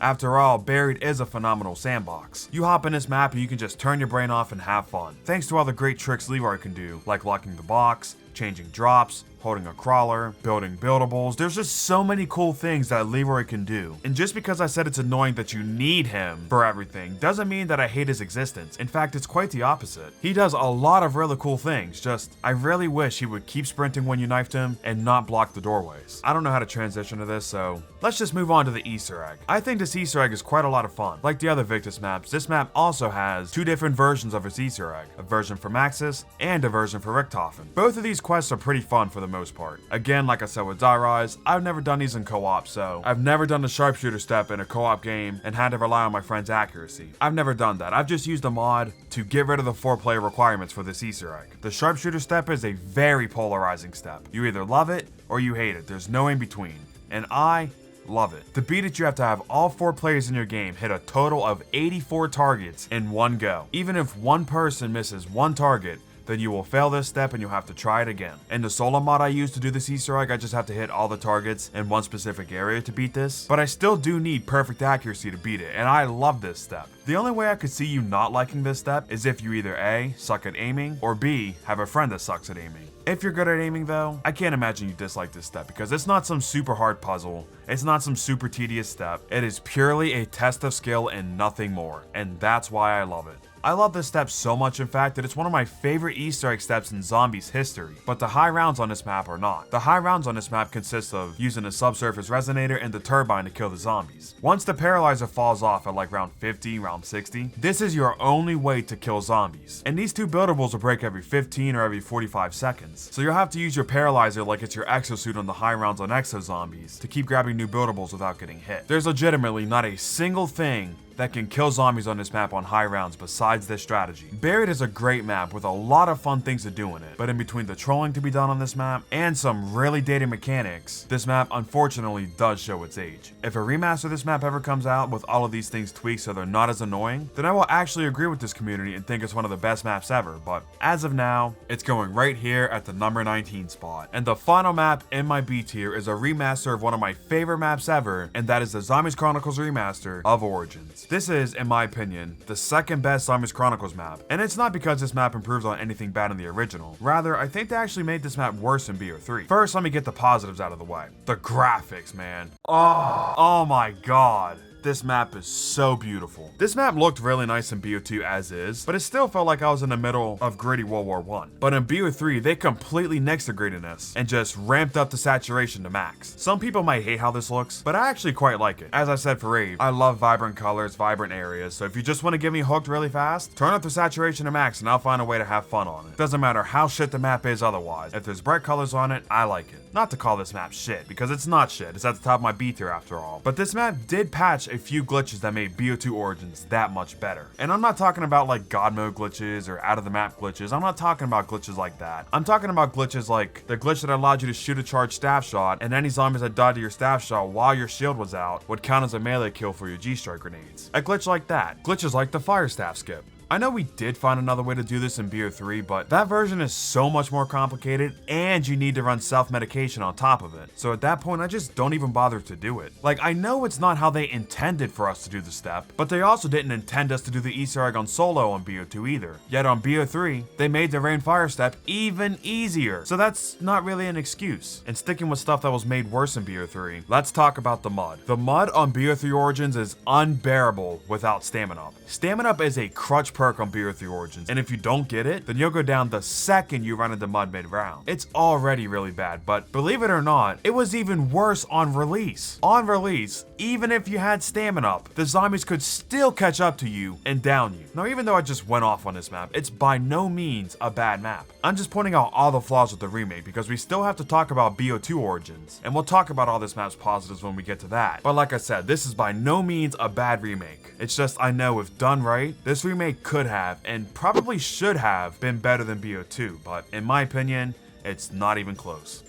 After all, Buried is a phenomenal sandbox. You hop in this map and you can just turn your brain off and have fun. Thanks to all the great tricks Leroy can do, like locking the box, changing drops, holding a crawler, building buildables. There's just so many cool things that Leroy can do. And just because I said it's annoying that you need him for everything doesn't mean that I hate his existence. In fact, it's quite the opposite. He does a lot of really cool things, just I really wish he would keep sprinting when you knifed him and not block the doorways. I don't know how to transition to this, so let's just move on to the Easter egg. I think this Easter egg is quite a lot of fun. Like the other Victus maps, this map also has 2 different versions of its Easter egg, a version for Maxis and a version for Richthofen. Both of these quests are pretty fun for the most part. Again, like I said with Die Rise, I've never done these in co-op, so I've never done the sharpshooter step in a co-op game and had to rely on my friend's accuracy. I've never done that. I've just used a mod to get rid of the 4-player requirements for this Easter egg. The sharpshooter step is a very polarizing step. You either love it or you hate it. There's no in between. And I love it. To beat it, you have to have all 4 players in your game hit a total of 84 targets in one go. Even if one person misses one target, then you will fail this step and you'll have to try it again. In the solo mod I use to do this Easter egg, I just have to hit all the targets in one specific area to beat this, but I still do need perfect accuracy to beat it, and I love this step. The only way I could see you not liking this step is if you either A, suck at aiming, or B, have a friend that sucks at aiming. If you're good at aiming though, I can't imagine you dislike this step because it's not some super hard puzzle, it's not some super tedious step, it is purely a test of skill and nothing more, and that's why I love it. I love this step so much, in fact, that it's one of my favorite Easter egg steps in Zombies history. But the high rounds on this map are not. The high rounds on this map consist of using a subsurface resonator and the turbine to kill the zombies. Once the paralyzer falls off at like round 50, round 60, this is your only way to kill zombies. And these two buildables will break every 15 or every 45 seconds. So you'll have to use your paralyzer like it's your exosuit on the high rounds on exo zombies to keep grabbing new buildables without getting hit. There's legitimately not a single thing that can kill zombies on this map on high rounds besides this strategy. Buried is a great map with a lot of fun things to do in it, but in between the trolling to be done on this map and some really dated mechanics, this map unfortunately does show its age. If a remaster of this map ever comes out with all of these things tweaked so they're not as annoying, then I will actually agree with this community and think it's one of the best maps ever, but as of now, it's going right here at the number 19 spot. And the final map in my B tier is a remaster of one of my favorite maps ever, and that is the Zombies Chronicles remaster of Origins. This is, in my opinion, the second best Zombies Chronicles map, and it's not because this map improves on anything bad in the original. Rather, I think they actually made this map worse in BO3. First, let me get the positives out of the way. The graphics, man. Oh my god. This map is so beautiful. This map looked really nice in BO2 as is, but it still felt like I was in the middle of gritty World War I. But in BO3, they completely nixed the grittiness and just ramped up the saturation to max. Some people might hate how this looks, but I actually quite like it. As I said for Rave, I love vibrant colors, vibrant areas, so if you just want to get me hooked really fast, turn up the saturation to max and I'll find a way to have fun on it. Doesn't matter how shit the map is otherwise. If there's bright colors on it, I like it. Not to call this map shit, because it's not shit. It's at the top of my B tier after all. But this map did patch a few glitches that made BO2 Origins that much better. And I'm not talking about like God mode glitches or out of the map glitches. I'm not talking about glitches like that. I'm talking about glitches like the glitch that allowed you to shoot a charged staff shot, and any zombies that died to your staff shot while your shield was out would count as a melee kill for your G-strike grenades. A glitch like that. Glitches like the fire staff skip. I know we did find another way to do this in BO3, but that version is so much more complicated and you need to run self-medication on top of it. So at that point, I just don't even bother to do it. Like, I know it's not how they intended for us to do the step, but they also didn't intend us to do the Easter egg on solo on BO2 either. Yet on BO3, they made the rain fire step even easier. So that's not really an excuse. And sticking with stuff that was made worse in BO3, let's talk about the mud. The mud on BO3 Origins is unbearable without Stamina Up. Stamina Up is a crutch perk on BO3 Origins, and if you don't get it, then you'll go down the second you run into mud mid-round. It's already really bad, but believe it or not, it was even worse on release. On release, even if you had Stamina Up, the zombies could still catch up to you and down you. Now, even though I just went off on this map, it's by no means a bad map. I'm just pointing out all the flaws with the remake because we still have to talk about BO2 Origins, and we'll talk about all this map's positives when we get to that. But like I said, this is by no means a bad remake. It's just I know if done right, this remake could have and probably should have been better than BO2, but in my opinion, it's not even close.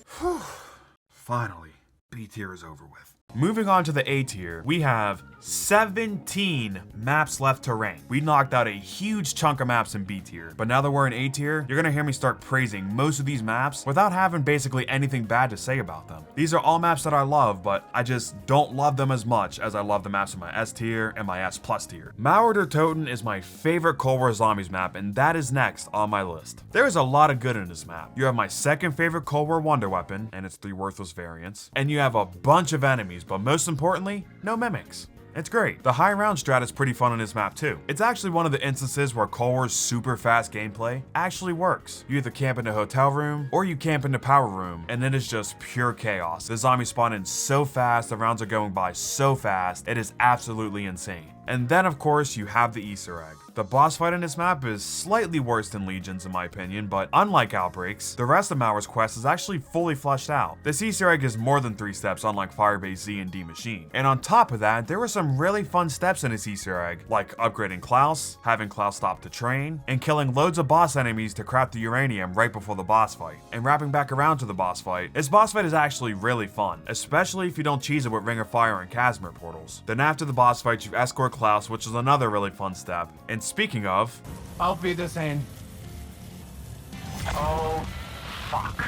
Finally, B tier is over with. Moving on to the A tier, we have 17 maps left to rank. We knocked out a huge chunk of maps in B tier, but now that we're in A tier, you're gonna hear me start praising most of these maps without having basically anything bad to say about them. These are all maps that I love, but I just don't love them as much as I love the maps in my S tier and my S plus tier. Mauer der Toten is my favorite Cold War Zombies map, and that is next on my list. There is a lot of good in this map. You have my second favorite Cold War Wonder Weapon, and its 3 worthless variants, and you have a bunch of enemies, but most importantly, no mimics. It's great. The high round strat is pretty fun on this map too. It's actually one of the instances where Cold War's super fast gameplay actually works. You either camp in a hotel room or you camp in the power room, and it is just pure chaos. The zombies spawn in so fast, the rounds are going by so fast, it is absolutely insane. And then of course you have the Easter egg. The boss fight in this map is slightly worse than Legions in my opinion, but unlike Outbreaks, the rest of Mauer's quest is actually fully fleshed out. This Easter egg is more than 3 steps, unlike Firebase Z and D Machine. And on top of that, there were some really fun steps in this Easter egg, like upgrading Klaus, having Klaus stop to train, and killing loads of boss enemies to craft the uranium right before the boss fight. And wrapping back around to the boss fight, this boss fight is actually really fun, especially if you don't cheese it with Ring of Fire and Casimir portals. Then after the boss fight, you escort Klaus, which is another really fun step. And speaking of, Auf Wiedersehen. Oh, fuck.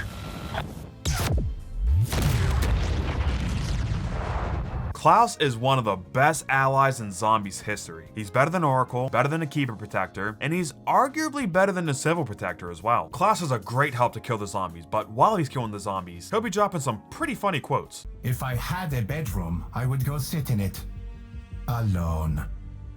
Klaus is one of the best allies in Zombies history. He's better than Oracle, better than the Keeper Protector, and he's arguably better than the Civil Protector as well. Klaus is a great help to kill the zombies, but while he's killing the zombies, he'll be dropping some pretty funny quotes. If I had a bedroom, I would go sit in it. Alone.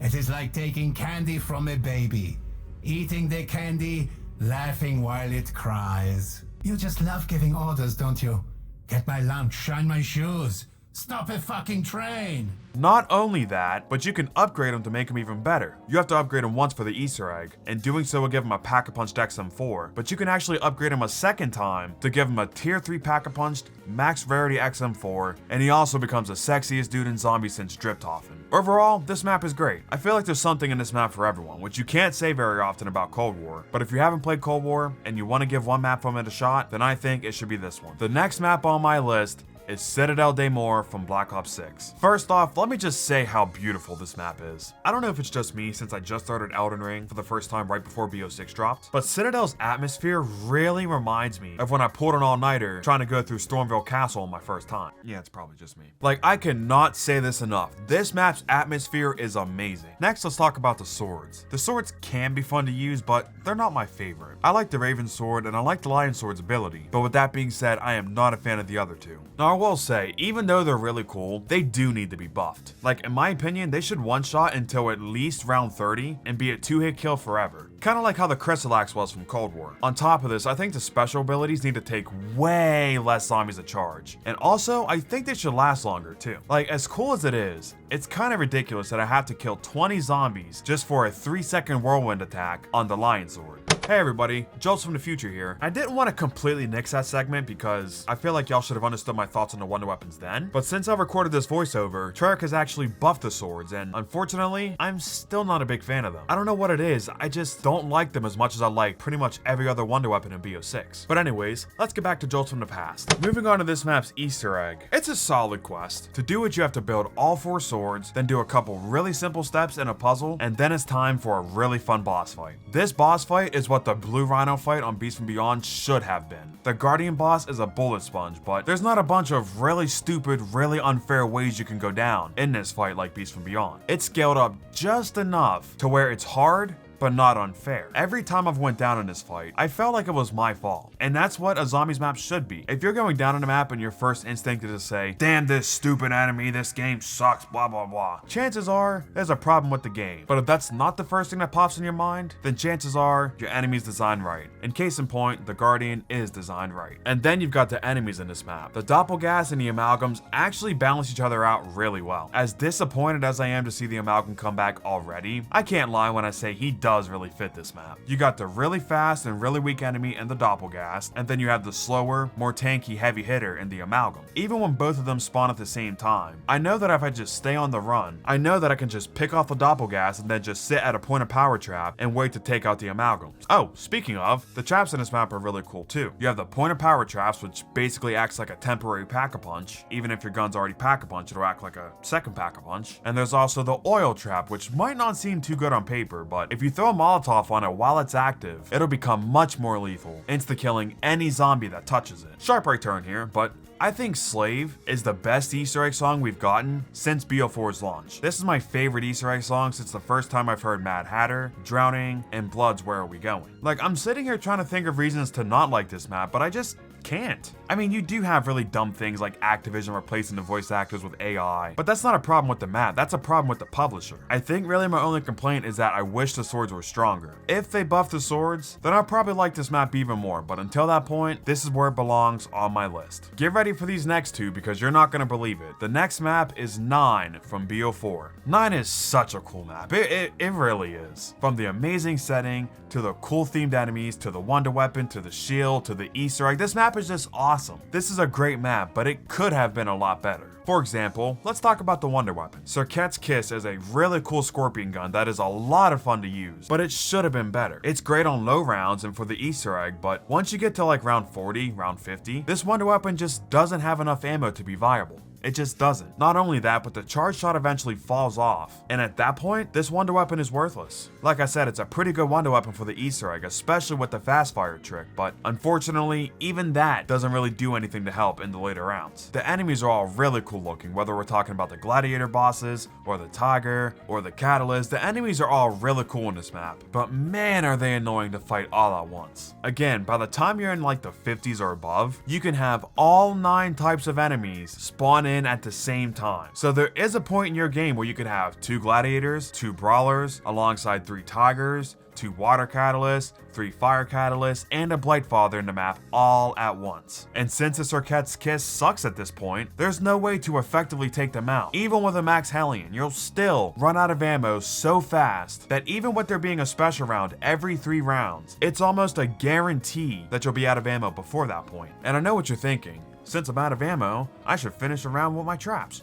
It is like taking candy from a baby. Eating the candy, laughing while it cries. You just love giving orders, don't you? Get my lunch, shine my shoes. Stop a fucking train! Not only that, but you can upgrade them to make them even better. You have to upgrade them once for the Easter egg, and doing so will give them a Pack-a-Punched XM4, but you can actually upgrade him a second time to give him a Tier 3 Pack-a-Punched, Max Rarity XM4, and he also becomes the sexiest dude in Zombies since Driptoffen. Overall, this map is great. I feel like there's something in this map for everyone, which you can't say very often about Cold War, but if you haven't played Cold War and you want to give one map from it a shot, then I think it should be this one. The next map on my list is Citadel des Morts from Black Ops 6. First off, let me just say how beautiful this map is. I don't know if it's just me since I just started Elden Ring for the first time right before BO6 dropped, but Citadel's atmosphere really reminds me of when I pulled an all-nighter trying to go through Stormville Castle on my first time. Yeah, it's probably just me. Like, I cannot say this enough. This map's atmosphere is amazing. Next, let's talk about the swords. The swords can be fun to use, but they're not my favorite. I like the Raven Sword and I like the Lion Sword's ability, but with that being said, I am not a fan of the other two. Now, I will say, even though they're really cool, they do need to be buffed. Like, in my opinion, they should one-shot until at least round 30 and be a 2-hit kill forever. Kind of like how the Chrysalax was from Cold War. On top of this, I think the special abilities need to take way less zombies to charge. And also, I think they should last longer too. Like, as cool as it is, it's kind of ridiculous that I have to kill 20 zombies just for a 3-second whirlwind attack on the Lion Sword. Hey everybody, Joltz from the future here. I didn't want to completely nix that segment because I feel like y'all should have understood my thoughts on the wonder weapons then, but since I recorded this voiceover, Treyarch has actually buffed the swords, and unfortunately, I'm still not a big fan of them. I don't know what it is, I just don't like them as much as I like pretty much every other wonder weapon in BO6. But anyways, let's get back to Joltz from the past. Moving on to this map's Easter egg. It's a solid quest. To do it, you have to build all 4 swords, then do a couple really simple steps in a puzzle, and then it's time for a really fun boss fight. This boss fight is what the Blue Rhino fight on Beast from Beyond should have been. The Guardian boss is a bullet sponge, but there's not a bunch of really stupid, really unfair ways you can go down in this fight like Beast from Beyond. It's scaled up just enough to where it's hard, but not unfair. Every time I've went down in this fight, I felt like it was my fault. And that's what a zombies map should be. If you're going down in a map and your first instinct is to say, damn this stupid enemy, this game sucks, blah blah blah, chances are there's a problem with the game. But if that's not the first thing that pops in your mind, then chances are your enemy's designed right. In case in point, the Guardian is designed right. And then you've got the enemies in this map. The Doppelgas and the Amalgams actually balance each other out really well. As disappointed as I am to see the Amalgam come back already, I can't lie when I say he does really fit this map. You got the really fast and really weak enemy in the Doppelgas, and then you have the slower, more tanky heavy hitter in the Amalgam. Even when both of them spawn at the same time, I know that if I just stay on the run, I know that I can just pick off the Doppelgas and then just sit at a point of power trap and wait to take out the Amalgams. Oh, speaking of, the traps in this map are really cool too. You have the point of power traps, which basically acts like a temporary pack-a-punch. Even if your gun's already pack-a-punch, it'll act like a second pack-a-punch. And there's also the oil trap, which might not seem too good on paper, but if you throw a Molotov on it while it's active, it'll become much more lethal, insta-killing any zombie that touches it. Sharp right turn here, but I think Slave is the best Easter egg song we've gotten since BO4's launch. This is my favorite Easter egg song since the first time I've heard Mad Hatter, Drowning, and Blood's Where Are We Going? Like, I'm sitting here trying to think of reasons to not like this map, but I just can't. I mean, you do have really dumb things like Activision replacing the voice actors with AI, but that's not a problem with the map, that's a problem with the publisher. I think really my only complaint is that I wish the swords were stronger. If they buff the swords, then I'll probably like this map even more, but until that point, this is where it belongs on my list. Get ready for these next two because you're not gonna believe it. The next map is 9 from BO4. 9 is such a cool map, it really is. From the amazing setting, to the cool themed enemies, to the wonder weapon, to the shield, to the Easter egg, this map is just awesome. This is a great map, but it could have been a lot better. For example, let's talk about the wonder weapon. Serket's Kiss is a really cool scorpion gun that is a lot of fun to use, but it should have been better. It's great on low rounds and for the Easter egg, but once you get to like round 40, round 50, this wonder weapon just doesn't have enough ammo to be viable. It just doesn't. Not only that, but the charge shot eventually falls off. And at that point, this wonder weapon is worthless. Like I said, it's a pretty good wonder weapon for the Easter egg, especially with the fast fire trick, but unfortunately, even that doesn't really do anything to help in the later rounds. The enemies are all really cool looking, whether we're talking about the gladiator bosses, or the tiger, or the catalyst, the enemies are all really cool in this map, but man are they annoying to fight all at once. Again, by the time you're in like the 50s or above, you can have all 9 types of enemies spawn in at the same time. So there is a point in your game where you could have 2 gladiators, 2 brawlers, alongside 3 tigers, 2 water catalysts, 3 fire catalysts, and a Blightfather in the map all at once. And since the Circuit's Kiss sucks at this point, there's no way to effectively take them out. Even with a Max Hellion, you'll still run out of ammo so fast that even with there being a special round every 3 rounds, it's almost a guarantee that you'll be out of ammo before that point. And I know what you're thinking. Since I'm out of ammo, I should finish the round with my traps.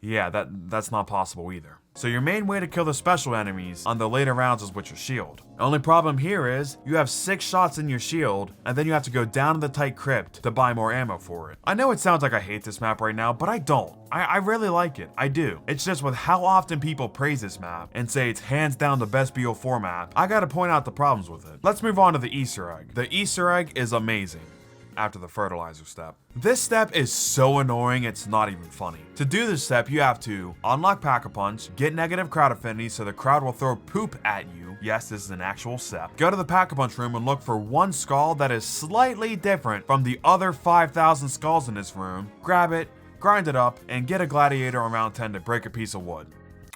Yeah, that's not possible either. So your main way to kill the special enemies on the later rounds is with your shield. The only problem here is you have 6 shots in your shield, and then you have to go down to the tight crypt to buy more ammo for it. I know it sounds like I hate this map right now, but I don't. I really like it. I do. It's just with how often people praise this map and say it's hands down the best BO4 map, I gotta point out the problems with it. Let's move on to the Easter egg. The Easter egg is amazing. After the fertilizer step. This step is so annoying it's not even funny. To do this step, you have to unlock Pack-a-Punch, get negative crowd affinity so the crowd will throw poop at you. Yes, this is an actual step. Go to the Pack-a-Punch room and look for one skull that is slightly different from the other 5,000 skulls in this room. Grab it, grind it up, and get a gladiator on round 10 to break a piece of wood.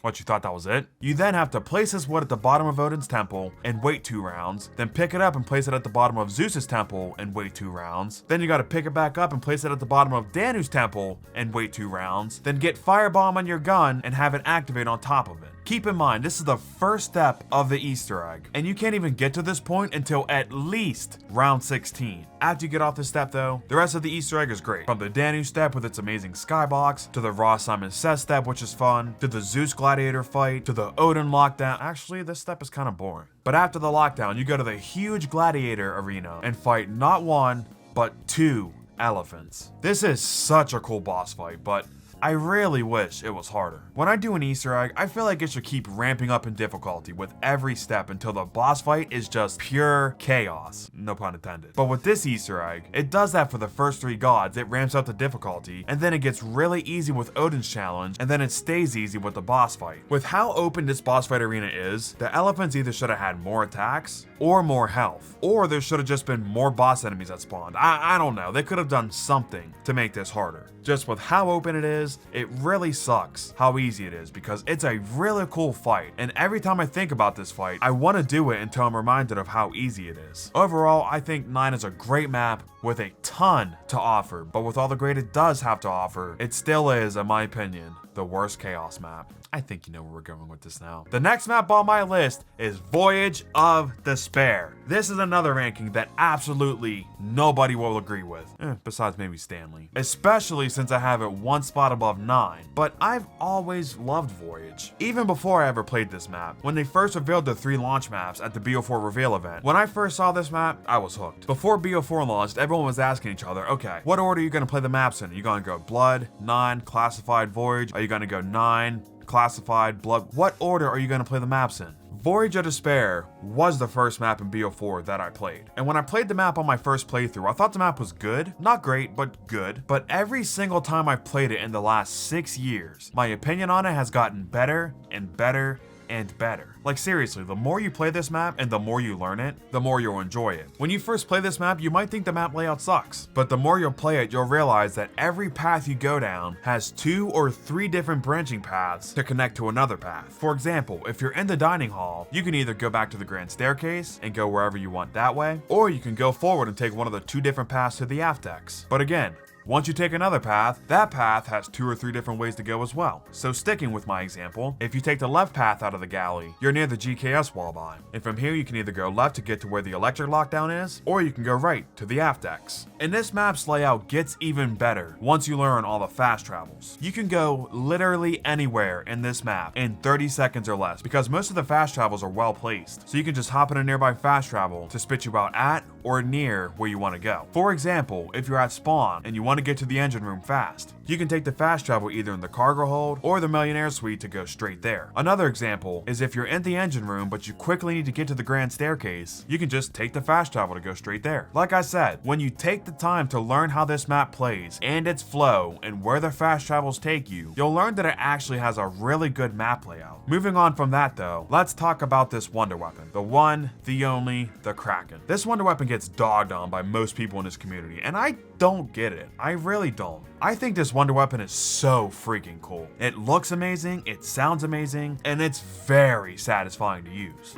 What, you thought that was it? You then have to place this wood at the bottom of Odin's temple and wait 2 rounds, then pick it up and place it at the bottom of Zeus's temple and wait 2 rounds. Then you gotta pick it back up and place it at the bottom of Danu's temple and wait 2 rounds. Then get Firebomb on your gun and have it activate on top of it. Keep in mind, this is the first step of the Easter egg, and you can't even get to this point until at least round 16. After you get off this step though, the rest of the Easter egg is great. From the Danu step with its amazing skybox, to the Raw Simon Says step which is fun, to the Zeus Gladiator fight, to the Odin lockdown. Actually, this step is kind of boring. But after the lockdown, you go to the huge Gladiator arena and fight not 1, but 2 elephants. This is such a cool boss fight, but I really wish it was harder. When I do an Easter egg, I feel like it should keep ramping up in difficulty with every step until the boss fight is just pure chaos. No pun intended. But with this Easter egg, it does that for the first 3 gods. It ramps up the difficulty, and then it gets really easy with Odin's challenge, and then it stays easy with the boss fight. With how open this boss fight arena is, the elephants either should have had more attacks or more health, or there should have just been more boss enemies that spawned. I don't know. They could have done something to make this harder. Just with how open it is, it really sucks how easy it is because it's a really cool fight, and every time I think about this fight, I want to do it until I'm reminded of how easy it is. Overall, I think 9 is a great map with a ton to offer, but with all the great it does have to offer, it still is, in my opinion, the worst Chaos map. I think you know where we're going with this now. The next map on my list is Voyage of Despair. This is another ranking that absolutely nobody will agree with, besides maybe Stanley. Especially since I have it 1 spot above 9. But I've always loved Voyage. Even before I ever played this map, when they first revealed the 3 launch maps at the BO4 reveal event, when I first saw this map, I was hooked. Before BO4 launched, everyone was asking each other, okay, what order are you gonna play the maps in? Are you gonna go Blood, 9, Classified, Voyage? Are you gonna go 9, Classified, Blood? What order are you gonna play the maps in? Voyage of Despair was the first map in BO4 that I played. And when I played the map on my first playthrough, I thought the map was good. Not great, but good. But every single time I've played it in the last 6 years, my opinion on it has gotten better and better and better. Like seriously, the more you play this map and the more you learn it, the more you'll enjoy it. When you first play this map, you might think the map layout sucks, but the more you'll play it, you'll realize that every path you go down has 2 or 3 different branching paths to connect to another path. For example, if you're in the dining hall, you can either go back to the grand staircase and go wherever you want that way, or you can go forward and take one of the 2 different paths to the aft decks. But again, once you take another path, that path has 2 or 3 different ways to go as well. So sticking with my example, if you take the left path out of the galley, you're near the GKS wall by. And from here you can either go left to get to where the electric lockdown is, or you can go right to the aft decks. And this map's layout gets even better once you learn all the fast travels. You can go literally anywhere in this map in 30 seconds or less because most of the fast travels are well placed. So you can just hop in a nearby fast travel to spit you out at or near where you want to go. For example, if you're at spawn and you want to get to the engine room fast, you can take the fast travel either in the cargo hold or the Millionaire Suite to go straight there. Another example is if you're in the engine room but you quickly need to get to the grand staircase, you can just take the fast travel to go straight there. Like I said, when you take the time to learn how this map plays and its flow and where the fast travels take you, you'll learn that it actually has a really good map layout. Moving on from that though, let's talk about this wonder weapon. The one, the only, the Kraken. This wonder weapon gets gets dogged on by most people in this community, and I don't get it. I really don't. I think this wonder weapon is so freaking cool. It looks amazing, it sounds amazing, and it's very satisfying to use.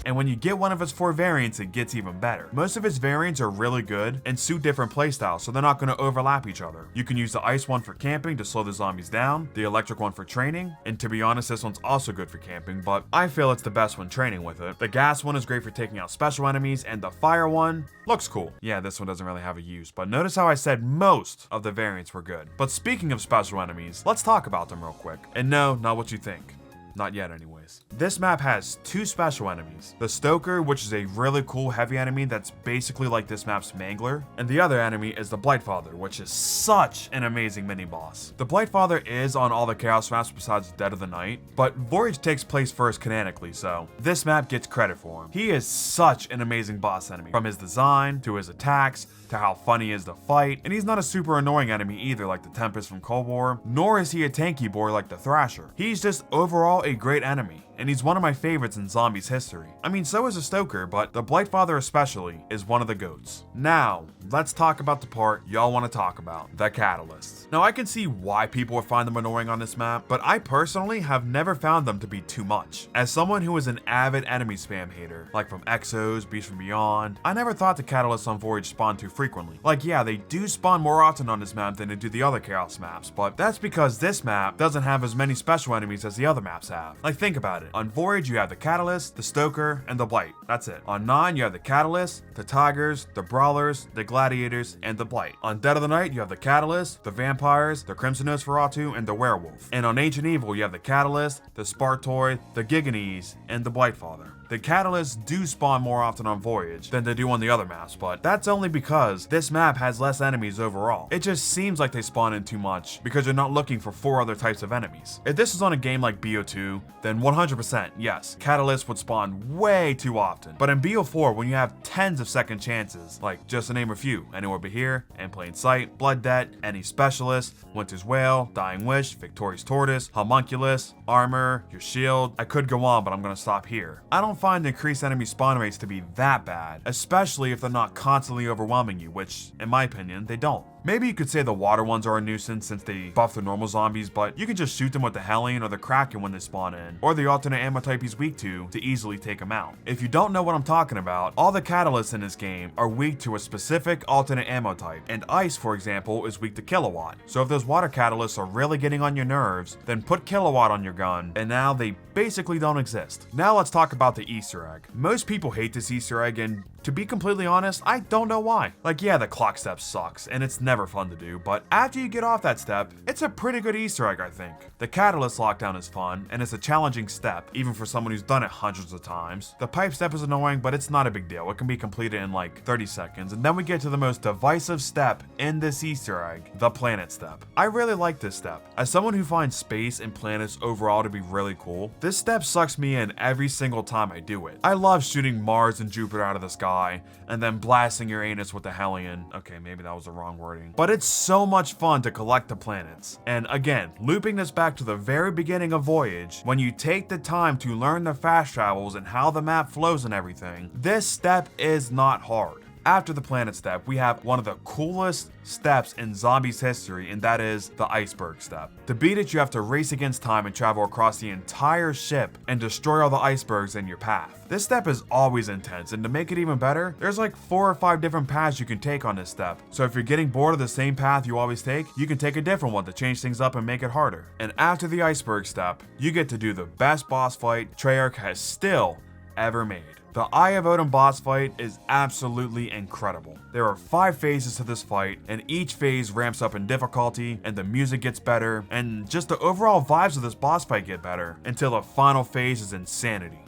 And when you get one of its 4 variants, it gets even better. Most of its variants are really good and suit different playstyles, so they're not going to overlap each other. You can use the ice one for camping to slow the zombies down, the electric one for training, and to be honest, this one's also good for camping, but I feel it's the best when training with it. The gas one is great for taking out special enemies, and the fire one looks cool. Yeah, this one doesn't really have a use, but notice how I said most of the variants were good. But speaking of special enemies, let's talk about them real quick. And no, not what you think. Not yet anyways. This map has 2 special enemies. The Stoker, which is a really cool heavy enemy that's basically like this map's Mangler, and the other enemy is the Blightfather, which is such an amazing mini-boss. The Blightfather is on all the Chaos maps besides Dead of the Night, but Voyage takes place first canonically, so this map gets credit for him. He is such an amazing boss enemy, from his design, to his attacks, to how fun he is to fight, and he's not a super annoying enemy either like the Tempest from Cold War, nor is he a tanky boy like the Thrasher. He's just overall a great enemy, and he's one of my favorites in Zombies history. I mean, so is a Stoker, but the Blightfather especially is one of the GOATs. Now, let's talk about the part y'all want to talk about, the Catalysts. Now, I can see why people would find them annoying on this map, but I personally have never found them to be too much. As someone who is an avid enemy spam hater, like from Exos, Beast from Beyond, I never thought the Catalysts on Voyage spawned too frequently. Like, yeah, they do spawn more often on this map than they do the other Chaos maps, but that's because this map doesn't have as many special enemies as the other maps have. Like, think about it. On Voyage, you have the Catalyst, the Stoker, and the Blight. That's it. On 9, you have the Catalyst, the Tigers, the Brawlers, the Gladiators, and the Blight. On Dead of the Night, you have the Catalyst, the Vampires, the Crimson Nosferatu, and the Werewolf. And on Ancient Evil, you have the Catalyst, the Spartoid, the Giganese, and the Blightfather. The Catalysts do spawn more often on Voyage than they do on the other maps, but that's only because this map has less enemies overall. It just seems like they spawn in too much because you're not looking for 4 other types of enemies. If this was on a game like BO2, then 100%, yes, Catalysts would spawn way too often. But in BO4, when you have tens of second chances, like just to name a few, Anywhere But Here, In Plain Sight, Blood Debt, Any Specialist, Winter's Wail, Dying Wish, Victorious Tortoise, Homunculus, Armor, Your Shield, I could go on, but I'm gonna stop here. I don't find increased enemy spawn rates to be that bad, especially if they're not constantly overwhelming you, which, in my opinion, they don't. Maybe you could say the water ones are a nuisance since they buff the normal zombies, but you can just shoot them with the Hellion or the Kraken when they spawn in, or the alternate ammo type he's weak to easily take them out. If you don't know what I'm talking about, all the Catalysts in this game are weak to a specific alternate ammo type, and Ice, for example, is weak to Kilowatt. So if those water Catalysts are really getting on your nerves, then put Kilowatt on your gun, and now they basically don't exist. Now let's talk about the Easter egg. Most people hate this Easter egg, and to be completely honest, I don't know why. Like, yeah, the clock step sucks, and it's never fun to do, but after you get off that step, it's a pretty good Easter egg, I think. The Catalyst lockdown is fun, and it's a challenging step, even for someone who's done it hundreds of times. The pipe step is annoying, but it's not a big deal. It can be completed in like 30 seconds, and then we get to the most divisive step in this Easter egg, the planet step. I really like this step. As someone who finds space and planets overall to be really cool, this step sucks me in every single time I do it. I love shooting Mars and Jupiter out of the sky, and then blasting Uranus with the Hellion. Okay, maybe that was the wrong wording. But it's so much fun to collect the planets. And again, looping this back to the very beginning of Voyage, when you take the time to learn the fast travels and how the map flows and everything, this step is not hard. After the planet step, we have one of the coolest steps in Zombies history, and that is the iceberg step. To beat it, you have to race against time and travel across the entire ship and destroy all the icebergs in your path. This step is always intense, and to make it even better, there's like 4 or 5 different paths you can take on this step. So if you're getting bored of the same path you always take, you can take a different one to change things up and make it harder. And after the iceberg step, you get to do the best boss fight Treyarch has still ever made. The Eye of Odin boss fight is absolutely incredible. There are 5 phases to this fight, and each phase ramps up in difficulty, and the music gets better, and just the overall vibes of this boss fight get better, until the final phase is insanity.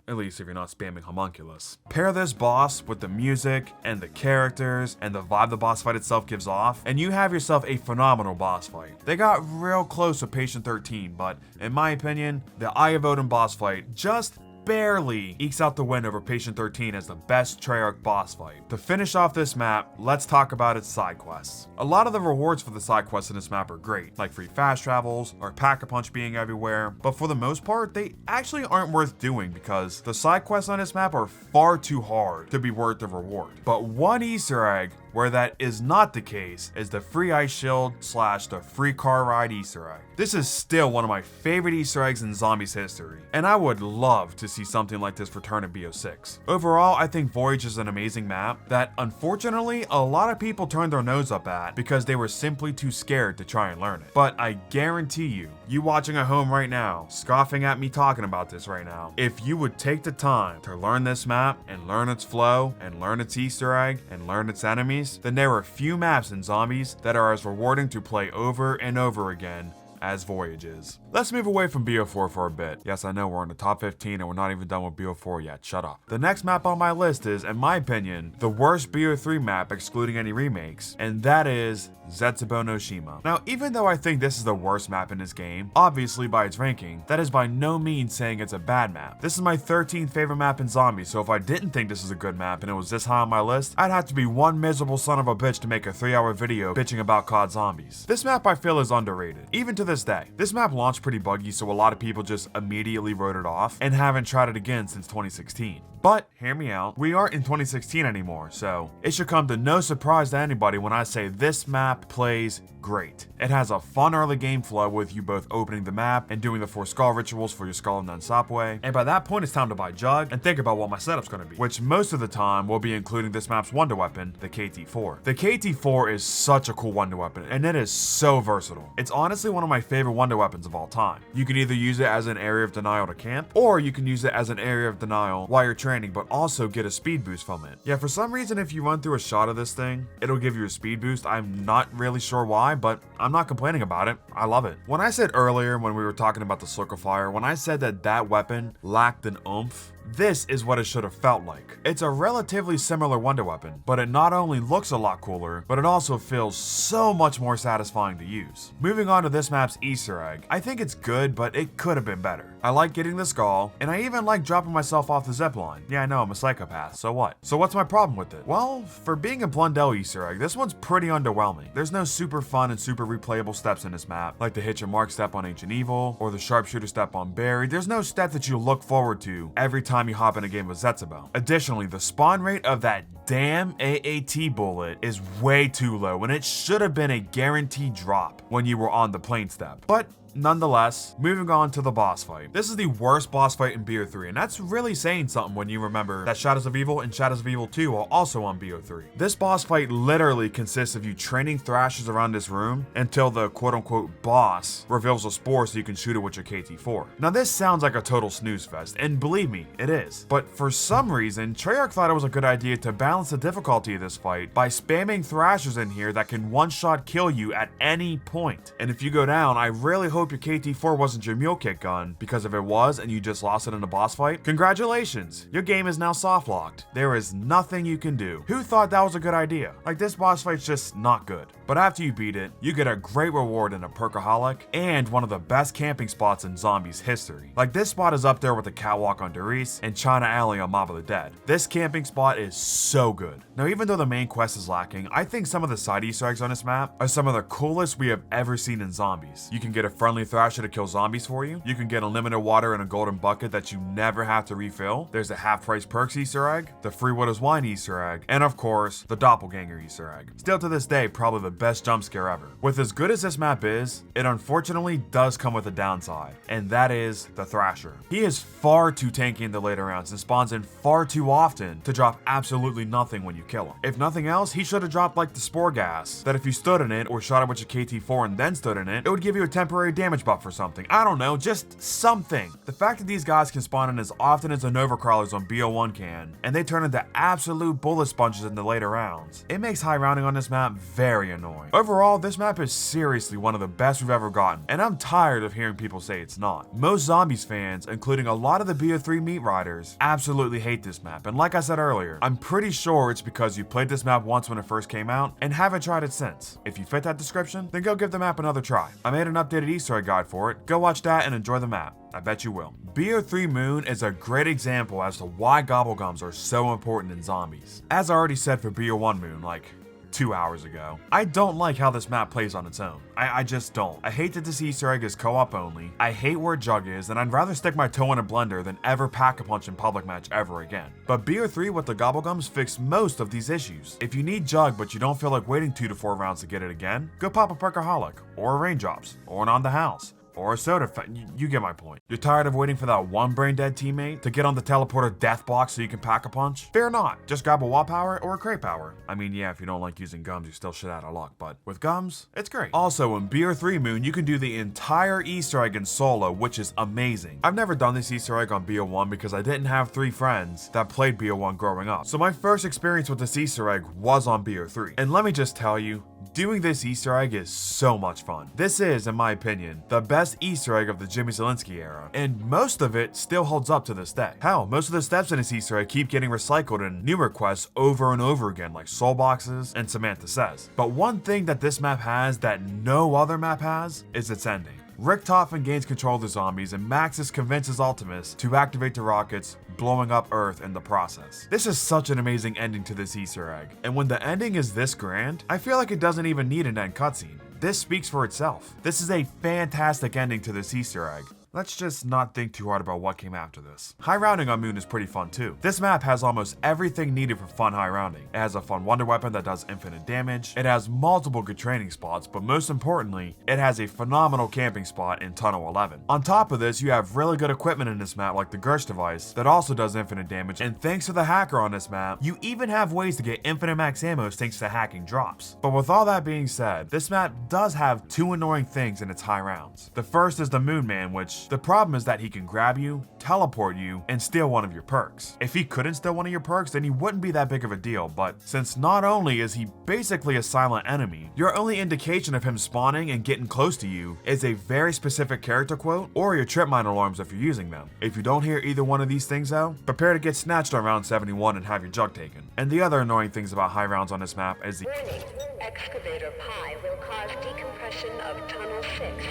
At least if you're not spamming Homunculus. Pair this boss with the music, and the characters, and the vibe the boss fight itself gives off, and you have yourself a phenomenal boss fight. They got real close with Patient 13, but in my opinion, the Eye of Odin boss fight just barely ekes out the win over Patient 13 as the best Treyarch boss fight. To finish off this map, let's talk about its side quests. A lot of the rewards for the side quests in this map are great, like free fast travels or Pack-a-Punch being everywhere, but for the most part, they actually aren't worth doing because the side quests on this map are far too hard to be worth the reward. But one Easter egg where that is not the case is the free ice shield / the free car ride Easter egg. This is still one of my favorite Easter eggs in Zombies history, and I would love to see something like this return in BO6. Overall, I think Voyage is an amazing map that unfortunately a lot of people turned their nose up at because they were simply too scared to try and learn it. But I guarantee you watching at home right now, scoffing at me talking about this right now, if you would take the time to learn this map and learn its flow and learn its Easter egg and learn its enemies, then there are few maps in Zombies that are as rewarding to play over and over again as Voyage is. Let's move away from BO4 for a bit. Yes, I know we're in the top 15 and we're not even done with BO4 yet, shut up. The next map on my list is, in my opinion, the worst BO3 map excluding any remakes, and that is Zetsubo no Shima. Now, even though I think this is the worst map in this game, obviously by its ranking, that is by no means saying it's a bad map. This is my 13th favorite map in Zombies, so if I didn't think this is a good map and it was this high on my list, I'd have to be one miserable son of a bitch to make a 3-hour video bitching about COD Zombies. This map I feel is underrated, even to this day. This map launched pretty buggy, so a lot of people just immediately wrote it off and haven't tried it again since 2016. But, hear me out, we aren't in 2016 anymore, so it should come to no surprise to anybody when I say this map plays great. It has a fun early game flow with you both opening the map and doing the 4 skull rituals for your skull and then Sapway, and by that point it's time to buy Jug and think about what my setup's gonna be, which most of the time will be including this map's wonder weapon, the KT-4. The KT-4 is such a cool wonder weapon, and it is so versatile. It's honestly one of my favorite wonder weapons of all time. You can either use it as an area of denial to camp, or you can use it as an area of denial while you're training, but also get a speed boost from it. Yeah, for some reason if you run through a shot of this thing, it'll give you a speed boost. I'm not really sure why, but I'm not complaining about it. I love it. When I said earlier when we were talking about the Circle Fire, when I said that weapon lacked an oomph, this is what it should have felt like. It's a relatively similar wonder weapon, but it not only looks a lot cooler, but it also feels so much more satisfying to use. Moving on to this map's Easter egg, I think it's good, but it could have been better. I like getting the skull, and I even like dropping myself off the zipline. Yeah, I know, I'm a psychopath, so what? So what's my problem with it? Well, for being a Blundell Easter egg, this one's pretty underwhelming. There's no super fun and super replayable steps in this map, like the Hit Your Mark step on Ancient Evil, or the Sharpshooter step on Barry. There's no step that you look forward to every time you hop in a game with Zetsubo. Additionally, the spawn rate of that damn AAT bullet is way too low, and it should have been a guaranteed drop when you were on the plane step. But nonetheless, moving on to the boss fight. This is the worst boss fight in BO3, and that's really saying something when you remember that Shadows of Evil and Shadows of Evil 2 are also on BO3. This boss fight literally consists of you training Thrashers around this room until the quote-unquote boss reveals a spore so you can shoot it with your KT-4. Now this sounds like a total snooze fest, and believe me, it is. But for some reason, Treyarch thought it was a good idea to balance the difficulty of this fight by spamming Thrashers in here that can one-shot kill you at any point. And if you go down, I really hope your KT-4 wasn't your mule kick gun, because if it was and you just lost it in a boss fight, congratulations, your game is now soft locked. There is nothing you can do. Who thought that was a good idea? Like, this boss fight's just not good. But after you beat it, you get a great reward in a Perkaholic and one of the best camping spots in Zombies history. Like, this spot is up there with the catwalk on Derice and China Alley on Mob of the Dead. This camping spot is so good. Now, even though the main quest is lacking, I think some of the side Easter eggs on this map are some of the coolest we have ever seen in Zombies. You can get a friendly Thrasher to kill zombies for you. You can get unlimited water in a golden bucket that you never have to refill. There's a half-price perks Easter egg, the free Widow's Wine Easter egg, and of course, the Doppelganger Easter egg. Still to this day, probably the best jump scare ever. With as good as this map is, it unfortunately does come with a downside, and that is the Thrasher. He is far too tanky in the later rounds and spawns in far too often to drop absolutely nothing when you kill him. If nothing else, he should have dropped like the Spore Gas, that if you stood in it or shot it with your KT-4 and then stood in it, it would give you a temporary damage buff or something. I don't know, just something. The fact that these guys can spawn in as often as the Nova Crawlers on BO1 can, and they turn into absolute bullet sponges in the later rounds, it makes high rounding on this map very annoying. Overall, this map is seriously one of the best we've ever gotten, and I'm tired of hearing people say it's not. Most Zombies fans, including a lot of the BO3 meat riders, absolutely hate this map, and like I said earlier, I'm pretty sure it's because you played this map once when it first came out and haven't tried it since. If you fit that description, then go give the map another try. I made an updated Easter Easter egg guide for it, go watch that and enjoy the map. I bet you will. BO3 Moon is a great example as to why gobblegums are so important in zombies. As I already said for BO1 Moon, like 2 hours ago, I don't like how this map plays on its own. I just don't. I hate that this Easter egg is co-op only, I hate where Jug is, and I'd rather stick my toe in a blender than ever pack-a-punch in public match ever again. But BO3 with the gobblegums fixed most of these issues. If you need Jug but you don't feel like waiting 2 to 4 rounds to get it again, go pop a Perkaholic, or a Raindrops, or an On the House, or a soda. You get my point. You're tired of waiting for that one brain dead teammate to get on the teleporter death block so you can pack a punch? Fear not. Just grab a wall power or a crate power. I mean, yeah, if you don't like using gums, you're still shit out of luck, but with gums, it's great. Also, in BO3 Moon, you can do the entire Easter egg in solo, which is amazing. I've never done this Easter egg on BO1 because I didn't have 3 friends that played BO1 growing up. So my first experience with this Easter egg was on BO3. And let me just tell you, doing this Easter egg is so much fun. This is, in my opinion, the best Easter egg of the Jimmy Zielinski era, and most of it still holds up to this day. Hell, most of the steps in this Easter egg keep getting recycled in newer quests over and over again, like Soul Boxes and Samantha Says. But one thing that this map has that no other map has is its ending. Richtofen gains control of the zombies and Maxis convinces Ultimus to activate the rockets, blowing up Earth in the process. This is such an amazing ending to this Easter egg, and when the ending is this grand, I feel like it doesn't even need an end cutscene. This speaks for itself. This is a fantastic ending to this Easter egg. Let's just not think too hard about what came after this. High rounding on Moon is pretty fun too. This map has almost everything needed for fun high rounding. It has a fun wonder weapon that does infinite damage. It has multiple good training spots, but most importantly, it has a phenomenal camping spot in Tunnel 11. On top of this, you have really good equipment in this map like the Gersh device that also does infinite damage, and thanks to the hacker on this map, you even have ways to get infinite max ammo thanks to hacking drops. But with all that being said, this map does have 2 annoying things in its high rounds. The first is the Moon Man, which the problem is that he can grab you, teleport you, and steal one of your perks. If he couldn't steal one of your perks, then he wouldn't be that big of a deal, but since not only is he basically a silent enemy, your only indication of him spawning and getting close to you is a very specific character quote or your trip mine alarms if you're using them. If you don't hear either one of these things though, prepare to get snatched on round 71 and have your jug taken. And the other annoying things about high rounds on this map is the Warning, excavator pi will cause decompression of tunnel 6.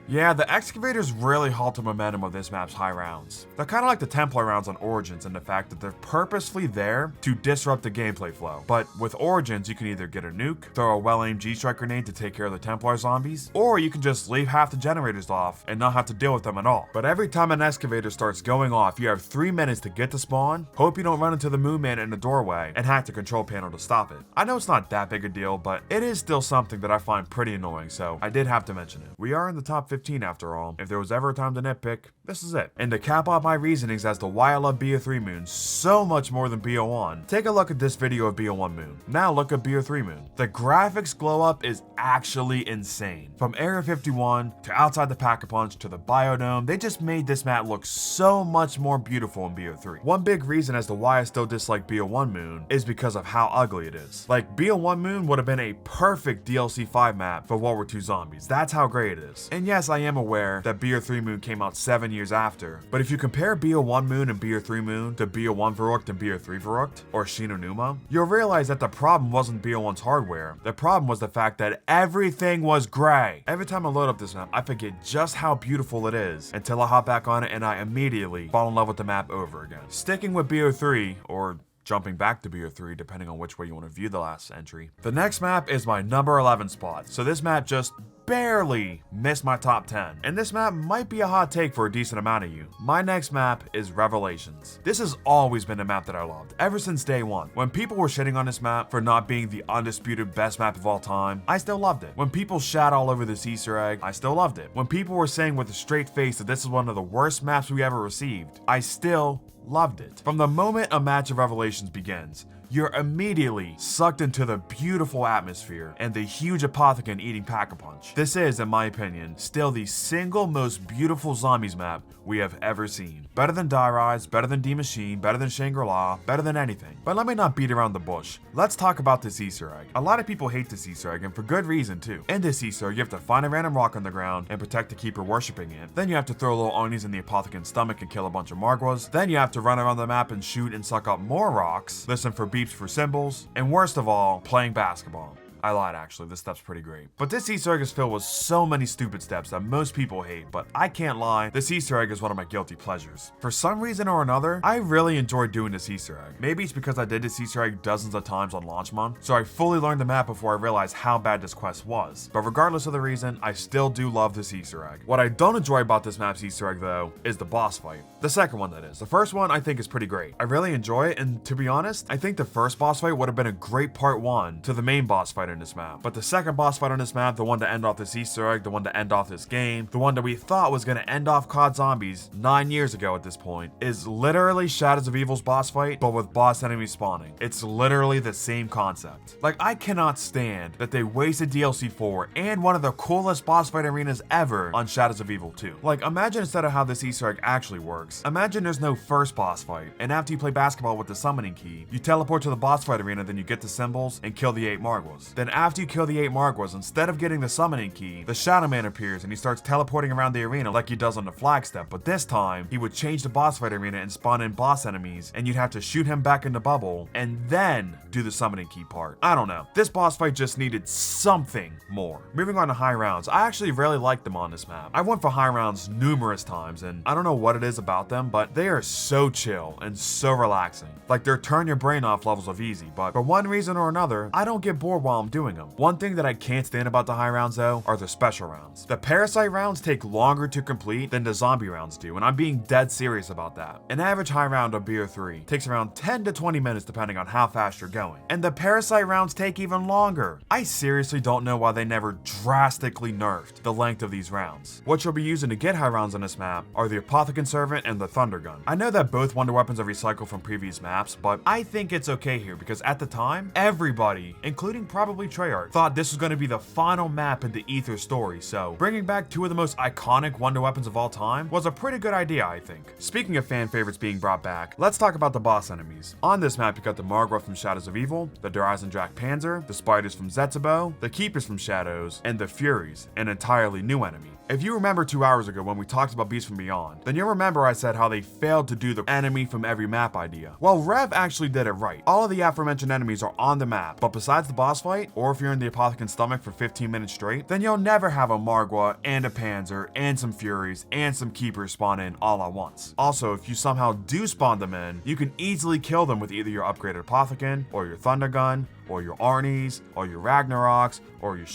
Yeah, the excavators really halt the momentum of this map's high rounds. They're kind of like the Templar rounds on Origins in the fact that they're purposefully there to disrupt the gameplay flow. But with Origins, you can either get a nuke, throw a well-aimed G-Strike grenade to take care of the Templar zombies, or you can just leave half the generators off and not have to deal with them at all. But every time an excavator starts going off, you have 3 minutes to get to spawn, hope you don't run into the Moon Man in the doorway, and hack the control panel to stop it. I know it's not that big a deal, but it is still something that I find pretty annoying, so I did have to mention it. We are in the top 15 after all. If there was ever a time to nitpick, this is it. And to cap off my reasonings as to why I love BO3 Moon so much more than BO1, take a look at this video of BO1 Moon. Now look at BO3 Moon. The graphics glow up is actually insane. From Area 51 to outside the Pack-a-Punch to the Biodome, they just made this map look so much more beautiful in BO3. One big reason as to why I still dislike BO1 Moon is because of how ugly it is. Like, BO1 Moon would have been a perfect DLC 5 map for World War II Zombies. That's how great it is. And yes, I am aware that BO3 Moon came out 7 years after, but if you compare BO1 Moon and BO3 Moon to BO1 Verrückt and BO3 Verrückt, or Shinonuma, you'll realize that the problem wasn't BO1's hardware. The problem was the fact that everything was gray. Every time I load up this map, I forget just how beautiful it is until I hop back on it and I immediately fall in love with the map over again. Sticking with BO3, or jumping back to BO3 depending on which way you want to view the last entry. The next map is my number 11 spot, so this map just barely missed my top 10. And this map might be a hot take for a decent amount of you. My next map is Revelations. This has always been a map that I loved, ever since day one. When people were shitting on this map for not being the undisputed best map of all time, I still loved it. When people shat all over this Easter egg, I still loved it. When people were saying with a straight face that this is one of the worst maps we ever received, I still loved it. From the moment a match of Revelations begins, you're immediately sucked into the beautiful atmosphere and the huge apothecon eating Pack-a-Punch. This is, in my opinion, still the single most beautiful zombies map we have ever seen. Better than Die Rise, better than D Machine, better than Shangri-La, better than anything. But let me not beat around the bush. Let's talk about this Easter egg. A lot of people hate this Easter egg, and for good reason too. In this Easter egg, you have to find a random rock on the ground and protect the keeper worshipping it. Then you have to throw little Onis in the apothecon's stomach and kill a bunch of Margwas. Then you have to run around the map and shoot and suck up more rocks, listen for beeps for symbols, and worst of all, playing basketball. I lied actually, this step's pretty great. But this Easter egg is filled with so many stupid steps that most people hate, but I can't lie, this Easter egg is one of my guilty pleasures. For some reason or another, I really enjoy doing this Easter egg. Maybe it's because I did this Easter egg dozens of times on launch month, so I fully learned the map before I realized how bad this quest was. But regardless of the reason, I still do love this Easter egg. What I don't enjoy about this map's Easter egg though, is the boss fight. The second one that is. The first one I think is pretty great. I really enjoy it, and to be honest, I think the first boss fight would have been a great part 1 to the main boss fight in this map. But the second boss fight on this map, the one to end off this Easter egg, the one to end off this game, the one that we thought was going to end off COD Zombies 9 years ago at this point, is literally Shadows of Evil's boss fight, but with boss enemies spawning. It's literally the same concept. Like, I cannot stand that they wasted DLC 4 and one of the coolest boss fight arenas ever on Shadows of Evil 2. Like, imagine instead of how this Easter egg actually works, imagine there's no first boss fight, and after you play basketball with the summoning key, you teleport to the boss fight arena, then you get the symbols and kill the 8 Margwas. Then after you kill the 8 Margwas, instead of getting the summoning key, the Shadow Man appears and he starts teleporting around the arena like he does on the flag step, but this time, he would change the boss fight arena and spawn in boss enemies, and you'd have to shoot him back in the bubble, and then do the summoning key part. I don't know. This boss fight just needed something more. Moving on to high rounds, I actually really like them on this map. I went for high rounds numerous times, and I don't know what it is about them, but they are so chill and so relaxing. Like, they're turn your brain off levels of easy, but for one reason or another, I don't get bored while I'm doing them. One thing that I can't stand about the high rounds though, are the special rounds. The parasite rounds take longer to complete than the zombie rounds do, and I'm being dead serious about that. An average high round of BO3 takes around 10 to 20 minutes depending on how fast you're going, and the parasite rounds take even longer. I seriously don't know why they never drastically nerfed the length of these rounds. What you'll be using to get high rounds on this map are the Apothecon Servant and the Thunder Gun. I know that both wonder weapons are recycled from previous maps, but I think it's okay here because at the time, everybody, including probably Treyarch, thought this was going to be the final map in the Ether story, so bringing back 2 of the most iconic wonder weapons of all time was a pretty good idea, I think. Speaking of fan favorites being brought back, let's talk about the boss enemies. On this map, you got the Margwa from Shadows of Evil, the Drak Panzer, the Spiders from Zetsubo, the Keepers from Shadows, and the Furies, an entirely new enemy. If you remember 2 hours ago when we talked about Beasts from Beyond, then you'll remember I said how they failed to do the enemy from every map idea. Well, Rev actually did it right. All of the aforementioned enemies are on the map, but besides the boss fight, or if you're in the Apothecon stomach for 15 minutes straight, then you'll never have a Margwa and a Panzer and some Furies and some Keepers spawn in all at once. Also, if you somehow do spawn them in, you can easily kill them with either your upgraded Apothecon, or your Thunder Gun, or your Arnie's, or your Ragnaroks, or your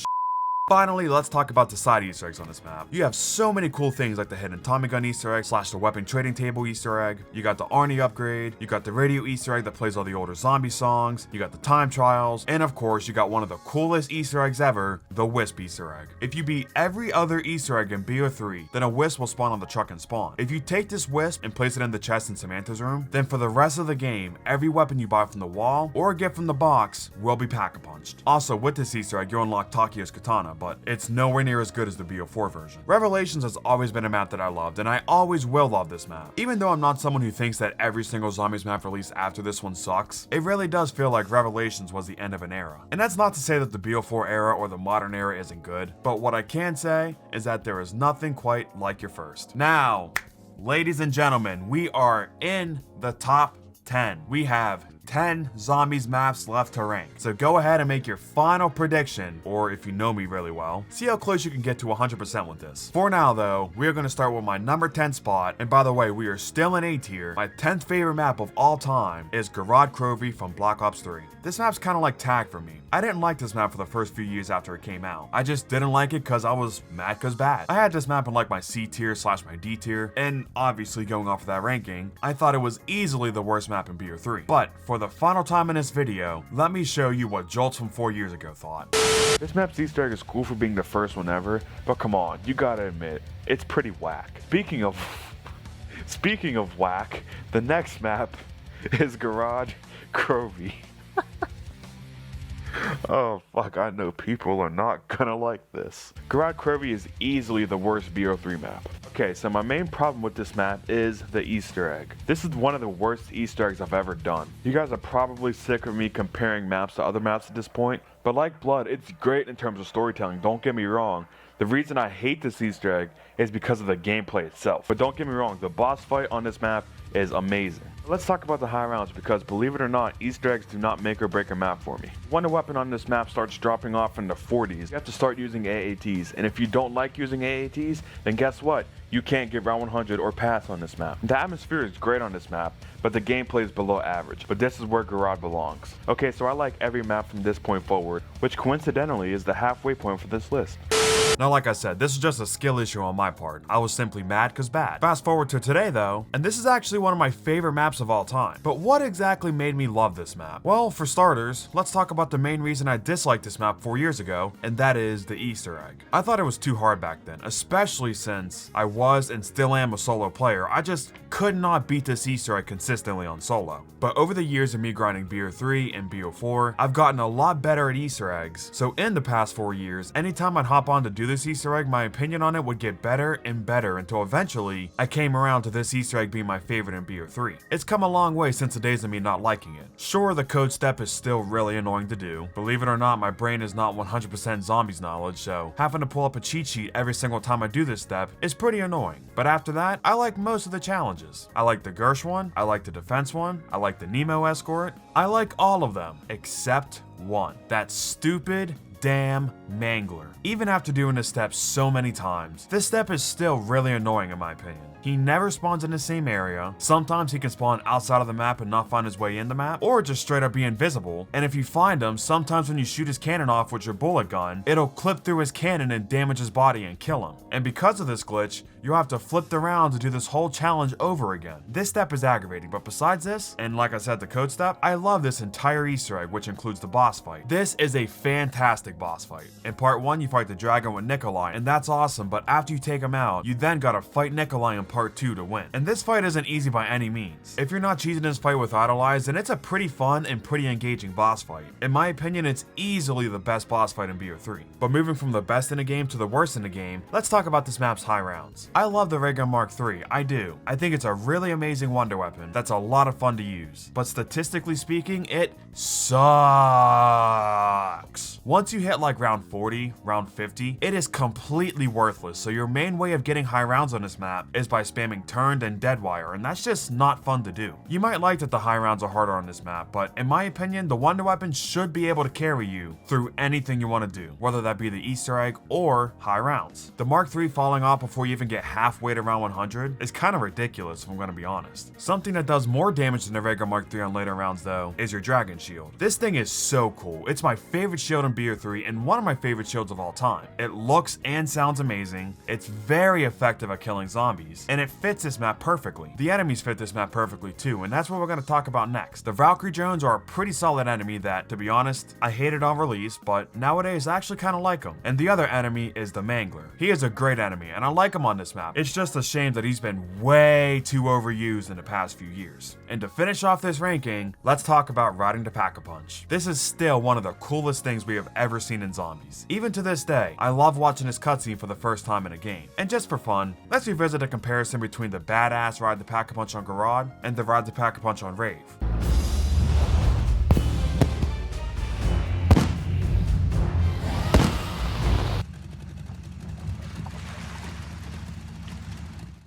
Finally, let's talk about the side Easter eggs on this map. You have so many cool things like the hidden Tommy Gun Easter egg / the weapon trading table Easter egg. You got the Arnie upgrade. You got the radio Easter egg that plays all the older zombie songs. You got the time trials. And of course, you got one of the coolest Easter eggs ever, the Wisp Easter egg. If you beat every other Easter egg in BO3, then a Wisp will spawn on the truck and spawn. If you take this Wisp and place it in the chest in Samantha's room, then for the rest of the game, every weapon you buy from the wall or get from the box will be pack-a-punched. Also, with this Easter egg, you unlock Takio's katana, but it's nowhere near as good as the BO4 version. Revelations has always been a map that I loved, and I always will love this map. Even though I'm not someone who thinks that every single Zombies map released after this one sucks, it really does feel like Revelations was the end of an era. And that's not to say that the BO4 era or the modern era isn't good, but what I can say is that there is nothing quite like your first. Now, ladies and gentlemen, we are in the top 10. We have 10 Zombies maps left to rank. So go ahead and make your final prediction, or if you know me really well, see how close you can get to 100% with this. For now though, we are going to start with my number 10 spot, and by the way, we are still in A tier. My 10th favorite map of all time is Garad Crovy from Black Ops 3. This map's kind of like tag for me. I didn't like this map for the first few years after it came out. I just didn't like it because I was mad cause bad. I had this map in like my C tier / my D tier, and obviously going off of that ranking, I thought it was easily the worst map in BO3. But for the final time in this video, let me show you what Joltz from 4 years ago thought. This map's Easter egg is cool for being the first one ever, but come on, you gotta admit, it's pretty whack. Speaking of whack, the next map is Garage Crovy. Oh fuck, I know people are not gonna like this. Garage Crovy is easily the worst BO3 map. Okay, so my main problem with this map is the Easter egg. This is one of the worst Easter eggs I've ever done. You guys are probably sick of me comparing maps to other maps at this point, but like Blood, it's great in terms of storytelling, don't get me wrong. The reason I hate this Easter egg is because of the gameplay itself. But don't get me wrong, the boss fight on this map is amazing. Let's talk about the high rounds because believe it or not, Easter eggs do not make or break a map for me. Wonder weapon on this map starts dropping off in the 40s. You have to start using AATs, and if you don't like using AATs, then guess what? You can't get round 100 or pass on this map. The atmosphere is great on this map, but the gameplay is below average. But this is where Garage belongs. Okay, so I like every map from this point forward, which coincidentally is the halfway point for this list. Now, like I said, this is just a skill issue on my part. I was simply mad cause bad. Fast forward to today though, and this is actually one of my favorite maps of all time. But what exactly made me love this map? Well, for starters, let's talk about the main reason I disliked this map 4 years ago, and that is the Easter egg. I thought it was too hard back then, especially since I was and still am a solo player. I just could not beat this Easter egg consistently on solo. But over the years of me grinding BO3 and BO4, I've gotten a lot better at Easter eggs. So in the past 4 years, anytime I'd hop on to do this Easter egg, my opinion on it would get better and better until eventually I came around to this Easter egg being my favorite in BO3. It's come a long way since the days of me not liking it. Sure, the code step is still really annoying to do. Believe it or not, my brain is not 100% zombies knowledge, so having to pull up a cheat sheet every single time I do this step is pretty annoying. But after that, I like most of the challenges. I like the Gersh one, I like the defense one, I like the Nemo escort. I like all of them, except one. That stupid damn mangler. Even after doing this step so many times, this step is still really annoying in my opinion. He never spawns in the same area. Sometimes he can spawn outside of the map and not find his way in the map, or just straight up be invisible. And if you find him, sometimes when you shoot his cannon off with your bullet gun, it'll clip through his cannon and damage his body and kill him. And because of this glitch, you'll have to flip the round to do this whole challenge over again. This step is aggravating, but besides this, and like I said, the code step, I love this entire Easter egg, which includes the boss fight. This is a fantastic boss fight. In part 1, you fight the dragon with Nikolai, and that's awesome, but after you take him out, you then gotta fight Nikolai in part 2 to win. And this fight isn't easy by any means. If you're not cheesing this fight with Idolize, then it's a pretty fun and pretty engaging boss fight. In my opinion, it's easily the best boss fight in BO3. But moving from the best in the game to the worst in the game, let's talk about this map's high rounds. I love the Ray Gun Mark III, I do. I think it's a really amazing wonder weapon that's a lot of fun to use. But statistically speaking, it sucks. Once you hit like round 40, round 50, it is completely worthless, so your main way of getting high rounds on this map is by spamming turned and deadwire, and that's just not fun to do. You might like that the high rounds are harder on this map, but in my opinion, the wonder weapon should be able to carry you through anything you want to do, whether that be the Easter egg or high rounds. The Mark III falling off before you even get halfway to round 100 is kind of ridiculous if I'm going to be honest. Something that does more damage than the regular Mark III on later rounds though is your dragon shield. This thing is so cool. It's my favorite shield in BO3 and one of my favorite shields of all time. It looks and sounds amazing, it's very effective at killing zombies, and it fits this map perfectly. The enemies fit this map perfectly too, and that's what we're going to talk about next. The Valkyrie drones are a pretty solid enemy that, to be honest, I hated on release, but nowadays I actually kind of like him. And the other enemy is the Mangler. He is a great enemy, and I like him on this map. It's just a shame that he's been way too overused in the past few years. And to finish off this ranking, let's talk about riding the Pack-a-Punch. This is still one of the coolest things we have ever seen in Zombies. Even to this day, I love watching this cutscene for the first time in a game. And just for fun, let's revisit a comparison between the badass Ride the Pack-a-Punch on Garage and the Ride the Pack-a-Punch on Rave.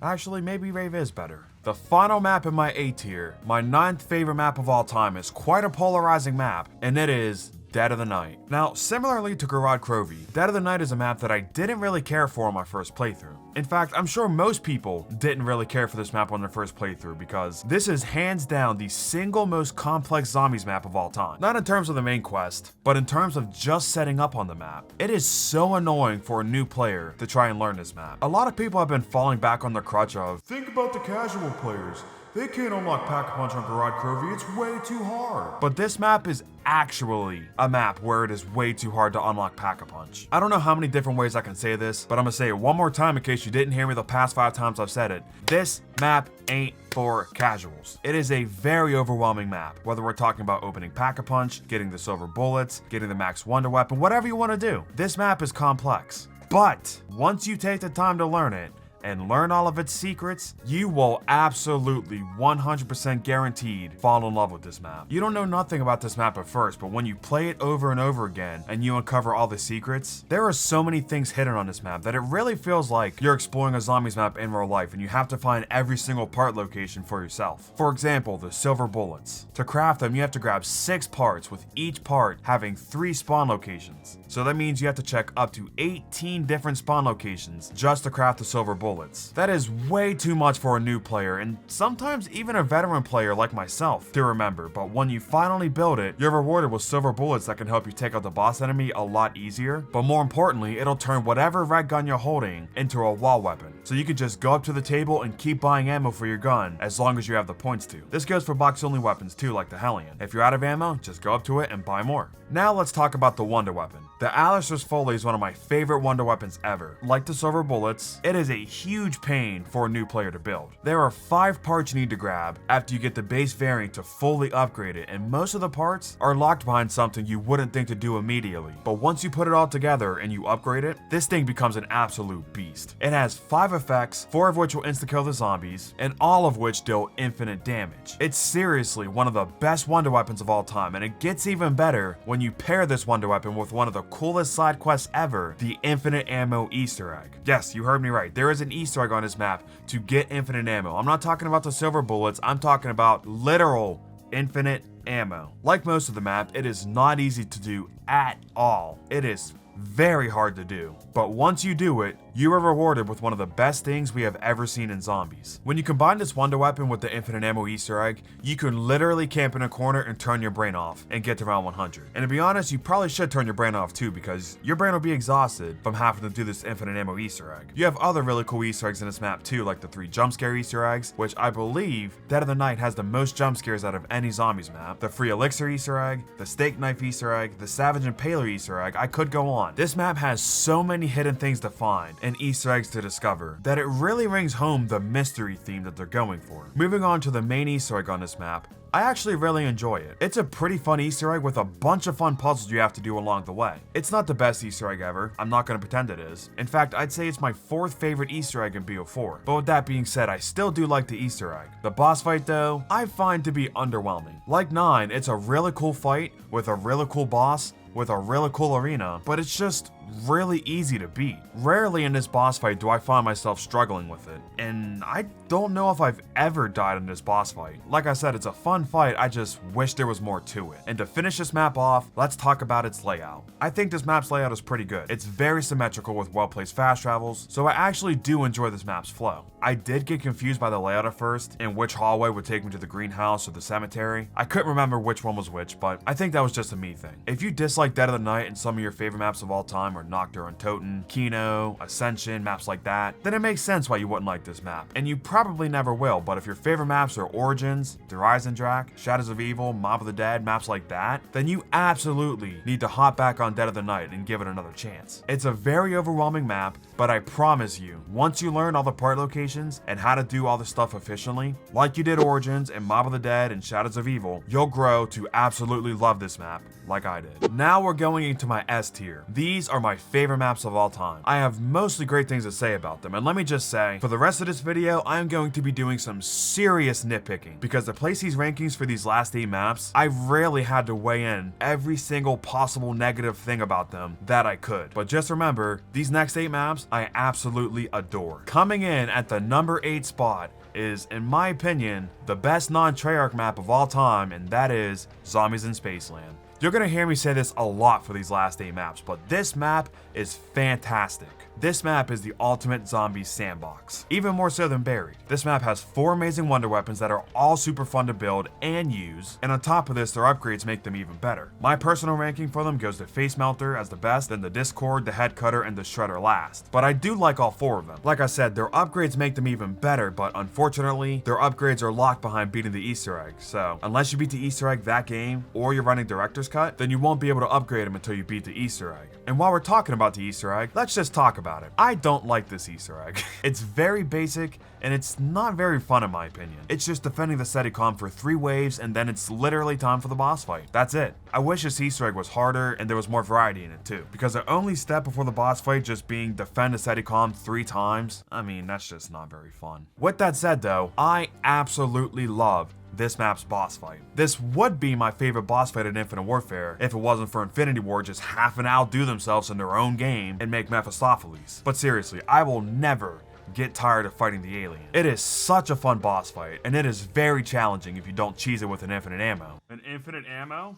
Actually, maybe Rave is better. The final map in my A tier, my 9th favorite map of all time, is quite a polarizing map, and it is Dead of the Night. Now, similarly to Garage Crovey, Dead of the Night is a map that I didn't really care for on my first playthrough. In fact, I'm sure most people didn't really care for this map on their first playthrough because this is hands down the single most complex zombies map of all time. Not in terms of the main quest, but in terms of just setting up on the map. It is so annoying for a new player to try and learn this map. A lot of people have been falling back on the crutch of, think about the casual players. They can't unlock Pack-a-Punch on Garage Crovey, it's way too hard. But this map is actually a map where it is way too hard to unlock Pack-a-Punch. I don't know how many different ways I can say this, but I'm gonna say it one more time in case you didn't hear me the past 5 times I've said it. This map ain't for casuals. It is a very overwhelming map, whether we're talking about opening Pack-a-Punch, getting the silver bullets, getting the max wonder weapon, whatever you wanna do. This map is complex. But once you take the time to learn it, and learn all of its secrets, you will absolutely 100% guaranteed fall in love with this map. You don't know nothing about this map at first, but when you play it over and over again and you uncover all the secrets, there are so many things hidden on this map that it really feels like you're exploring a zombies map in real life and you have to find every single part location for yourself. For example, the silver bullets. To craft them, you have to grab 6 parts, with each part having 3 spawn locations. So that means you have to check up to 18 different spawn locations just to craft the silver bullets. That is way too much for a new player, and sometimes even a veteran player like myself to remember, but when you finally build it, you're rewarded with silver bullets that can help you take out the boss enemy a lot easier, but more importantly, it'll turn whatever red gun you're holding into a wall weapon. So you can just go up to the table and keep buying ammo for your gun as long as you have the points to. This goes for box only weapons too, like the Hellion. If you're out of ammo, just go up to it and buy more. Now let's talk about the wonder weapon. The Alistair's Foley is one of my favorite wonder weapons ever. Like the silver bullets, it is a huge pain for a new player to build. There are 5 parts you need to grab after you get the base variant to fully upgrade it, and most of the parts are locked behind something you wouldn't think to do immediately. But once you put it all together and you upgrade it, this thing becomes an absolute beast. It has 5 effects, 4 of which will insta-kill the zombies, and all of which deal infinite damage. It's seriously one of the best wonder weapons of all time, and it gets even better when you pair this wonder weapon with one of the coolest side quests ever, the infinite ammo Easter egg. Yes, you heard me right. There is an Easter egg on this map to get infinite ammo. I'm not talking about the silver bullets, I'm talking about literal infinite ammo. Like most of the map, it is not easy to do at all. It is very hard to do, but once you do it, you are rewarded with one of the best things we have ever seen in zombies. When you combine this wonder weapon with the infinite ammo Easter egg, you can literally camp in a corner and turn your brain off and get to round 100. And to be honest, you probably should turn your brain off too, because your brain will be exhausted from having to do this infinite ammo Easter egg. You have other really cool Easter eggs in this map too, like the 3 jump scare Easter eggs, which I believe Dead of the Night has the most jump scares out of any zombies map, the free elixir Easter egg, the steak knife Easter egg, the savage impaler Easter egg. I could go on. This map has so many hidden things to find and Easter eggs to discover that it really rings home the mystery theme that they're going for. Moving on to the main Easter egg on this map, I actually really enjoy it. It's a pretty fun Easter egg with a bunch of fun puzzles you have to do along the way. It's not the best Easter egg ever, I'm not going to pretend it is. In fact, I'd say it's my 4th favorite Easter egg in BO4. But with that being said, I still do like the Easter egg. The boss fight though, I find to be underwhelming. Like 9, it's a really cool fight with a really cool boss, with a really cool arena, but it's just really easy to beat. Rarely in this boss fight do I find myself struggling with it, and I don't know if I've ever died in this boss fight. Like I said, it's a fun fight, I just wish there was more to it. And to finish this map off, let's talk about its layout. I think this map's layout is pretty good. It's very symmetrical with well-placed fast travels, so I actually do enjoy this map's flow. I did get confused by the layout at first, and which hallway would take me to the greenhouse or the cemetery. I couldn't remember which one was which, but I think that was just a me thing. If you dislike Dead of the Night and some of your favorite maps of all time are Nocturne, Toten, Kino, Ascension, maps like that, then it makes sense why you wouldn't like this map. And you probably never will, but if your favorite maps are Origins, Der Eisendrache, Shadows of Evil, Mob of the Dead, maps like that, then you absolutely need to hop back on Dead of the Night and give it another chance. It's a very overwhelming map, but I promise you, once you learn all the part locations and how to do all the stuff efficiently, like you did Origins and Mob of the Dead and Shadows of Evil, you'll grow to absolutely love this map, like I did. Now we're going into my S tier. These are my favorite maps of all time. I have mostly great things to say about them, and let me just say, for the rest of this video, I am going to be doing some serious nitpicking, because to place these rankings for these last 8 maps, I really had to weigh in every single possible negative thing about them that I could. But just remember, these next 8 maps, I absolutely adore. Coming in at the number 8 spot is, in my opinion, the best non-Treyarch map of all time, and that is Zombies in Spaceland. You're gonna hear me say this a lot for these last 8 maps, but this map is fantastic. This map is the ultimate zombies sandbox, even more so than Buried. This map has 4 amazing wonder weapons that are all super fun to build and use, and on top of this, their upgrades make them even better. My personal ranking for them goes to Face Melter as the best, then the Discord, the Head Cutter, and the Shredder last. But I do like all 4 of them. Like I said, their upgrades make them even better, but unfortunately, their upgrades are locked behind beating the Easter egg, so unless you beat the Easter egg that game, or you're running Director's Cut, then you won't be able to upgrade them until you beat the Easter egg. And while we're talking about the Easter egg, let's just talk about about it. I don't like this Easter egg. It's very basic, and it's not very fun in my opinion. It's just defending the Steadicom for 3 waves, and then it's literally time for the boss fight. That's it. I wish this Easter egg was harder, and there was more variety in it too. Because the only step before the boss fight just being defend the Steadicom 3 times, I mean, that's just not very fun. With that said though, I absolutely love this map's boss fight. This would be my favorite boss fight in Infinite Warfare if it wasn't for Infinity Ward just having to outdo themselves in their own game and make Mephistopheles. But seriously, I will never get tired of fighting the alien. It is such a fun boss fight, and it is very challenging if you don't cheese it with an infinite ammo. An infinite ammo?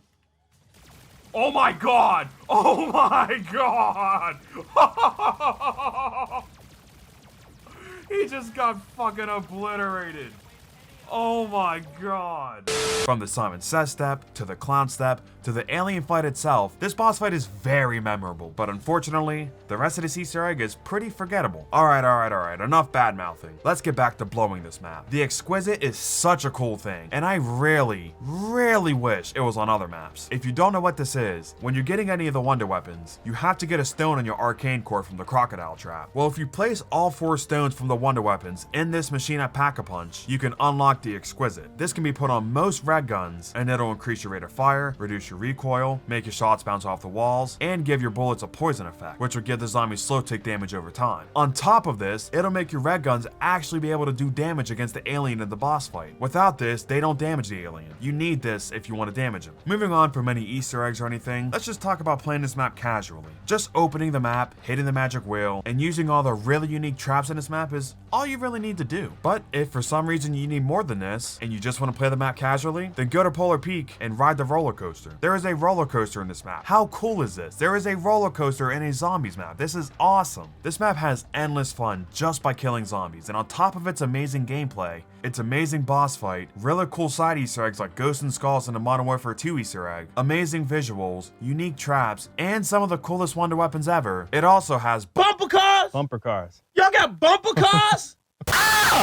Oh my god! Oh my god! He just got fucking obliterated. Oh my god. From the Simon Says step, to the clown step, to the alien fight itself, this boss fight is very memorable, but unfortunately, the rest of this Easter egg is pretty forgettable. Alright, enough bad mouthing. Let's get back to blowing this map. The Exquisite is such a cool thing, and I really wish it was on other maps. If you don't know what this is, when you're getting any of the wonder weapons, you have to get a stone on your arcane core from the crocodile trap. Well, if you place all 4 stones from the wonder weapons in this machine at Pack-a-Punch, you can unlock the Exquisite. This can be put on most red guns, and it'll increase your rate of fire, reduce your recoil, make your shots bounce off the walls, and give your bullets a poison effect, which will give the zombies slow tick damage over time. On top of this, it'll make your red guns actually be able to do damage against the alien in the boss fight. Without this, they don't damage the alien. You need this if you want to damage him. Moving on from any Easter eggs or anything, let's just talk about playing this map casually. Just opening the map, hitting the magic wheel, and using all the really unique traps in this map is all you really need to do. But if for some reason you need more than this, and you just want to play the map casually, then go to Polar Peak and ride the roller coaster. There is a roller coaster in this map. How cool is this? There is a roller coaster in a zombies map. This is awesome. This map has endless fun just by killing zombies, and on top of its amazing gameplay, its amazing boss fight, really cool side Easter eggs like Ghosts and Skulls in the Modern Warfare 2 Easter egg, amazing visuals, unique traps, and some of the coolest wonder weapons ever, it also has Bumper cars? Bumper cars. Y'all got bumper cars?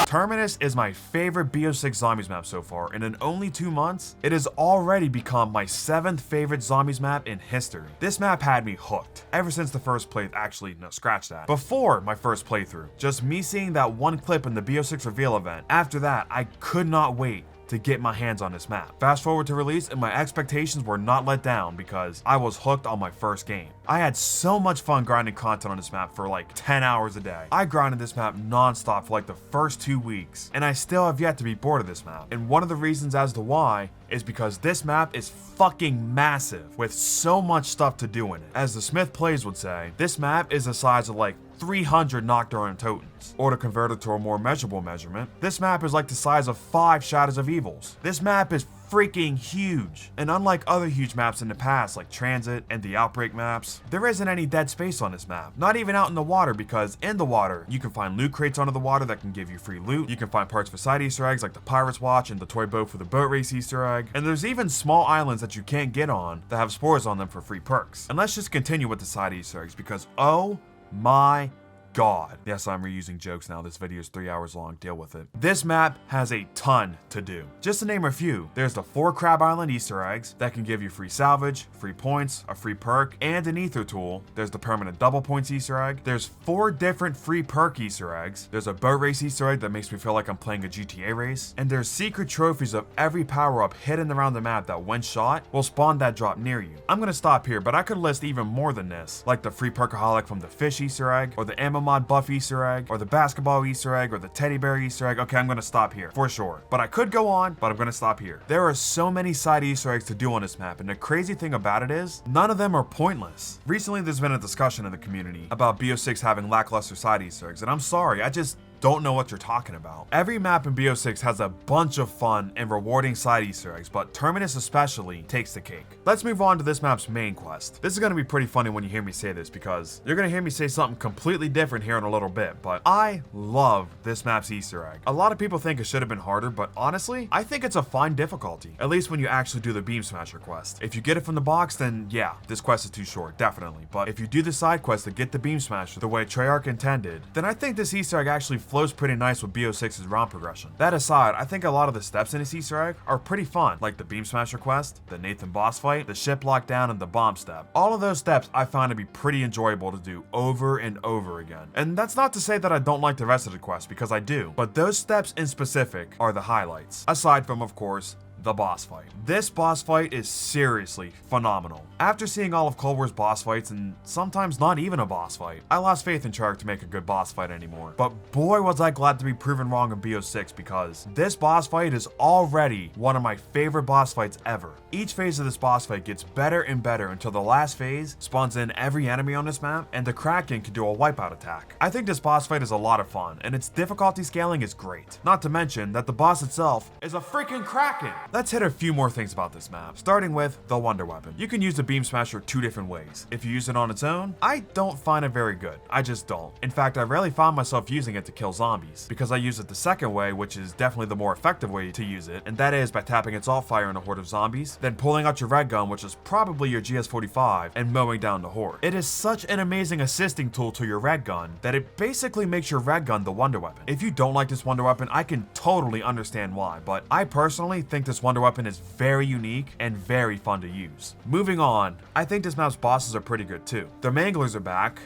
Terminus is my favorite BO6 Zombies map so far, and in only 2 months, it has already become my 7th favorite Zombies map in history. This map had me hooked, ever since the first playthrough, actually, no, scratch that. Before my first playthrough, just me seeing that one clip in the BO6 reveal event, after that, I could not wait to get my hands on this map. Fast forward to release, and my expectations were not let down because I was hooked on my first game. I had so much fun grinding content on this map for like 10 hours a day. I grinded this map non-stop for like the first 2 weeks, and I still have yet to be bored of this map. And one of the reasons as to why is because this map is fucking massive with so much stuff to do in it. As the Smith Plays would say, this map is the size of like 300 Nocturne Totens. Or to convert it to a more measurable measurement, this map is like the size of 5 Shadows of Evils. This map is freaking huge. And unlike other huge maps in the past like Transit and the Outbreak maps, there isn't any dead space on this map. Not even out in the water, because in the water, you can find loot crates under the water that can give you free loot. You can find parts for side Easter eggs like the Pirate's Watch and the toy boat for the boat race Easter egg. And there's even small islands that you can't get on that have spores on them for free perks. And let's just continue with the side Easter eggs because oh my god. Yes, I'm reusing jokes now. This video is 3 hours long. Deal with it. This map has a ton to do. Just to name a few, there's the 4 Crab Island Easter eggs that can give you free salvage, free points, a free perk, and an ether tool. There's the permanent double points Easter egg. There's 4 different free perk Easter eggs. There's a boat race Easter egg that makes me feel like I'm playing a GTA race. And there's secret trophies of every power-up hidden around the map that when shot, will spawn that drop near you. I'm gonna stop here, but I could list even more than this, like the free perkaholic from the fish Easter egg, or the ammo mod buff Easter egg, or the basketball Easter egg, or the teddy bear Easter egg. Okay, I'm gonna stop here for sure, but I could go on, but I'm gonna stop here. There are so many side Easter eggs to do on this map, and the crazy thing about it is none of them are pointless. Recently there's been a discussion in the community about BO6 having lackluster side Easter eggs, and I'm sorry, I just don't know what you're talking about. Every map in BO6 has a bunch of fun and rewarding side Easter eggs, but Terminus especially takes the cake. Let's move on to this map's main quest. This is gonna be pretty funny when you hear me say this because you're gonna hear me say something completely different here in a little bit, but I love this map's Easter egg. A lot of people think it should have been harder, but honestly, I think it's a fine difficulty, at least when you actually do the Beam Smasher quest. If you get it from the box, then yeah, this quest is too short, definitely. But if you do the side quest to get the Beam Smasher the way Treyarch intended, then I think this Easter egg actually flows pretty nice with BO6's round progression. That aside, I think a lot of the steps in this Easter egg are pretty fun, like the Beam Smasher quest, the Nathan boss fight, the ship lockdown, and the bomb step. All of those steps I found to be pretty enjoyable to do over and over again. And that's not to say that I don't like the rest of the quest, because I do, but those steps in specific are the highlights, aside from, of course, the boss fight. This boss fight is seriously phenomenal. After seeing all of Cold War's boss fights, and sometimes not even a boss fight, I lost faith in Treyarch to make a good boss fight anymore. But boy was I glad to be proven wrong in BO6, because this boss fight is already one of my favorite boss fights ever. Each phase of this boss fight gets better and better until the last phase spawns in every enemy on this map, and the Kraken can do a wipeout attack. I think this boss fight is a lot of fun, and its difficulty scaling is great. Not to mention that the boss itself is a freaking Kraken! Let's hit a few more things about this map, starting with the Wonder Weapon. You can use the Beam Smasher two different ways. If you use it on its own, I don't find it very good. I just don't. In fact, I rarely found myself using it to kill zombies, because I use it the second way, which is definitely the more effective way to use it, and that is by tapping its alt fire in a horde of zombies, then pulling out your red gun, which is probably your GS45, and mowing down the horde. It is such an amazing assisting tool to your red gun that it basically makes your red gun the Wonder Weapon. If you don't like this Wonder Weapon, I can totally understand why, but I personally think this Wonder Weapon is very unique and very fun to use. Moving on, I think this map's bosses are pretty good too. The Manglers are back.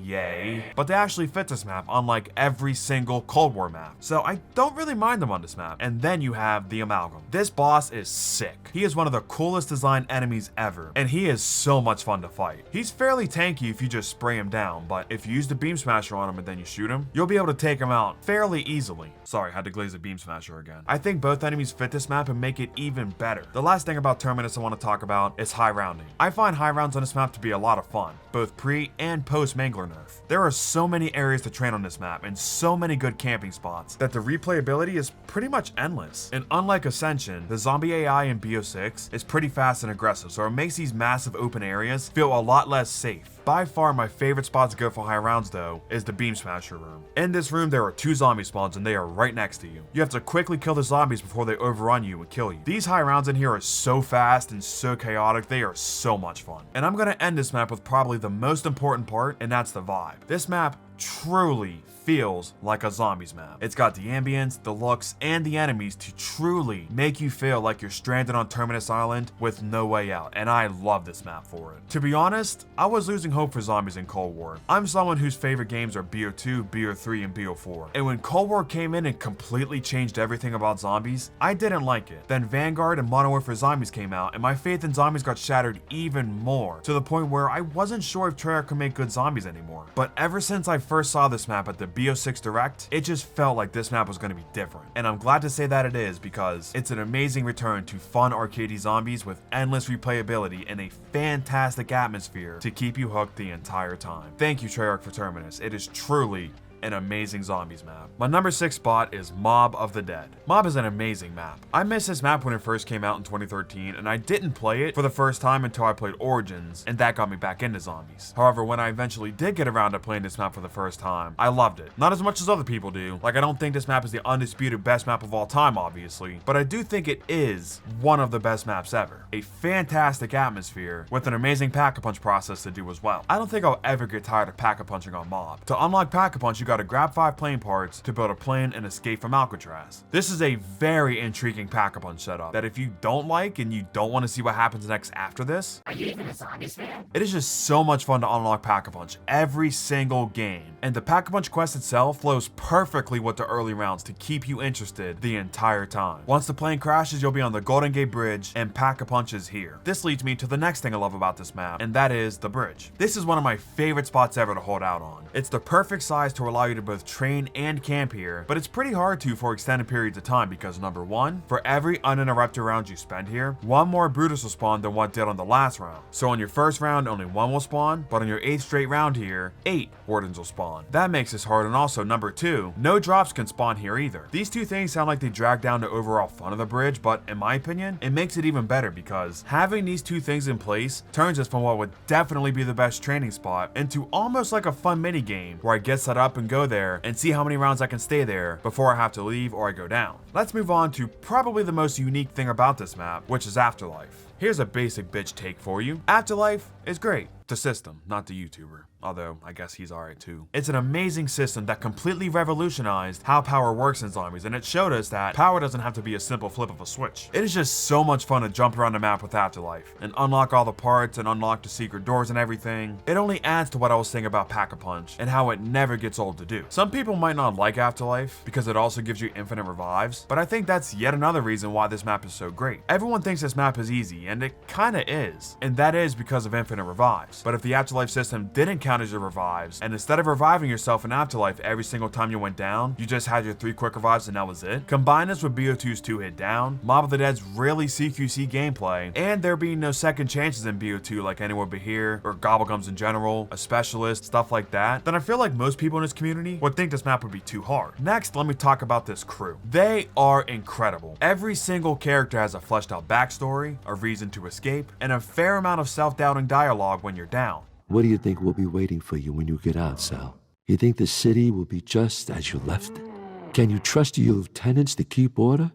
Yay. But they actually fit this map, unlike every single Cold War map. So I don't really mind them on this map. And then you have the Amalgam. This boss is sick. He is one of the coolest designed enemies ever, and he is so much fun to fight. He's fairly tanky if you just spray him down, but if you use the Beam Smasher on him and then you shoot him, you'll be able to take him out fairly easily. Sorry, had to glaze the Beam Smasher again. I think both enemies fit this map and make it even better. The last thing about Terminus I want to talk about is high rounding. I find high rounds on this map to be a lot of fun, both pre and post Mangler nerf. There are so many areas to train on this map and so many good camping spots that the replayability is pretty much endless. And unlike Ascension, the zombie AI in BO6 is pretty fast and aggressive, so it makes these massive open areas feel a lot less safe. By far my favorite spot to go for high rounds though is the Beam Smasher room. In this room there are 2 zombie spawns and they are right next to you. You have to quickly kill the zombies before they overrun you and kill you. These high rounds in here are so fast and so chaotic, they are so much fun. And I'm gonna end this map with probably the most important part, and that's the vibe. This map truly feels like a zombies map. It's got the ambience, the looks, and the enemies to truly make you feel like you're stranded on Terminus Island with no way out, and I love this map for it. To be honest, I was losing hope for zombies in Cold War. I'm someone whose favorite games are BO2, BO3, and BO4, and when Cold War came in and completely changed everything about zombies, I didn't like it. Then Vanguard and Modern Warfare Zombies came out, and my faith in zombies got shattered even more, to the point where I wasn't sure if Treyarch could make good zombies anymore. But ever since I first saw this map at the BO6 Direct, it just felt like this map was going to be different. And I'm glad to say that it is, because it's an amazing return to fun arcadey zombies with endless replayability and a fantastic atmosphere to keep you hooked the entire time. Thank you Treyarch for Terminus. It is truly an amazing zombies map. My number 6 spot is Mob of the Dead. Mob is an amazing map. I missed this map when it first came out in 2013, and I didn't play it for the first time until I played Origins, and that got me back into zombies. However, when I eventually did get around to playing this map for the first time, I loved it. Not as much as other people do. Like, I don't think this map is the undisputed best map of all time, obviously, but I do think it is one of the best maps ever. A fantastic atmosphere with an amazing pack-a-punch process to do as well. I don't think I'll ever get tired of pack-a-punching on Mob. To unlock pack-a-punch, you gotta grab 5 plane parts to build a plane and escape from Alcatraz. This is a very intriguing pack-a-punch setup that if you don't like and you don't want to see what happens next after this, are you even a zombies fan? It is just so much fun to unlock pack-a-punch every single game. And the pack-a-punch quest itself flows perfectly with the early rounds to keep you interested the entire time. Once the plane crashes, you'll be on the Golden Gate Bridge and pack-a-punch is here. This leads me to the next thing I love about this map, and that is the bridge. This is one of my favorite spots ever to hold out on. It's the perfect size to allow you to both train and camp here, but it's pretty hard to for extended periods of time because number 1, for every uninterrupted round you spend here, 1 more Brutus will spawn than what did on the last round. So on your first round, only 1 will spawn, but on your 8th straight round here, 8 Wardens will spawn. That makes this hard, and also number 2, no drops can spawn here either. These two things sound like they drag down the overall fun of the bridge, but in my opinion, it makes it even better because having these two things in place turns this from what would definitely be the best training spot into almost like a fun mini game where I get set up and go there and see how many rounds I can stay there before I have to leave or I go down. Let's move on to probably the most unique thing about this map, which is Afterlife. Here's a basic bitch take for you. Afterlife is great. To system, not to YouTuber. Although, I guess he's alright too. It's an amazing system that completely revolutionized how power works in Zombies, and it showed us that power doesn't have to be a simple flip of a switch. It is just so much fun to jump around the map with Afterlife, and unlock all the parts, and unlock the secret doors and everything. It only adds to what I was saying about Pack-a-Punch, and how it never gets old to do. Some people might not like Afterlife, because it also gives you infinite revives, but I think that's yet another reason why this map is so great. Everyone thinks this map is easy, and it kinda is, and that is because of infinite revives. But if the Afterlife system didn't count as your revives, and instead of reviving yourself in Afterlife every single time you went down, you just had your 3 quick revives and that was it. Combine this with BO2's 2-hit down, Mob of the Dead's really CQC gameplay, and there being no second chances in BO2 like Anywhere But Here, or Gobblegums in general, a specialist, stuff like that, then I feel like most people in this community would think this map would be too hard. Next, let me talk about this crew. They are incredible. Every single character has a fleshed out backstory, a reason to escape, and a fair amount of self-doubting dialogue when you're down. What do you think will be waiting for you when you get out, Sal? You think the city will be just as you left it? Can you trust your lieutenants to keep order?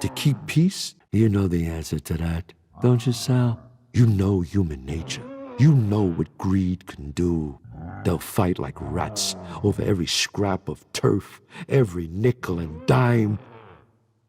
To keep peace? You know the answer to that, don't you, Sal? You know human nature. You know what greed can do. They'll fight like rats over every scrap of turf, every nickel and dime.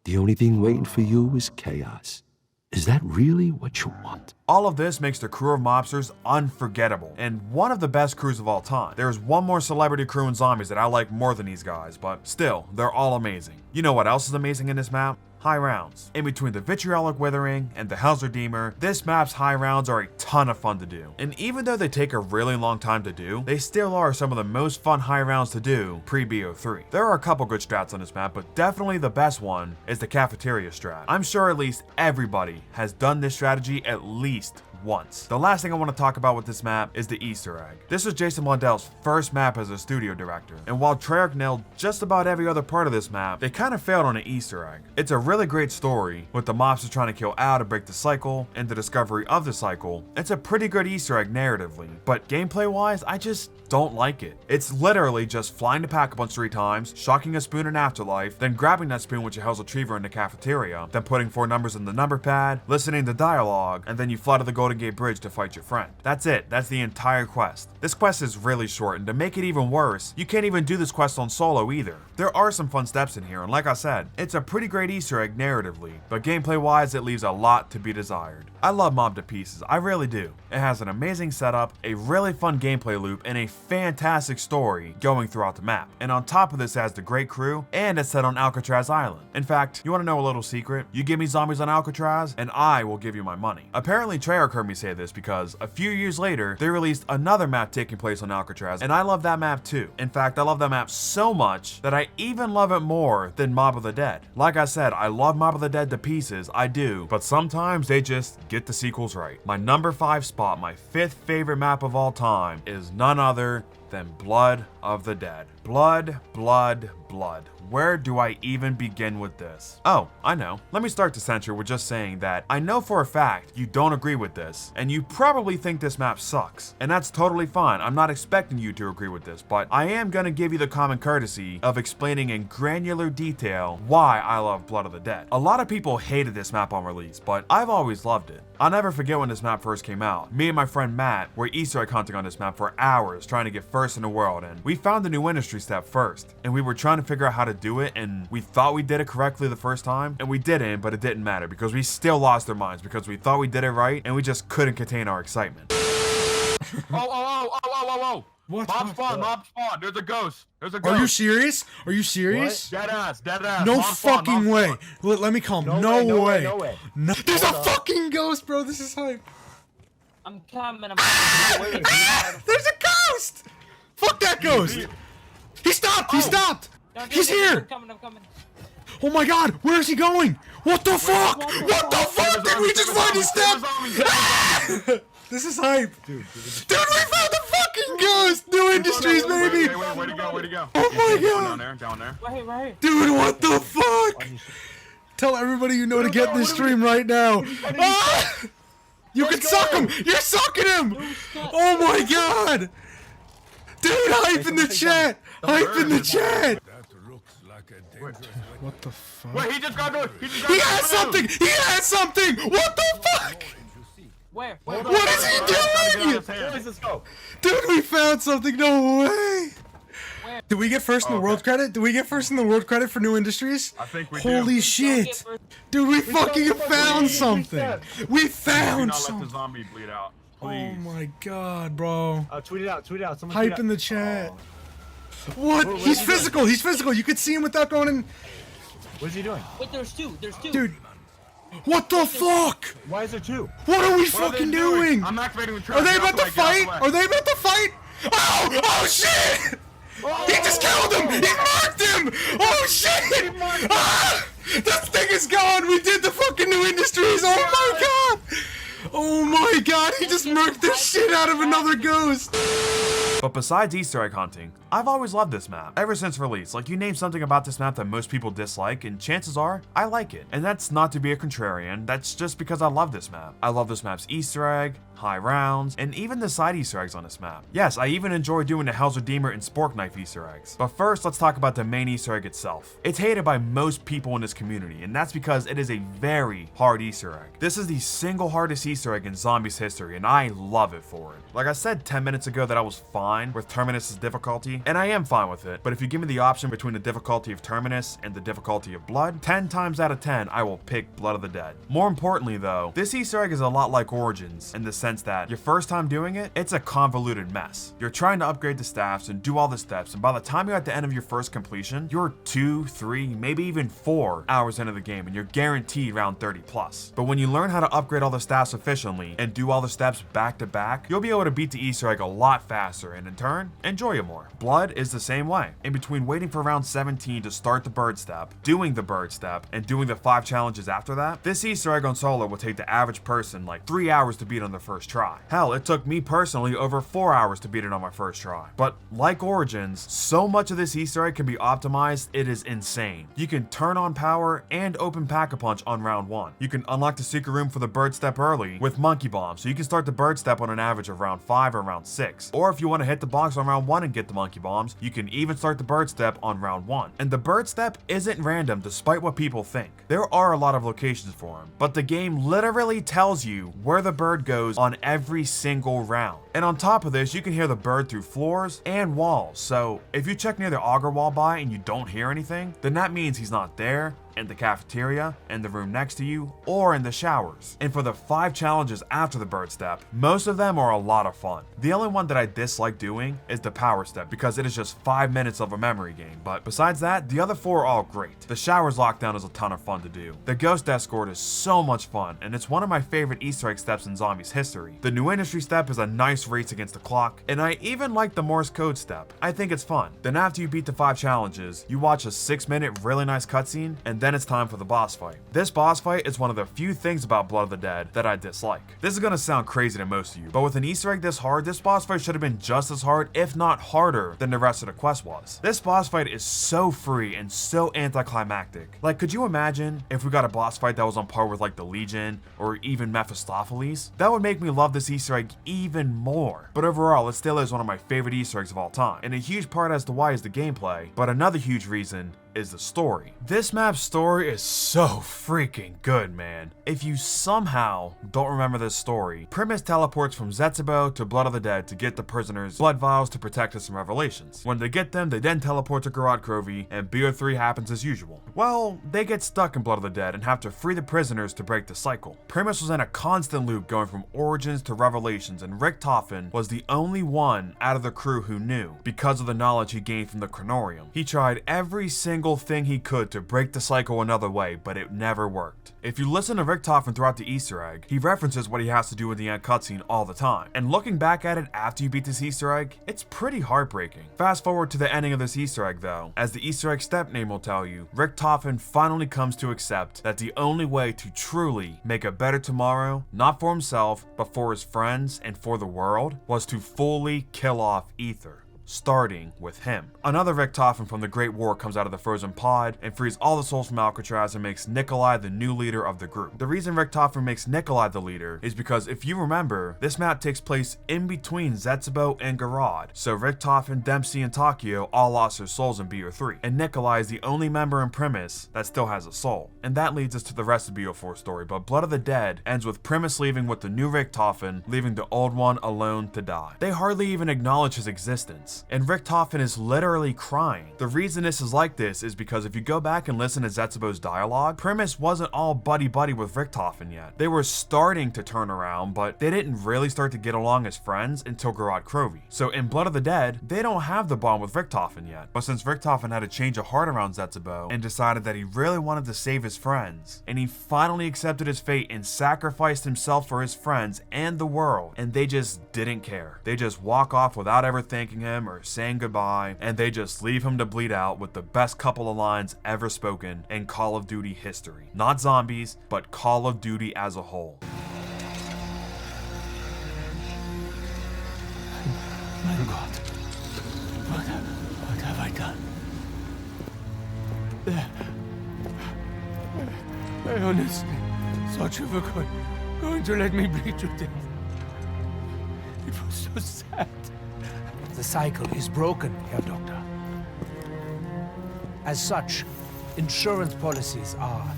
The only thing waiting for you is chaos. Is that really what you want? All of this makes the crew of mobsters unforgettable, and one of the best crews of all time. There's one more celebrity crew in Zombies that I like more than these guys, but still, they're all amazing. You know what else is amazing in this map? High rounds. In between the Vitriolic Withering and the Hell's Redeemer, this map's high rounds are a ton of fun to do. And even though they take a really long time to do, they still are some of the most fun high rounds to do pre-BO3. There are a couple good strats on this map, but definitely the best one is the cafeteria strat. I'm sure at least everybody has done this strategy at least once. The last thing I want to talk about with this map is the Easter egg. This was Jason Blundell's first map as a studio director, and while Treyarch nailed just about every other part of this map, they kind of failed on an Easter egg. It's a really great story, with the mobsters trying to kill Al to break the cycle, and the discovery of the cycle. It's a pretty good Easter egg narratively, but gameplay wise, I just don't like it. It's literally just flying to Pack-a-Punch 3 times, shocking a spoon in Afterlife, then grabbing that spoon with your Hell's Retriever in the cafeteria, then putting 4 numbers in the number pad, listening to dialogue, and then you fly to the Golden Gate Bridge to fight your friend. That's it. That's the entire quest. This quest is really short, and to make it even worse, you can't even do this quest on solo either. There are some fun steps in here, and like I said, it's a pretty great Easter egg narratively, but gameplay wise, it leaves a lot to be desired. I love Mob to pieces, I really do. It has an amazing setup, a really fun gameplay loop, and a fantastic story going throughout the map. And on top of this, it has the great crew, and it's set on Alcatraz Island. In fact, you want to know a little secret? You give me zombies on Alcatraz, and I will give you my money. Apparently, Treyarch heard me say this because a few years later, they released another map taking place on Alcatraz, and I love that map too. In fact, I love that map so much that I even love it more than Mob of the Dead. Like I said, I love Mob of the Dead to pieces, I do, but sometimes they just get the sequels right. My number 5 spot, my 5th favorite map of all time, is none other than Blood of the Dead. Blood, blood, blood. Where do I even begin with this? Oh, I know. Let me start the censure with just saying that I know for a fact you don't agree with this, and you probably think this map sucks. And that's totally fine. I'm not expecting you to agree with this, but I am gonna give you the common courtesy of explaining in granular detail why I love Blood of the Dead. A lot of people hated this map on release, but I've always loved it. I'll never forget when this map first came out. Me and my friend Matt were Easter egg hunting on this map for hours trying to get first in the world, and we found the new industry step first. And we were trying to figure out how to do it, and we thought we did it correctly the first time, and we didn't, but it didn't matter because we still lost our minds because we thought we did it right, and we just couldn't contain our excitement. Oh. What? Mob spawn. There's a ghost. Are you serious? Are you serious? Dead ass. No Mob fucking spawn, way. Let me calm. No way. No way. No. There's a fucking ghost, bro. This is hype. I'm coming. There's a ghost. Fuck that ghost. He stopped. He stopped. He's here. I'm coming. Oh my god. Where is he going? What the fuck? What the fuck? Did we just find his step? This is hype. Dude, we found the fucking ghost. New industries, baby. Way to go. Oh my god. Down there. Right. Dude, what the fuck? Tell everybody you know to get in this stream right now. Ah! You can suck him. You're sucking him. Oh my god. Dude, hype in the chat. Hype in the chat. What the fuck? Wait, he just got He has something. What the fuck? Where? What is he doing? Let's go. Dude, we found something. No way. Where? Did we get first in the world credit? Did we get first in the world credit for new industries? I think we Holy do. shit. Dude, we fucking found something. We Do found not let the something. zombie bleed out. Oh Please. my god, bro. Tweet it out. Someone tweet Hype out. in the chat. What? He's physical. He's physical. You could see him without going in. What is he doing? Wait, there's two. Dude. What the fuck? Why is there two? What are we What are they fucking doing? I'm activating the trap. Are they Get out about the to way, get out fight? the way. Are they about to fight? Oh! Oh shit! He just killed him! He marked him! Oh shit! Ah! This thing is gone! We did the fucking new industries! Oh my god! Oh my god, he just murked the shit out of another ghost! But besides Easter egg hunting, I've always loved this map, ever since release. Like, you name something about this map that most people dislike, and chances are, I like it. And that's not to be a contrarian, that's just because I love this map. I love this map's Easter egg, high rounds, and even the side Easter eggs on this map. Yes, I even enjoy doing the Hell's Redeemer and Spork Knife Easter eggs. But first, let's talk about the main Easter egg itself. It's hated by most people in this community, and that's because it is a very hard Easter egg. This is the single hardest Easter egg in Zombies history, and I love it for it. Like I said 10 minutes ago that I was fine with Terminus's difficulty, and I am fine with it, but if you give me the option between the difficulty of Terminus and the difficulty of Blood, 10 times out of 10, I will pick Blood of the Dead. More importantly though, this Easter egg is a lot like Origins in the sense that your first time doing it, it's a convoluted mess. You're trying to upgrade the staffs and do all the steps, and by the time you're at the end of your first completion, you're 2, 3, maybe even 4 hours into the game, and you're guaranteed round 30 plus. But when you learn how to upgrade all the staffs efficiently and do all the steps back to back, you'll be able to beat the Easter egg a lot faster and in turn, enjoy it more. Blood is the same way. In between waiting for round 17 to start the bird step, doing the bird step, and doing the 5 challenges after that, this Easter egg on solo will take the average person like 3 hours to beat on their first try. Hell, it took me personally over 4 hours to beat it on my first try. But like Origins, so much of this Easter egg can be optimized, it is insane. You can turn on power and open Pack-a-Punch on round 1. You can unlock the secret room for the bird step early with Monkey Bomb, so you can start the bird step on an average of round 5 or round 6. Or if you want to hit the box on round 1 and get the Monkey Bombs, you can even start the bird step on round 1. And the bird step isn't random despite what people think. There are a lot of locations for him, but the game literally tells you where the bird goes on every single round. And on top of this, you can hear the bird through floors and walls, so if you check near the auger wall by and you don't hear anything, then that means he's not there, in the cafeteria, in the room next to you, or in the showers. And for the 5 challenges after the bird step, most of them are a lot of fun. The only one that I dislike doing is the power step because it is just 5 minutes of a memory game, but besides that, the other 4 are all great. The showers lockdown is a ton of fun to do. The ghost escort is so much fun, and it's one of my favorite Easter egg steps in Zombies history. The new industry step is a nice race against the clock, and I even like the Morse code step. I think it's fun. Then after you beat the 5 challenges, you watch a 6-minute really nice cutscene, and then it's time for the boss fight. This boss fight is one of the few things about Blood of the Dead that I dislike. This is gonna sound crazy to most of you, but with an Easter egg this hard, this boss fight should have been just as hard, if not harder, than the rest of the quest was. This boss fight is so free and so anticlimactic. Like, could you imagine if we got a boss fight that was on par with like the Legion or even Mephistopheles? That would make me love this Easter egg even more. But overall, it still is one of my favorite Easter eggs of all time. And a huge part as to why is the gameplay, but another huge reason is the story. This map's story is so freaking good, man. If you somehow don't remember this story, Primus teleports from Zetsubo to Blood of the Dead to get the prisoners' blood vials to protect us from revelations. When they get them, they then teleport to Garad Krovi, and BO3 happens as usual. Well, they get stuck in Blood of the Dead and have to free the prisoners to break the cycle. Primus was in a constant loop going from Origins to Revelations, and Rick Toffin was the only one out of the crew who knew, because of the knowledge he gained from the Chronorium. He tried every single thing he could to break the cycle another way, but it never worked. If you listen to Rick Toffin throughout the Easter egg, he references what he has to do in the end cutscene all the time. And looking back at it after you beat this Easter egg, it's pretty heartbreaking. Fast forward to the ending of this Easter egg though, as the Easter egg step name will tell you, Rick Toffin finally comes to accept that the only way to truly make a better tomorrow, not for himself, but for his friends and for the world, was to fully kill off Ether. starting with him. Another Richtofen from the Great War comes out of the frozen pod and frees all the souls from Alcatraz and makes Nikolai the new leader of the group. The reason Richtofen makes Nikolai the leader is because if you remember, this map takes place in between Zetsubo and Garad. So Richtofen, Dempsey, and Takio all lost their souls in BO3, and Nikolai is the only member in Primus that still has a soul. And that leads us to the rest of BO4's story, but Blood of the Dead ends with Primus leaving with the new Richtofen, leaving the old one alone to die. They hardly even acknowledge his existence, and Richtofen is literally crying. The reason this is like this is because if you go back and listen to Zetsubo's dialogue, Primus wasn't all buddy-buddy with Richtofen yet. They were starting to turn around, but they didn't really start to get along as friends until Garad Krovi. So in Blood of the Dead, they don't have the bond with Richtofen yet. But since Richtofen had a change of heart around Zetsubo and decided that he really wanted to save his friends, and he finally accepted his fate and sacrificed himself for his friends and the world, and they just didn't care. They just walk off without ever thanking him or saying goodbye, and they just leave him to bleed out with the best couple of lines ever spoken in Call of Duty history. Not Zombies, but Call of Duty as a whole. My God. What have I done? I honestly thought you were going to let me bleed to death. It was so sad. The cycle is broken, Herr Doctor. As such, insurance policies are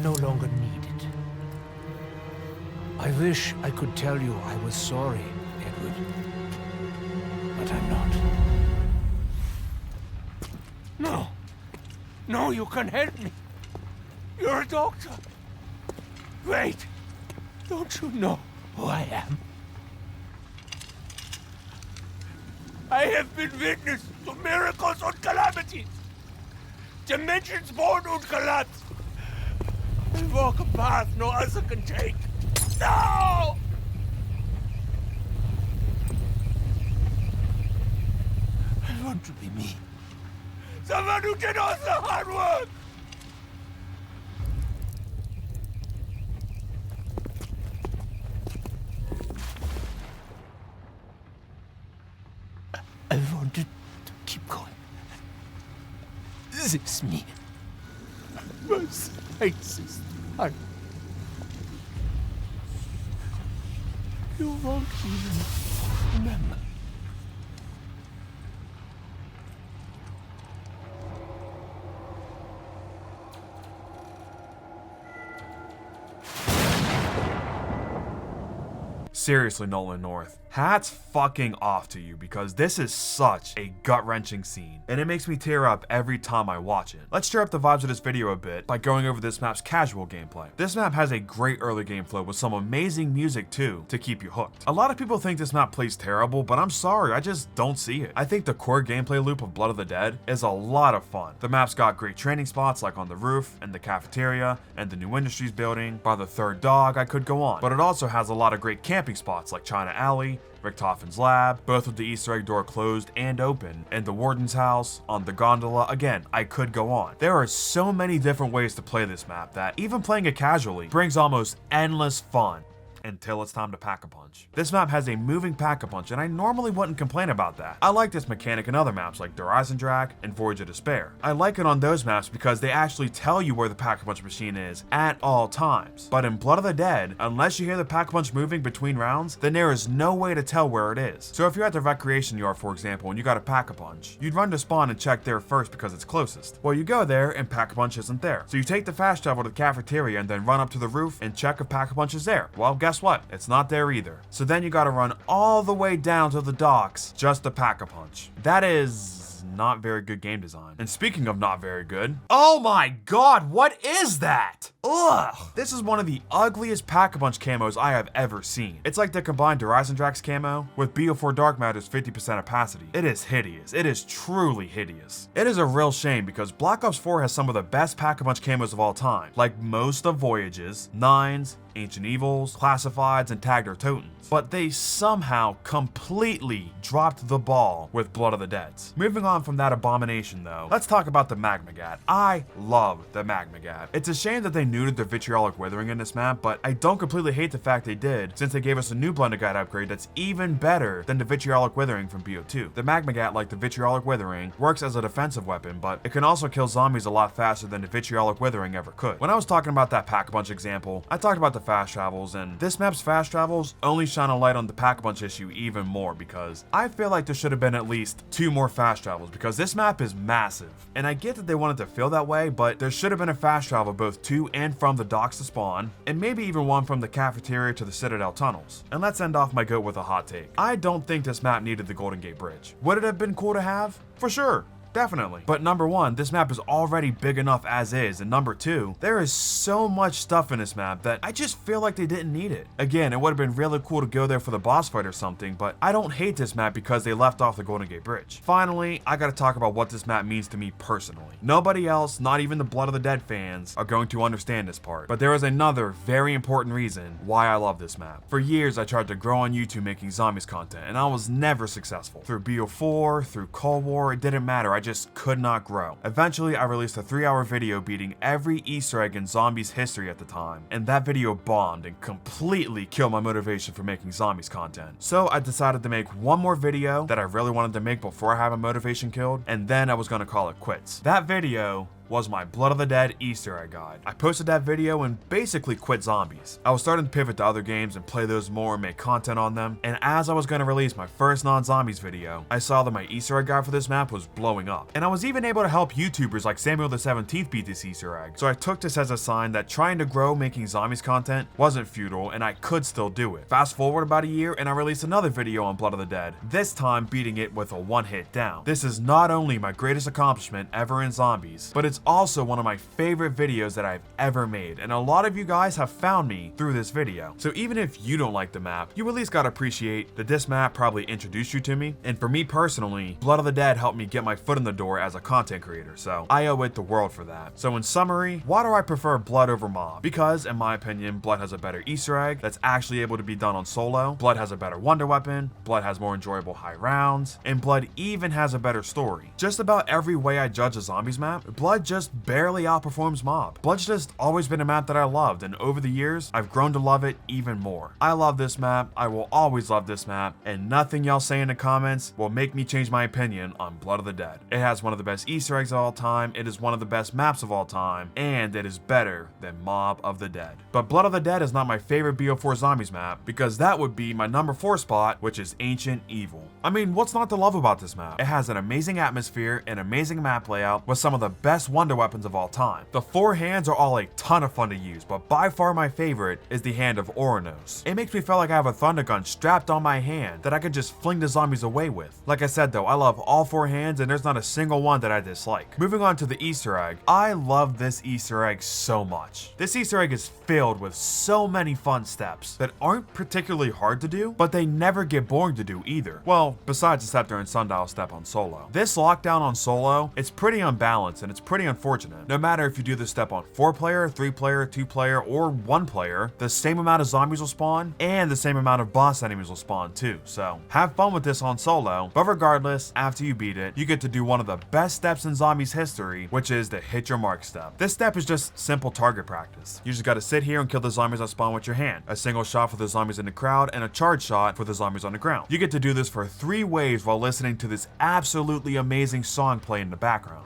no longer needed. I wish I could tell you I was sorry, Edward, but I'm not. No, you can help me. You're a doctor. Wait, don't you know who I am? I have been witness to miracles and calamities. Dimensions born and collapse. I walk a path no other can take. No! I want to be me. Someone who did all the hard work. I wanted to keep going. This me. Was racist. You won't even remember. Seriously, Nolan North, hats fucking off to you because this is such a gut-wrenching scene, and it makes me tear up every time I watch it. Let's stir up the vibes of this video a bit by going over this map's casual gameplay. This map has a great early game flow with some amazing music too to keep you hooked. A lot of people think this map plays terrible, but I'm sorry, I just don't see it. I think the core gameplay loop of Blood of the Dead is a lot of fun. The map's got great training spots like on the roof, and the cafeteria, and the new industries building, by the third dog, I could go on. But it also has a lot of great camping spots like China Alley, Richtofen's lab, both with the Easter egg door closed and open, and the warden's house, on the gondola. Again, I could go on. There are so many different ways to play this map that even playing it casually brings almost endless fun. Until it's time to pack-a-punch. This map has a moving pack-a-punch, and I normally wouldn't complain about that. I like this mechanic in other maps like Drak and Voyage of Despair. I like it on those maps because they actually tell you where the pack-a-punch machine is at all times. But in Blood of the Dead, unless you hear the pack-a-punch moving between rounds, then there is no way to tell where it is. So if you're at the recreation yard, for example, and you got a pack-a-punch, you'd run to spawn and check there first because it's closest. Well, you go there and pack-a-punch isn't there. So you take the fast travel to the cafeteria and then run up to the roof and check if pack-a-punch is there. Well, guess what? It's not there either. So then you gotta run all the way down to the docks just to pack-a-punch. That is not very good game design. And speaking of not very good, oh my god, what is that? Ugh! This is one of the ugliest pack-a-punch camos I have ever seen. It's like the combined Drax camo with BO4 Dark Matter's 50% opacity. It is hideous. It is truly hideous. It is a real shame because Black Ops 4 has some of the best pack-a-punch camos of all time, like most of Voyage's, Nines, Ancient Evils, Classifieds, and Tagged or Totens. But they somehow completely dropped the ball with Blood of the Deads. Moving on from from that abomination though, let's talk about the Magmagat. I love the Magmagat. It's a shame that they neutered the Vitriolic Withering in this map, but I don't completely hate the fact they did, since they gave us a new Blended Guide upgrade that's even better than the Vitriolic Withering from BO2. The Magmagat, like the Vitriolic Withering, works as a defensive weapon, but it can also kill zombies a lot faster than the Vitriolic Withering ever could. When I was talking about that Pack-a-Punch example, I talked about the fast travels, and this map's fast travels only shine a light on the Pack-a-Punch issue even more, because I feel like there should have been at least 2 more fast travels, because this map is massive. And I get that they wanted to feel that way, but there should have been a fast travel both to and from the docks to spawn, and maybe even one from the cafeteria to the Citadel tunnels. And let's end off my goat with a hot take. I don't think this map needed the Golden Gate Bridge. Would it have been cool to have? For sure. Definitely. But number 1, this map is already big enough as is, and number 2, there is so much stuff in this map that I just feel like they didn't need it. Again, it would have been really cool to go there for the boss fight or something, but I don't hate this map because they left off the Golden Gate Bridge. Finally, I gotta talk about what this map means to me personally. Nobody else, not even the Blood of the Dead fans, are going to understand this part, but there is another very important reason why I love this map. For years, I tried to grow on YouTube making zombies content, and I was never successful. Through BO4, through Cold War, it didn't matter. I just could not grow. Eventually, I released a 3-hour video beating every Easter egg in Zombies history at the time, and that video bombed and completely killed my motivation for making Zombies content. So I decided to make one more video that I really wanted to make before I had my motivation killed, and then I was gonna call it quits. That video was my Blood of the Dead Easter egg guide. I posted that video and basically quit zombies. I was starting to pivot to other games and play those more and make content on them, and as I was going to release my first non-zombies video, I saw that my Easter egg guide for this map was blowing up. And I was even able to help YouTubers like Samuel the 17th beat this Easter egg, so I took this as a sign that trying to grow making zombies content wasn't futile and I could still do it. Fast forward about a year and I released another video on Blood of the Dead, this time beating it with a one-hit down. This is not only my greatest accomplishment ever in zombies, but it's also one of my favorite videos that I've ever made, and a lot of you guys have found me through this video. So even if you don't like the map, you at least gotta appreciate that this map probably introduced you to me, and for me personally, Blood of the Dead helped me get my foot in the door as a content creator, so I owe it the world for that. So in summary, why do I prefer Blood over Mob? Because, in my opinion, Blood has a better Easter egg that's actually able to be done on solo, Blood has a better wonder weapon, Blood has more enjoyable high rounds, and Blood even has a better story. Just about every way I judge a zombies map, Blood just barely outperforms Mob. Blood's just always been a map that I loved, and over the years, I've grown to love it even more. I love this map, I will always love this map, and nothing y'all say in the comments will make me change my opinion on Blood of the Dead. It has one of the best Easter eggs of all time, it is one of the best maps of all time, and it is better than Mob of the Dead. But Blood of the Dead is not my favorite BO4 Zombies map, because that would be my number 4 spot, which is Ancient Evil. I mean, what's not to love about this map? It has an amazing atmosphere, an amazing map layout, with some of the best wonder weapons of all time. The 4 hands are all a ton of fun to use, but by far my favorite is the hand of Oranos. It makes me feel like I have a thunder gun strapped on my hand that I could just fling the zombies away with. Like I said though, I love all 4 hands and there's not a single one that I dislike. Moving on to the Easter egg, I love this Easter egg so much. This Easter egg is filled with so many fun steps that aren't particularly hard to do, but they never get boring to do either. Well, besides the Scepter and Sundial step on solo. This lockdown on solo, it's pretty unbalanced and it's pretty unfortunate. No matter if you do this step on 4-player, 3-player, 2-player, or 1-player, the same amount of zombies will spawn and the same amount of boss enemies will spawn too. So have fun with this on solo, but regardless, after you beat it, you get to do one of the best steps in zombies history, which is the hit your mark step. This step is just simple target practice. You just gotta sit here and kill the zombies that spawn with your hand. A single shot for the zombies in the crowd and a charge shot for the zombies on the ground. You get to do this for 3 waves while listening to this absolutely amazing song play in the background.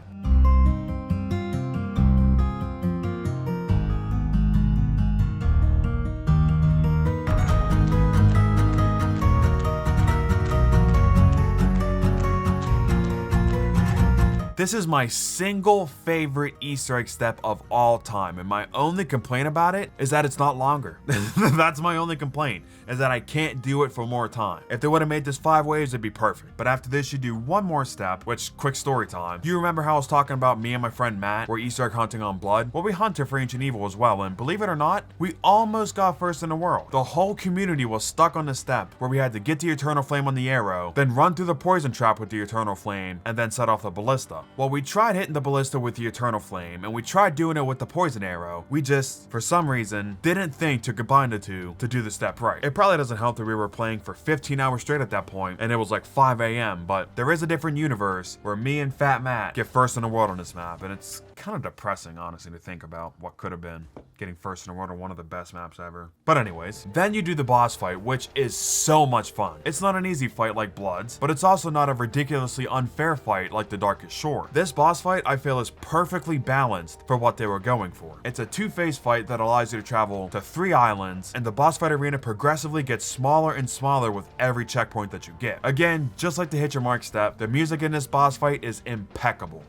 This is my single favorite Easter egg step of all time, and my only complaint about it is that it's not longer. That's my only complaint, is that I can't do it for more time. If they would have made this 5 waves, it'd be perfect. But after this, you do one more step, which, quick story time. Do you remember how I was talking about me and my friend Matt were Easter egg hunting on Blood? Well, we hunted for Ancient Evil as well, and believe it or not, we almost got first in the world. The whole community was stuck on the step where we had to get the Eternal Flame on the arrow, then run through the poison trap with the Eternal Flame, and then set off the ballista. Well, we tried hitting the ballista with the Eternal Flame, and we tried doing it with the Poison Arrow. We just, for some reason, didn't think to combine the two to do the step right. It probably doesn't help that we were playing for 15 hours straight at that point, and it was like 5 a.m., but there is a different universe where me and Fat Matt get first in the world on this map, and it's kind of depressing, honestly, to think about what could have been getting first in the world on one of the best maps ever. But anyways, then you do the boss fight, which is so much fun. It's not an easy fight like Bloods, but it's also not a ridiculously unfair fight like the Darkest Shore. This boss fight, I feel, is perfectly balanced for what they were going for. It's a two-phase fight that allows you to travel to 3 islands, and the boss fight arena progressively gets smaller and smaller with every checkpoint that you get. Again, just like the Hit Your Mark step, the music in this boss fight is impeccable.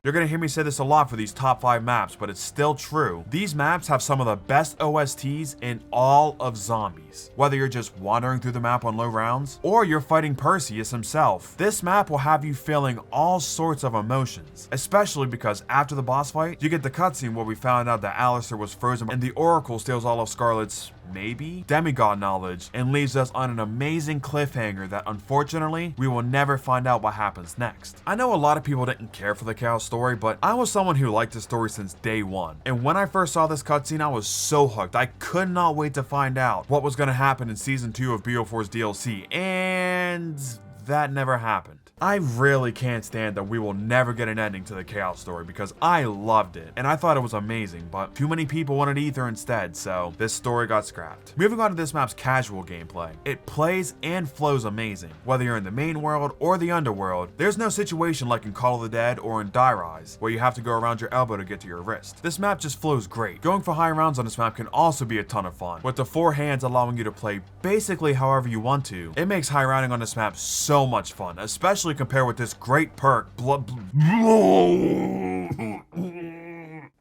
You're gonna hear me say this a lot for these top 5 maps, but it's still true. These maps have some of the best OSTs in all of Zombies. Whether you're just wandering through the map on low rounds, or you're fighting Perseus himself, this map will have you feeling all sorts of emotions, especially because after the boss fight, you get the cutscene where we found out that Alistair was frozen and the Oracle steals all of Scarlet's maybe demigod knowledge and leaves us on an amazing cliffhanger that unfortunately we will never find out what happens next. I know a lot of people didn't care for the Chaos story, but I was someone who liked the story since day one, and when I first saw this cutscene I was so hooked. I could not wait to find out what was going to happen in season 2 of BO4's DLC, and that never happened. I really can't stand that we will never get an ending to the Chaos story because I loved it and I thought it was amazing, but too many people wanted Ether instead, so this story got scrapped. Moving on to this map's casual gameplay. It plays and flows amazing. Whether you're in the main world or the underworld, there's no situation like in Call of the Dead or in Die Rise where you have to go around your elbow to get to your wrist. This map just flows great. Going for high rounds on this map can also be a ton of fun, with the 4 hands allowing you to play basically however you want to. It makes high rounding on this map so much fun, especially compared with this great perk,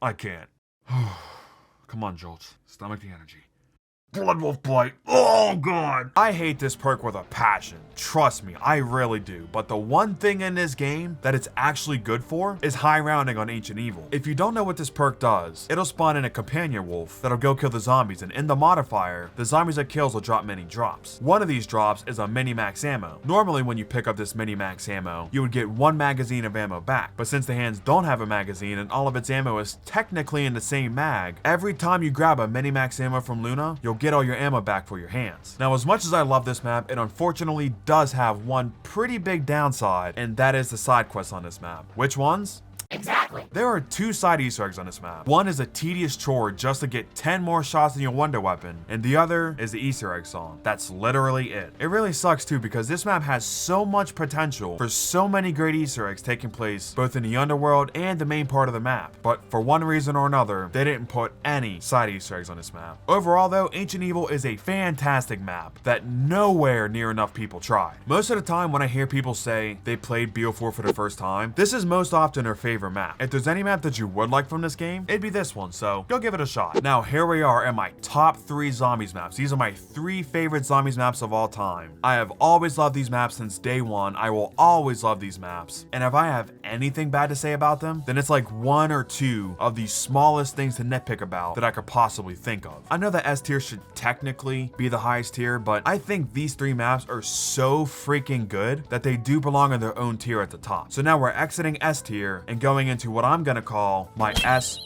I can't. Come on, Joltz. Stomach the energy. Blood Wolf Blight. Oh god. I hate this perk with a passion. Trust me, I really do. But the one thing in this game that it's actually good for is high rounding on Ancient Evil. If you don't know what this perk does, it'll spawn in a companion wolf that'll go kill the zombies, and in the modifier, the zombies it kills will drop many drops. One of these drops is a mini max ammo. Normally when you pick up this mini max ammo, you would get 1 magazine of ammo back, but since the hands don't have a magazine and all of its ammo is technically in the same mag, every time you grab a mini max ammo from Luna, you'll get all your ammo back for your hands. Now, as much as I love this map, it unfortunately does have one pretty big downside, and that is the side quests on this map. Which ones? Exactly. There are 2 side Easter eggs on this map. One is a tedious chore just to get 10 more shots in your wonder weapon, and the other is the Easter egg song. That's literally it. It really sucks too because this map has so much potential for so many great Easter eggs taking place both in the underworld and the main part of the map, but for one reason or another, they didn't put any side Easter eggs on this map. Overall though, Ancient Evil is a fantastic map that nowhere near enough people try. Most of the time when I hear people say they played BO4 for the first time, this is most often their favorite map. If there's any map that you would like from this game, it'd be this one, so go give it a shot. Now here we are in my top 3 Zombies maps. These are my 3 favorite Zombies maps of all time. I have always loved these maps since day one. I will always love these maps, and if I have anything bad to say about them, then it's like 1 or 2 of the smallest things to nitpick about that I could possibly think of. I know that S tier should technically be the highest tier, but I think these 3 maps are so freaking good that they do belong in their own tier at the top. So now we're exiting S tier and going into what I'm gonna call my S+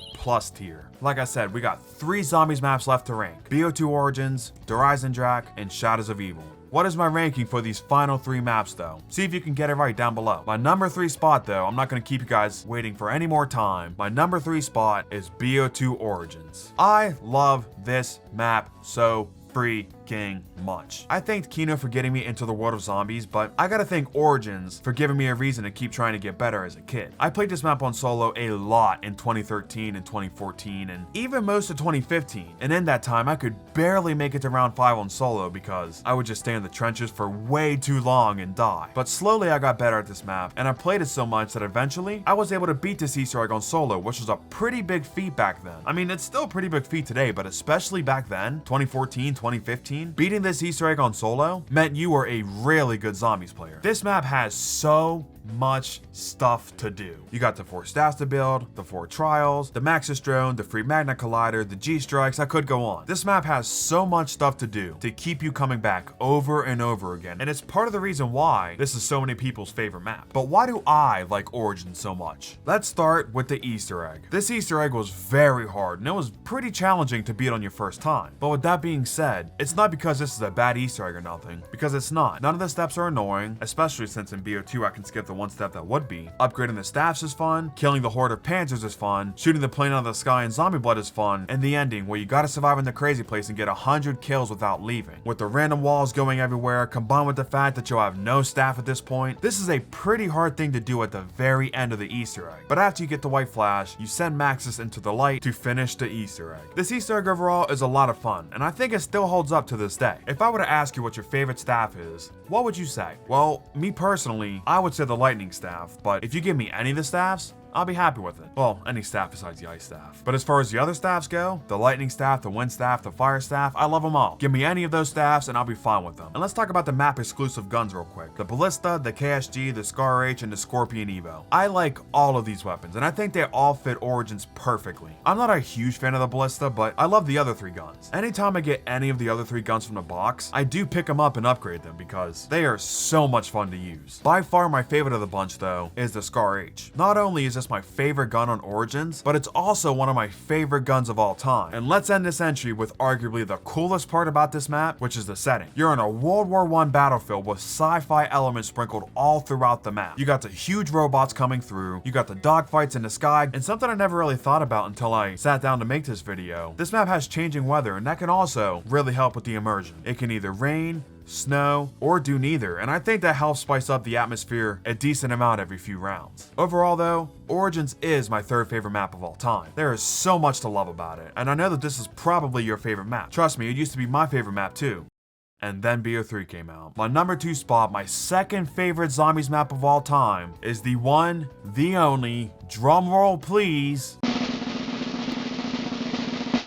tier. Like I said, we got 3 Zombies maps left to rank: BO2 Origins, Drak, and Shadows of Evil. What is my ranking for these final 3 maps though? See if you can get it right down below. My number 3 spot though, I'm not gonna keep you guys waiting for any more time. My number 3 spot is BO2 Origins. I love this map so freaking much. I thanked Kino for getting me into the world of zombies, but I gotta thank Origins for giving me a reason to keep trying to get better as a kid. I played this map on solo a lot in 2013 and 2014 and even most of 2015, and in that time I could barely make it to round 5 on solo because I would just stay in the trenches for way too long and die. But slowly I got better at this map, and I played it so much that eventually I was able to beat this Easter egg on solo, which was a pretty big feat back then. I mean, it's still a pretty big feat today, but especially back then, 2014, 2015, beating this Easter egg on solo meant you were a really good Zombies player. This map has so much stuff to do. You got the 4 staffs to build, the 4 trials, the Maxis drone, the free magnet collider, the G-strikes, I could go on. This map has so much stuff to do to keep you coming back over and over again, and it's part of the reason why this is so many people's favorite map. But why do I like Origins so much? Let's start with the Easter egg. This Easter egg was very hard, and it was pretty challenging to beat on your first time. But with that being said, it's not because this is a bad Easter egg or nothing, because it's not. None of the steps are annoying, especially since in BO2 I can skip the one step that would be. Upgrading the staffs is fun, killing the horde of panzers is fun, shooting the plane out of the sky in Zombie Blood is fun, and the ending where you gotta survive in the crazy place and get 100 kills without leaving. With the random walls going everywhere, combined with the fact that you'll have no staff at this point, this is a pretty hard thing to do at the very end of the Easter egg. But after you get the white flash, you send Maxis into the light to finish the Easter egg. This Easter egg overall is a lot of fun, and I think it still holds up to this day. If I were to ask you what your favorite staff is, what would you say? Well, me personally, I would say the lightning staff, but if you give me any of the staffs, I'll be happy with it. Well, any staff besides the ice staff. But as far as the other staffs go, the lightning staff, the wind staff, the fire staff, I love them all. Give me any of those staffs and I'll be fine with them. And let's talk about the map exclusive guns real quick. The Ballista, the KSG, the Scar H, and the Scorpion Evo. I like all of these weapons and I think they all fit Origins perfectly. I'm not a huge fan of the Ballista, but I love the other 3 guns. Anytime I get any of the other 3 guns from the box, I do pick them up and upgrade them because they are so much fun to use. By far my favorite of the bunch though is the Scar H. Not only is this my favorite gun on Origins, but it's also one of my favorite guns of all time. And let's end this entry with arguably the coolest part about this map, which is the setting. You're in a World War I battlefield with sci-fi elements sprinkled all throughout the map. You got the huge robots coming through, you got the dogfights in the sky, and something I never really thought about until I sat down to make this video. This map has changing weather, and that can also really help with the immersion. It can either rain, snow, or do neither, and I think that helps spice up the atmosphere a decent amount every few rounds. Overall though, Origins is my 3rd favorite map of all time. There is so much to love about it, and I know that this is probably your favorite map. Trust me, it used to be my favorite map too. And then BO3 came out. My number 2 spot, my 2nd favorite Zombies map of all time, is the one, the only, drumroll please,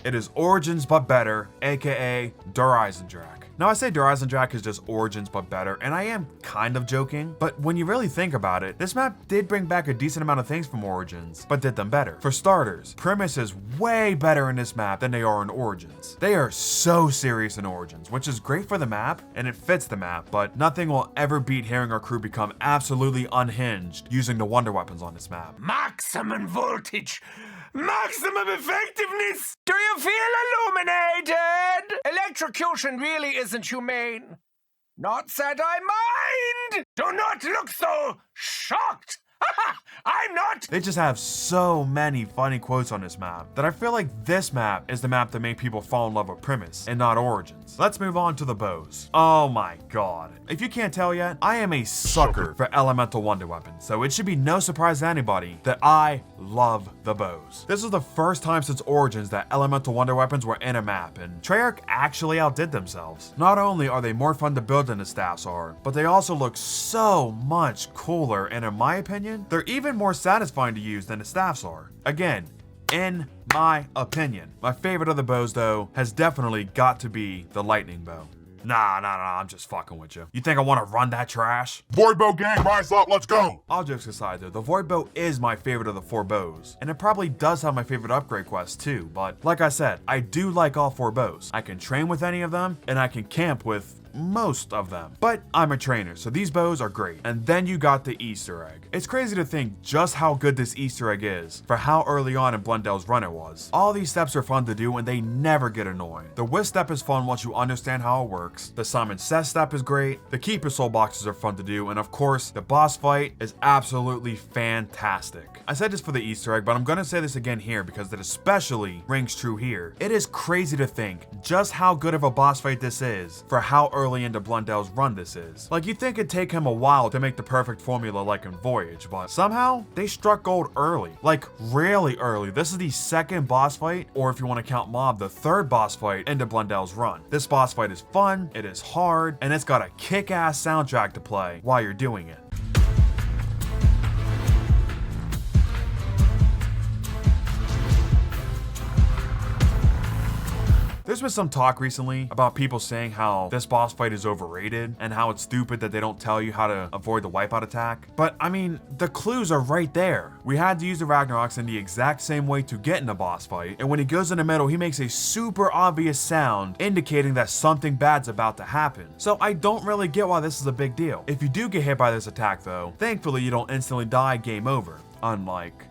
it is Origins but better, aka Der Eisendrache. Now I say Der Eisendrache is just Origins but better, and I am kind of joking, but when you really think about it, this map did bring back a decent amount of things from Origins, but did them better. For starters, Premise is way better in this map than they are in Origins. They are so serious in Origins, which is great for the map, and it fits the map, but nothing will ever beat hearing our crew become absolutely unhinged using the wonder weapons on this map. Maximum voltage! Maximum effectiveness! Do you feel illuminated? Electrocution really isn't humane. Not that I mind! Do not look so shocked! I'm not! They just have so many funny quotes on this map that I feel like this map is the map that made people fall in love with Premise and not Origins. Let's move on to the bows. Oh my god. If you can't tell yet, I am a sucker for elemental wonder weapons, so it should be no surprise to anybody that I love the bows. This is the first time since Origins that elemental wonder weapons were in a map, and Treyarch actually outdid themselves. Not only are they more fun to build than the staffs are, but they also look so much cooler, and in my opinion, they're even more satisfying to use than the staffs are. Again, in my opinion. My favorite of the bows though has definitely got to be the lightning bow. Nah, I'm just fucking with you. You think I want to run that trash? Void bow gang, rise up, let's go! All jokes aside though, the void bow is my favorite of the 4 bows, and it probably does have my favorite upgrade quest too, but like I said, I do like all 4 bows. I can train with any of them, and I can camp with most of them, but I'm a trainer, so these bows are great. And then you got the Easter egg. It's crazy to think just how good this Easter egg is for how early on in Blundell's run it was. All these steps are fun to do and they never get annoying. The Whisk step is fun once you understand how it works. The Simon Says step is great. The Keeper Soul boxes are fun to do, and of course, the boss fight is absolutely fantastic. I said this for the Easter egg, but I'm gonna say this again here because it especially rings true here. It is crazy to think just how good of a boss fight this is for how early into Blundell's run this is. Like, you'd think it'd take him a while to make the perfect formula like in Voyage, but somehow they struck gold early. Like, really early. This is the 2nd boss fight, or if you want to count Mob, the 3rd boss fight into Blundell's run. This boss fight is fun, it is hard, and it's got a kick-ass soundtrack to play while you're doing it. This There's been some talk recently about people saying how this boss fight is overrated and how it's stupid that they don't tell you how to avoid the wipeout attack. But I mean, the clues are right there. We had to use the Ragnaroks in the exact same way to get in the boss fight, and when he goes in the middle, he makes a super obvious sound indicating that something bad's about to happen. So I don't really get why this is a big deal. If you do get hit by this attack though, thankfully you don't instantly die, game over. Unlike...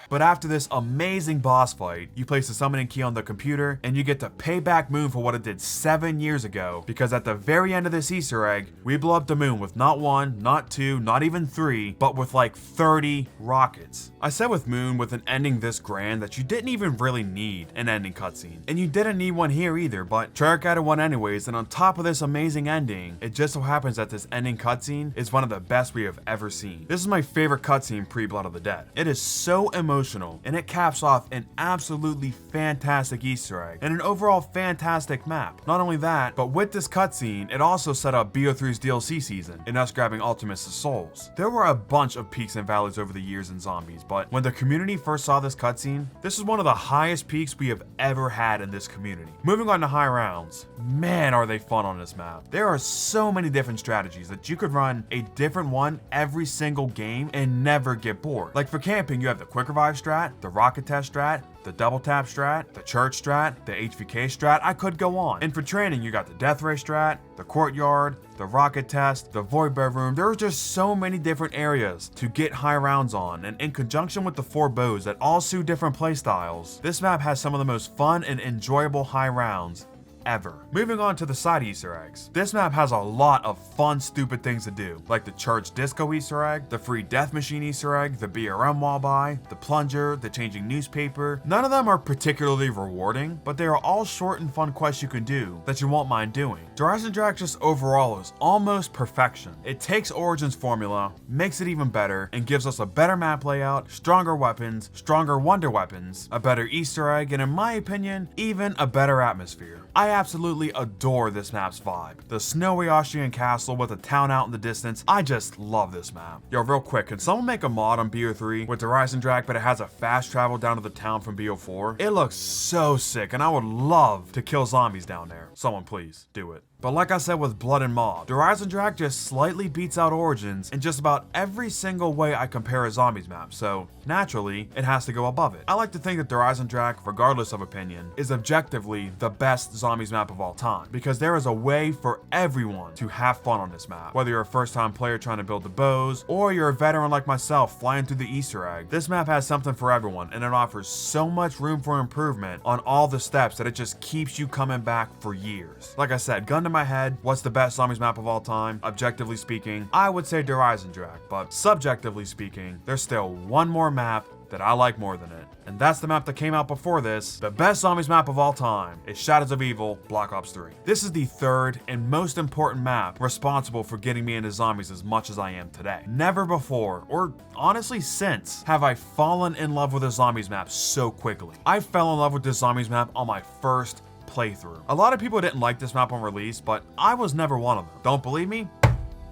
But after this amazing boss fight, you place the summoning key on the computer and you get to pay back Moon for what it did 7 years ago, because at the very end of this Easter egg, we blow up the moon with not 1, not 2, not even 3, but with like 30 rockets. I said with Moon, with an ending this grand, that you didn't even really need an ending cutscene. And you didn't need one here either, but Treyarch added one anyways, and on top of this amazing ending, it just so happens that this ending cutscene is one of the best we have ever seen. This is my favorite cutscene pre-Blood of the Dead. It is so emotional, and it caps off an absolutely fantastic Easter egg and an overall fantastic map. Not only that, but with this cutscene, it also set up BO3's DLC season and us grabbing Ultimate's souls. There were a bunch of peaks and valleys over the years in Zombies, but when the community first saw this cutscene, this is one of the highest peaks we have ever had in this community. Moving on to high rounds, man are they fun on this map. There are so many different strategies that you could run a different one every single game and never get bored. Like for camping, you have the quick revive strat, the rocket test strat, the double tap strat, the church strat, the HVK strat, I could go on. And for training, you got the death ray strat, the courtyard, the rocket test, the void bedroom. There are just so many different areas to get high rounds on, and in conjunction with the 4 bows that all suit different playstyles, this map has some of the most fun and enjoyable high rounds ever. Moving on to the side Easter eggs. This map has a lot of fun, stupid things to do, like the church disco Easter egg, the free death machine Easter egg, the BRM wall buy, the plunger, the changing newspaper. None of them are particularly rewarding, but they are all short and fun quests you can do that you won't mind doing. Horizon Drag just overall is almost perfection. It takes Origin's formula, makes it even better, and gives us a better map layout, stronger weapons, stronger wonder weapons, a better Easter egg, and in my opinion, even a better atmosphere. I absolutely adore this map's vibe. The snowy Austrian castle with a town out in the distance. I just love this map. Yo, real quick, can someone make a mod on BO3 with Horizon Drag, but it has a fast travel down to the town from BO4? It looks so sick, and I would love to kill zombies down there. Someone please, do it. But like I said with Blood and Mob, Horizon Drag just slightly beats out Origins in just about every single way I compare a Zombies map, so naturally, it has to go above it. I like to think that Horizon Drag, regardless of opinion, is objectively the best Zombies map of all time, because there is a way for everyone to have fun on this map. Whether you're a first-time player trying to build the bows, or you're a veteran like myself flying through the Easter egg, this map has something for everyone, and it offers so much room for improvement on all the steps that it just keeps you coming back for years. Like I said, gun to my head, what's the best Zombies map of all time? Objectively speaking, I would say Horizon Drag, but subjectively speaking, there's still one more map that I like more than it. And that's the map that came out before this. The best Zombies map of all time is Shadows of Evil Black Ops 3. This is the third and most important map responsible for getting me into zombies as much as I am today. Never before, or honestly since, have I fallen in love with a Zombies map so quickly. I fell in love with this Zombies map on my first playthrough. A lot of people didn't like this map on release, but I was never one of them. Don't believe me?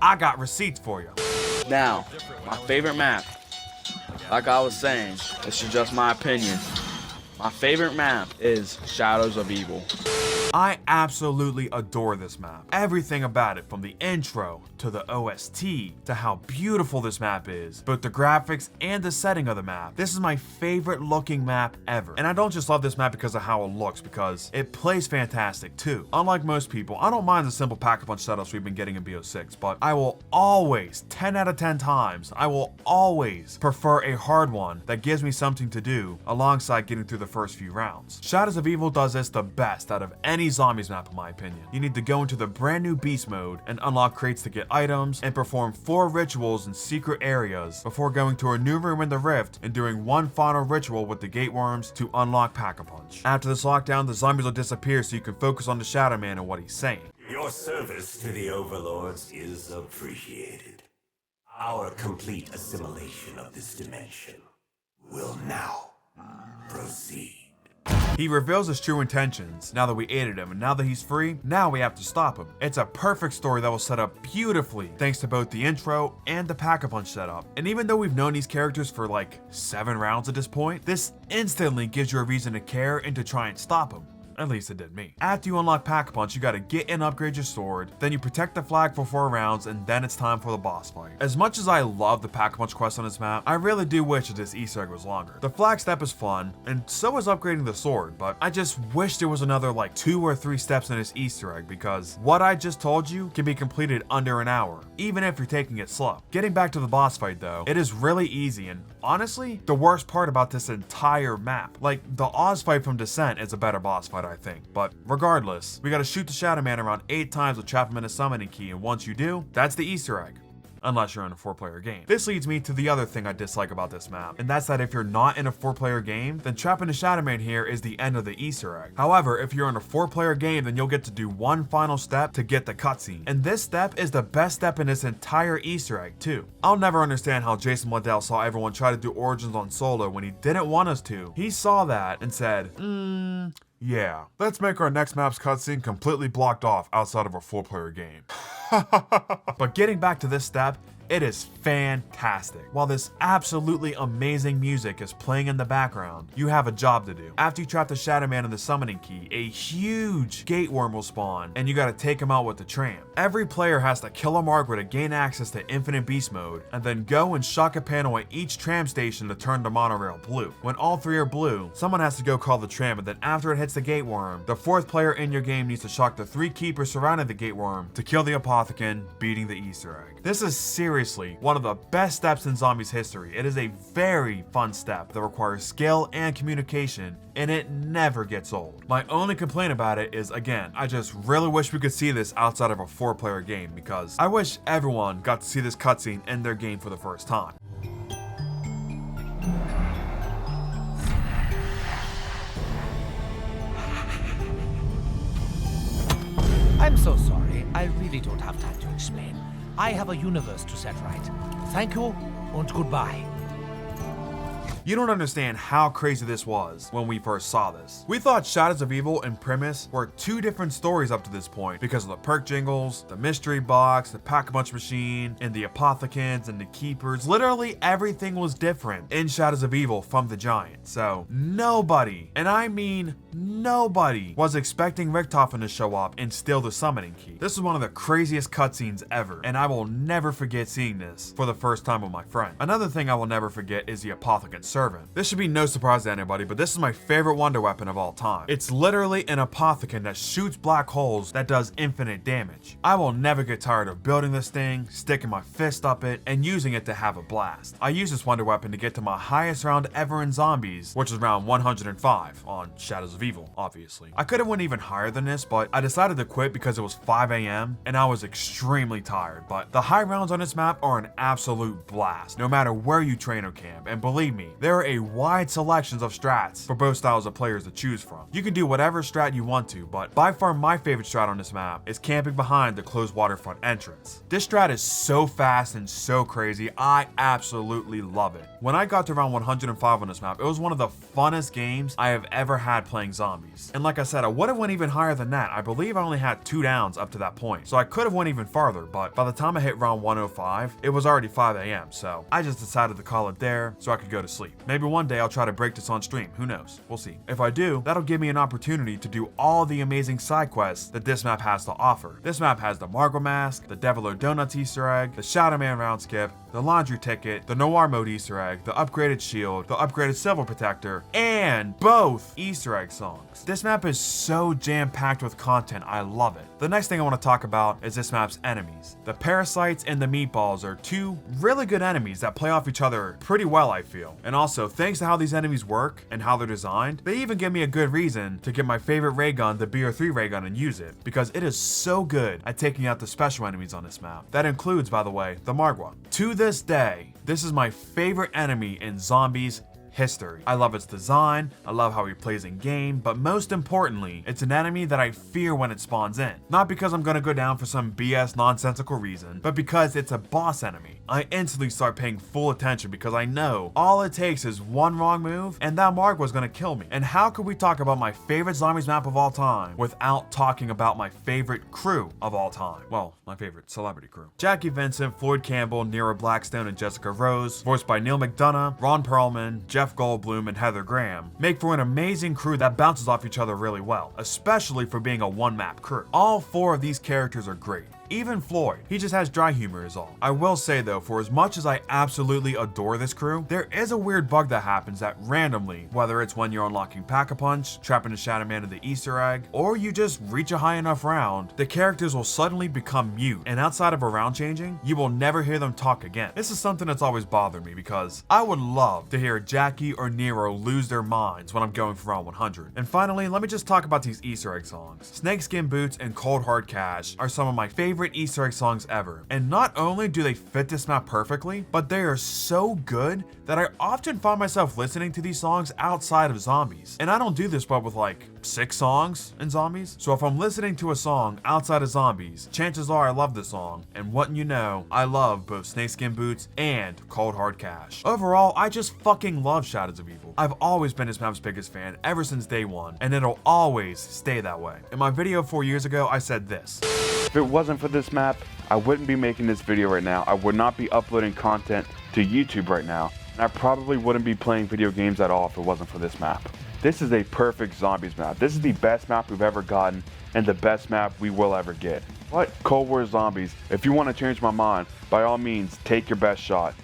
I got receipts for you. Now, my favorite map, like I was saying, this is just my opinion. My favorite map is Shadows of Evil. I absolutely adore this map. Everything about it, from the intro to the OST to how beautiful this map is, both the graphics and the setting of the map. This is my favorite looking map ever. And I don't just love this map because of how it looks, because it plays fantastic too. Unlike most people, I don't mind the simple pack-a-punch setups we've been getting in BO6, but I will always, 10 out of 10 times, I will always prefer a hard one that gives me something to do alongside getting through the first few rounds. Shadows of Evil does this the best out of any Zombies map in my opinion. You need to go into the brand new beast mode and unlock crates to get items and perform 4 rituals in secret areas before going to a new room in the rift and doing one final ritual with the gate worms to unlock Pack-a-Punch. After this lockdown, the zombies will disappear so you can focus on the Shadow Man and what he's saying. Your service to the overlords is appreciated. Our complete assimilation of this dimension will now proceed. He reveals his true intentions now that we aided him, and now that he's free, now we have to stop him. It's a perfect story that was set up beautifully thanks to both the intro and the Pack-a-Punch setup. And even though we've known these characters for like 7 rounds at this point, this instantly gives you a reason to care and to try and stop him. At least it did me. After you unlock Pack-a-Punch, you gotta get and upgrade your sword, then you protect the flag for 4 rounds, and then it's time for the boss fight. As much as I love the Pack-a-Punch quest on this map, I really do wish that this Easter egg was longer. The flag step is fun, and so is upgrading the sword, but I just wish there was another like 2 or 3 steps in this Easter egg, because what I just told you can be completed under an hour, even if you're taking it slow. Getting back to the boss fight though, it is really easy, and honestly, the worst part about this entire map. Like, the Oz fight from Descent is a better boss fight, I think, but regardless, we gotta shoot the Shadow Man around 8 times to trap him in a summoning key, and once you do, that's the Easter egg. Unless you're in a 4-player game. This leads me to the other thing I dislike about this map, and that's that if you're not in a 4-player game, then trapping the Shadow Man here is the end of the Easter egg. However, if you're in a 4-player game, then you'll get to do one final step to get the cutscene. And this step is the best step in this entire Easter egg too. I'll never understand how Jason Liddell saw everyone try to do Origins on solo when he didn't want us to. He saw that and said, yeah, let's make our next map's cutscene completely blocked off outside of a 4-player game. But getting back to this step, it is fantastic. While this absolutely amazing music is playing in the background, you have a job to do. After you trap the Shadow Man in the summoning key, a huge gate worm will spawn, and you gotta take him out with the tram. Every player has to kill a Margaret to gain access to Infinite Beast mode, and then go and shock a panel at each tram station to turn the monorail blue. When all 3 are blue, someone has to go call the tram, and then after it hits the gate worm, the 4th player in your game needs to shock the 3 keepers surrounding the gate worm to kill the Apothicon, beating the Easter egg. This is seriously one of the best steps in Zombies history. It is a very fun step that requires skill and communication, and it never gets old. My only complaint about it is, again, I just really wish we could see this outside of a 4-player game, because I wish everyone got to see this cutscene in their game for the first time. I'm so sorry. I really don't have time to explain. I have a universe to set right. Thank you and goodbye. You don't understand how crazy this was when we first saw this. We thought Shadows of Evil and Primus were 2 different stories up to this point because of the perk jingles, the mystery box, the Pack-a-Punch machine, and the Apothicons and the Keepers. Literally everything was different in Shadows of Evil from the Giant. So nobody, and I mean nobody, was expecting Richtofen to show up and steal the summoning key. This is one of the craziest cutscenes ever, and I will never forget seeing this for the first time with my friend. Another thing I will never forget is the Apothicon Servant. This should be no surprise to anybody, but this is my favorite wonder weapon of all time. It's literally an Apothicon that shoots black holes that does infinite damage. I will never get tired of building this thing, sticking my fist up it, and using it to have a blast. I use this wonder weapon to get to my highest round ever in Zombies, which is round 105 on Shadows of Evil, obviously. I could have went even higher than this, but I decided to quit because it was 5 AM and I was extremely tired. But the high rounds on this map are an absolute blast, no matter where you train or camp, and believe me, there are a wide selections of strats for both styles of players to choose from. You can do whatever strat you want to, but by far my favorite strat on this map is camping behind the closed waterfront entrance. This strat is so fast and so crazy, I absolutely love it. When I got to round 105 on this map, it was one of the funnest games I have ever had playing Zombies. And like I said, I would have went even higher than that. I believe I only had 2 downs up to that point, so I could have went even farther, but by the time I hit round 105, it was already 5 AM, so I just decided to call it there so I could go to sleep. Maybe one day I'll try to break this on stream, who knows, we'll see. If I do, that'll give me an opportunity to do all the amazing side quests that this map has to offer. This map has the Margot Mask, the Devil or Donuts Easter egg, the Shadow Man round skip, the laundry ticket, the Noir mode Easter egg, the upgraded shield, the upgraded silver protector, and both Easter egg songs. This map is so jam-packed with content, I love it. The next thing I want to talk about is this map's enemies. The Parasites and the Meatballs are 2 really good enemies that play off each other pretty well, I feel. And also, thanks to how these enemies work and how they're designed, they even give me a good reason to get my favorite ray gun, the BR3 ray gun, and use it, because it is so good at taking out the special enemies on this map. That includes, by the way, the Margwa. To this day, this is my favorite enemy in Zombies history. I love its design, I love how he plays in game, but most importantly, it's an enemy that I fear when it spawns in. Not because I'm gonna go down for some BS nonsensical reason, but because it's a boss enemy. I instantly start paying full attention because I know all it takes is one wrong move and that mark was gonna kill me. And how could we talk about my favorite Zombies map of all time without talking about my favorite crew of all time? Well, my favorite celebrity crew. Jackie Vincent, Floyd Campbell, Nero Blackstone, and Jessica Rose, voiced by Neil McDonough, Ron Perlman, Jeff Goldblum, and Heather Graham, make for an amazing crew that bounces off each other really well, especially for being a one-map crew. All 4 of these characters are great. Even Floyd, he just has dry humor is all. I will say though, for as much as I absolutely adore this crew, there is a weird bug that happens that randomly, whether it's when you're unlocking Pack-a-Punch, trapping the Shadow Man in the Easter egg, or you just reach a high enough round, the characters will suddenly become mute, and outside of a round changing, you will never hear them talk again. This is something that's always bothered me because I would love to hear Jackie or Nero lose their minds when I'm going for round 100. And finally, let me just talk about these Easter egg songs. Snakeskin Boots and Cold Hard Cash are some of my favorite Easter egg songs ever. And not only do they fit this map perfectly, but they are so good that I often find myself listening to these songs outside of Zombies. And I don't do this but with like 6 songs in Zombies. So if I'm listening to a song outside of Zombies, chances are I love the song. And wouldn't you know, I love both Snakeskin Boots and Cold Hard Cash. Overall, I just fucking love Shadows of Evil. I've always been this map's biggest fan ever since day one, and it'll always stay that way. In my video 4 years ago, I said this. If it wasn't for this map, I wouldn't be making this video right now. I would not be uploading content to YouTube right now. And I probably wouldn't be playing video games at all if it wasn't for this map. This is a perfect Zombies map. This is the best map we've ever gotten and the best map we will ever get. But Cold War Zombies, if you want to change my mind, by all means, take your best shot.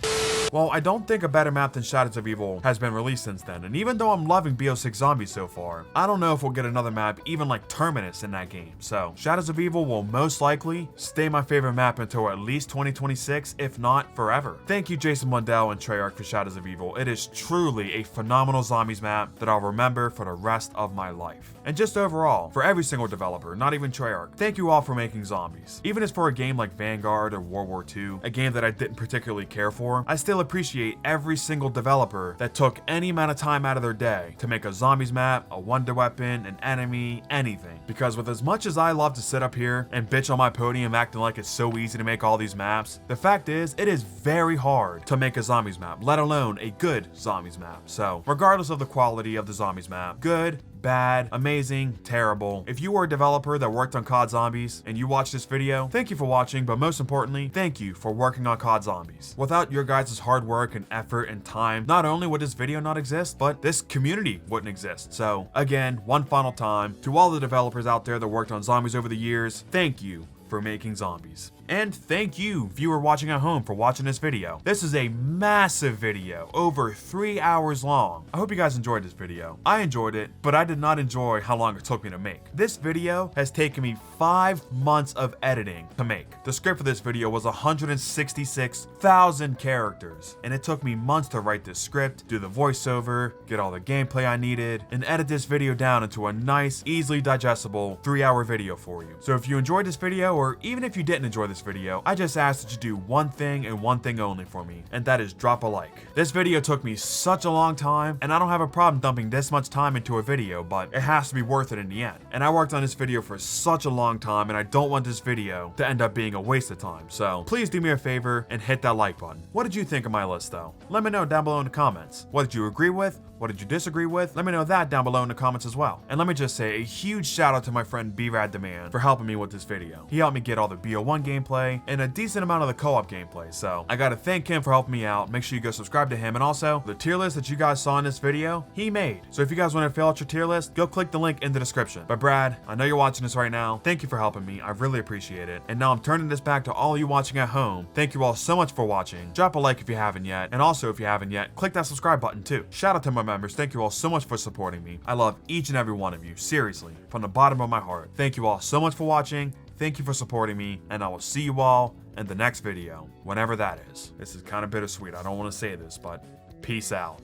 Well, I don't think a better map than Shadows of Evil has been released since then, and even though I'm loving BO6 Zombies so far, I don't know if we'll get another map even like Terminus in that game. So, Shadows of Evil will most likely stay my favorite map until at least 2026, if not forever. Thank you Jason Mundell and Treyarch for Shadows of Evil. It is truly a phenomenal Zombies map that I'll remember for the rest of my life. And just overall, for every single developer, not even Treyarch, thank you all for making Zombies. Even if for a game like Vanguard or World War II, a game that I didn't particularly care for, I still appreciate every single developer that took any amount of time out of their day to make a Zombies map, a wonder weapon, an enemy, anything. Because with as much as I love to sit up here and bitch on my podium acting like it's so easy to make all these maps, the fact is, it is very hard to make a Zombies map, let alone a good Zombies map. So, regardless of the quality of the Zombies map, good, bad, amazing, terrible. If you were a developer that worked on COD Zombies and you watched this video, thank you for watching, but most importantly, thank you for working on COD Zombies. Without your guys' hard work and effort and time, not only would this video not exist, but this community wouldn't exist. So again, one final time, to all the developers out there that worked on Zombies over the years, thank you for making Zombies. And thank you, viewer watching at home, for watching this video. This is a massive video, over 3 hours long. I hope you guys enjoyed this video. I enjoyed it, but I did not enjoy how long it took me to make. This video has taken me 5 months of editing to make. The script for this video was 166,000 characters, and it took me months to write this script, do the voiceover, get all the gameplay I needed, and edit this video down into a nice, easily digestible 3-hour video for you. So if you enjoyed this video, or even if you didn't enjoy this video, I just ask that you do one thing and one thing only for me, and that is drop a like. This video took me such a long time, and I don't have a problem dumping this much time into a video, but it has to be worth it in the end. And I worked on this video for such a long time, and I don't want this video to end up being a waste of time. So please do me a favor and hit that like button. What did you think of my list though? Let me know down below in the comments. What did you agree with? What did you disagree with? Let me know that down below in the comments as well. And let me just say a huge shout out to my friend B-Rad Demand for helping me with this video. He helped me get all the BO1 gameplay and a decent amount of the co-op gameplay, so I gotta thank him for helping me out. Make sure you go subscribe to him, and also the tier list that you guys saw in this video, he made. So if you guys want to fill out your tier list, go click the link in the description. But Brad, I know you're watching this right now. Thank you for helping me. I really appreciate it. And now I'm turning this back to all you watching at home. Thank you all so much for watching. Drop a like if you haven't yet, and also if you haven't yet, click that subscribe button too. Shout out to my members. Thank you all so much for supporting me. I love each and every one of you, seriously, from the bottom of my heart. Thank you all so much for watching. Thank you for supporting me, and I will see you all in the next video, whenever that is. This is kind of bittersweet. I don't want to say this, but peace out.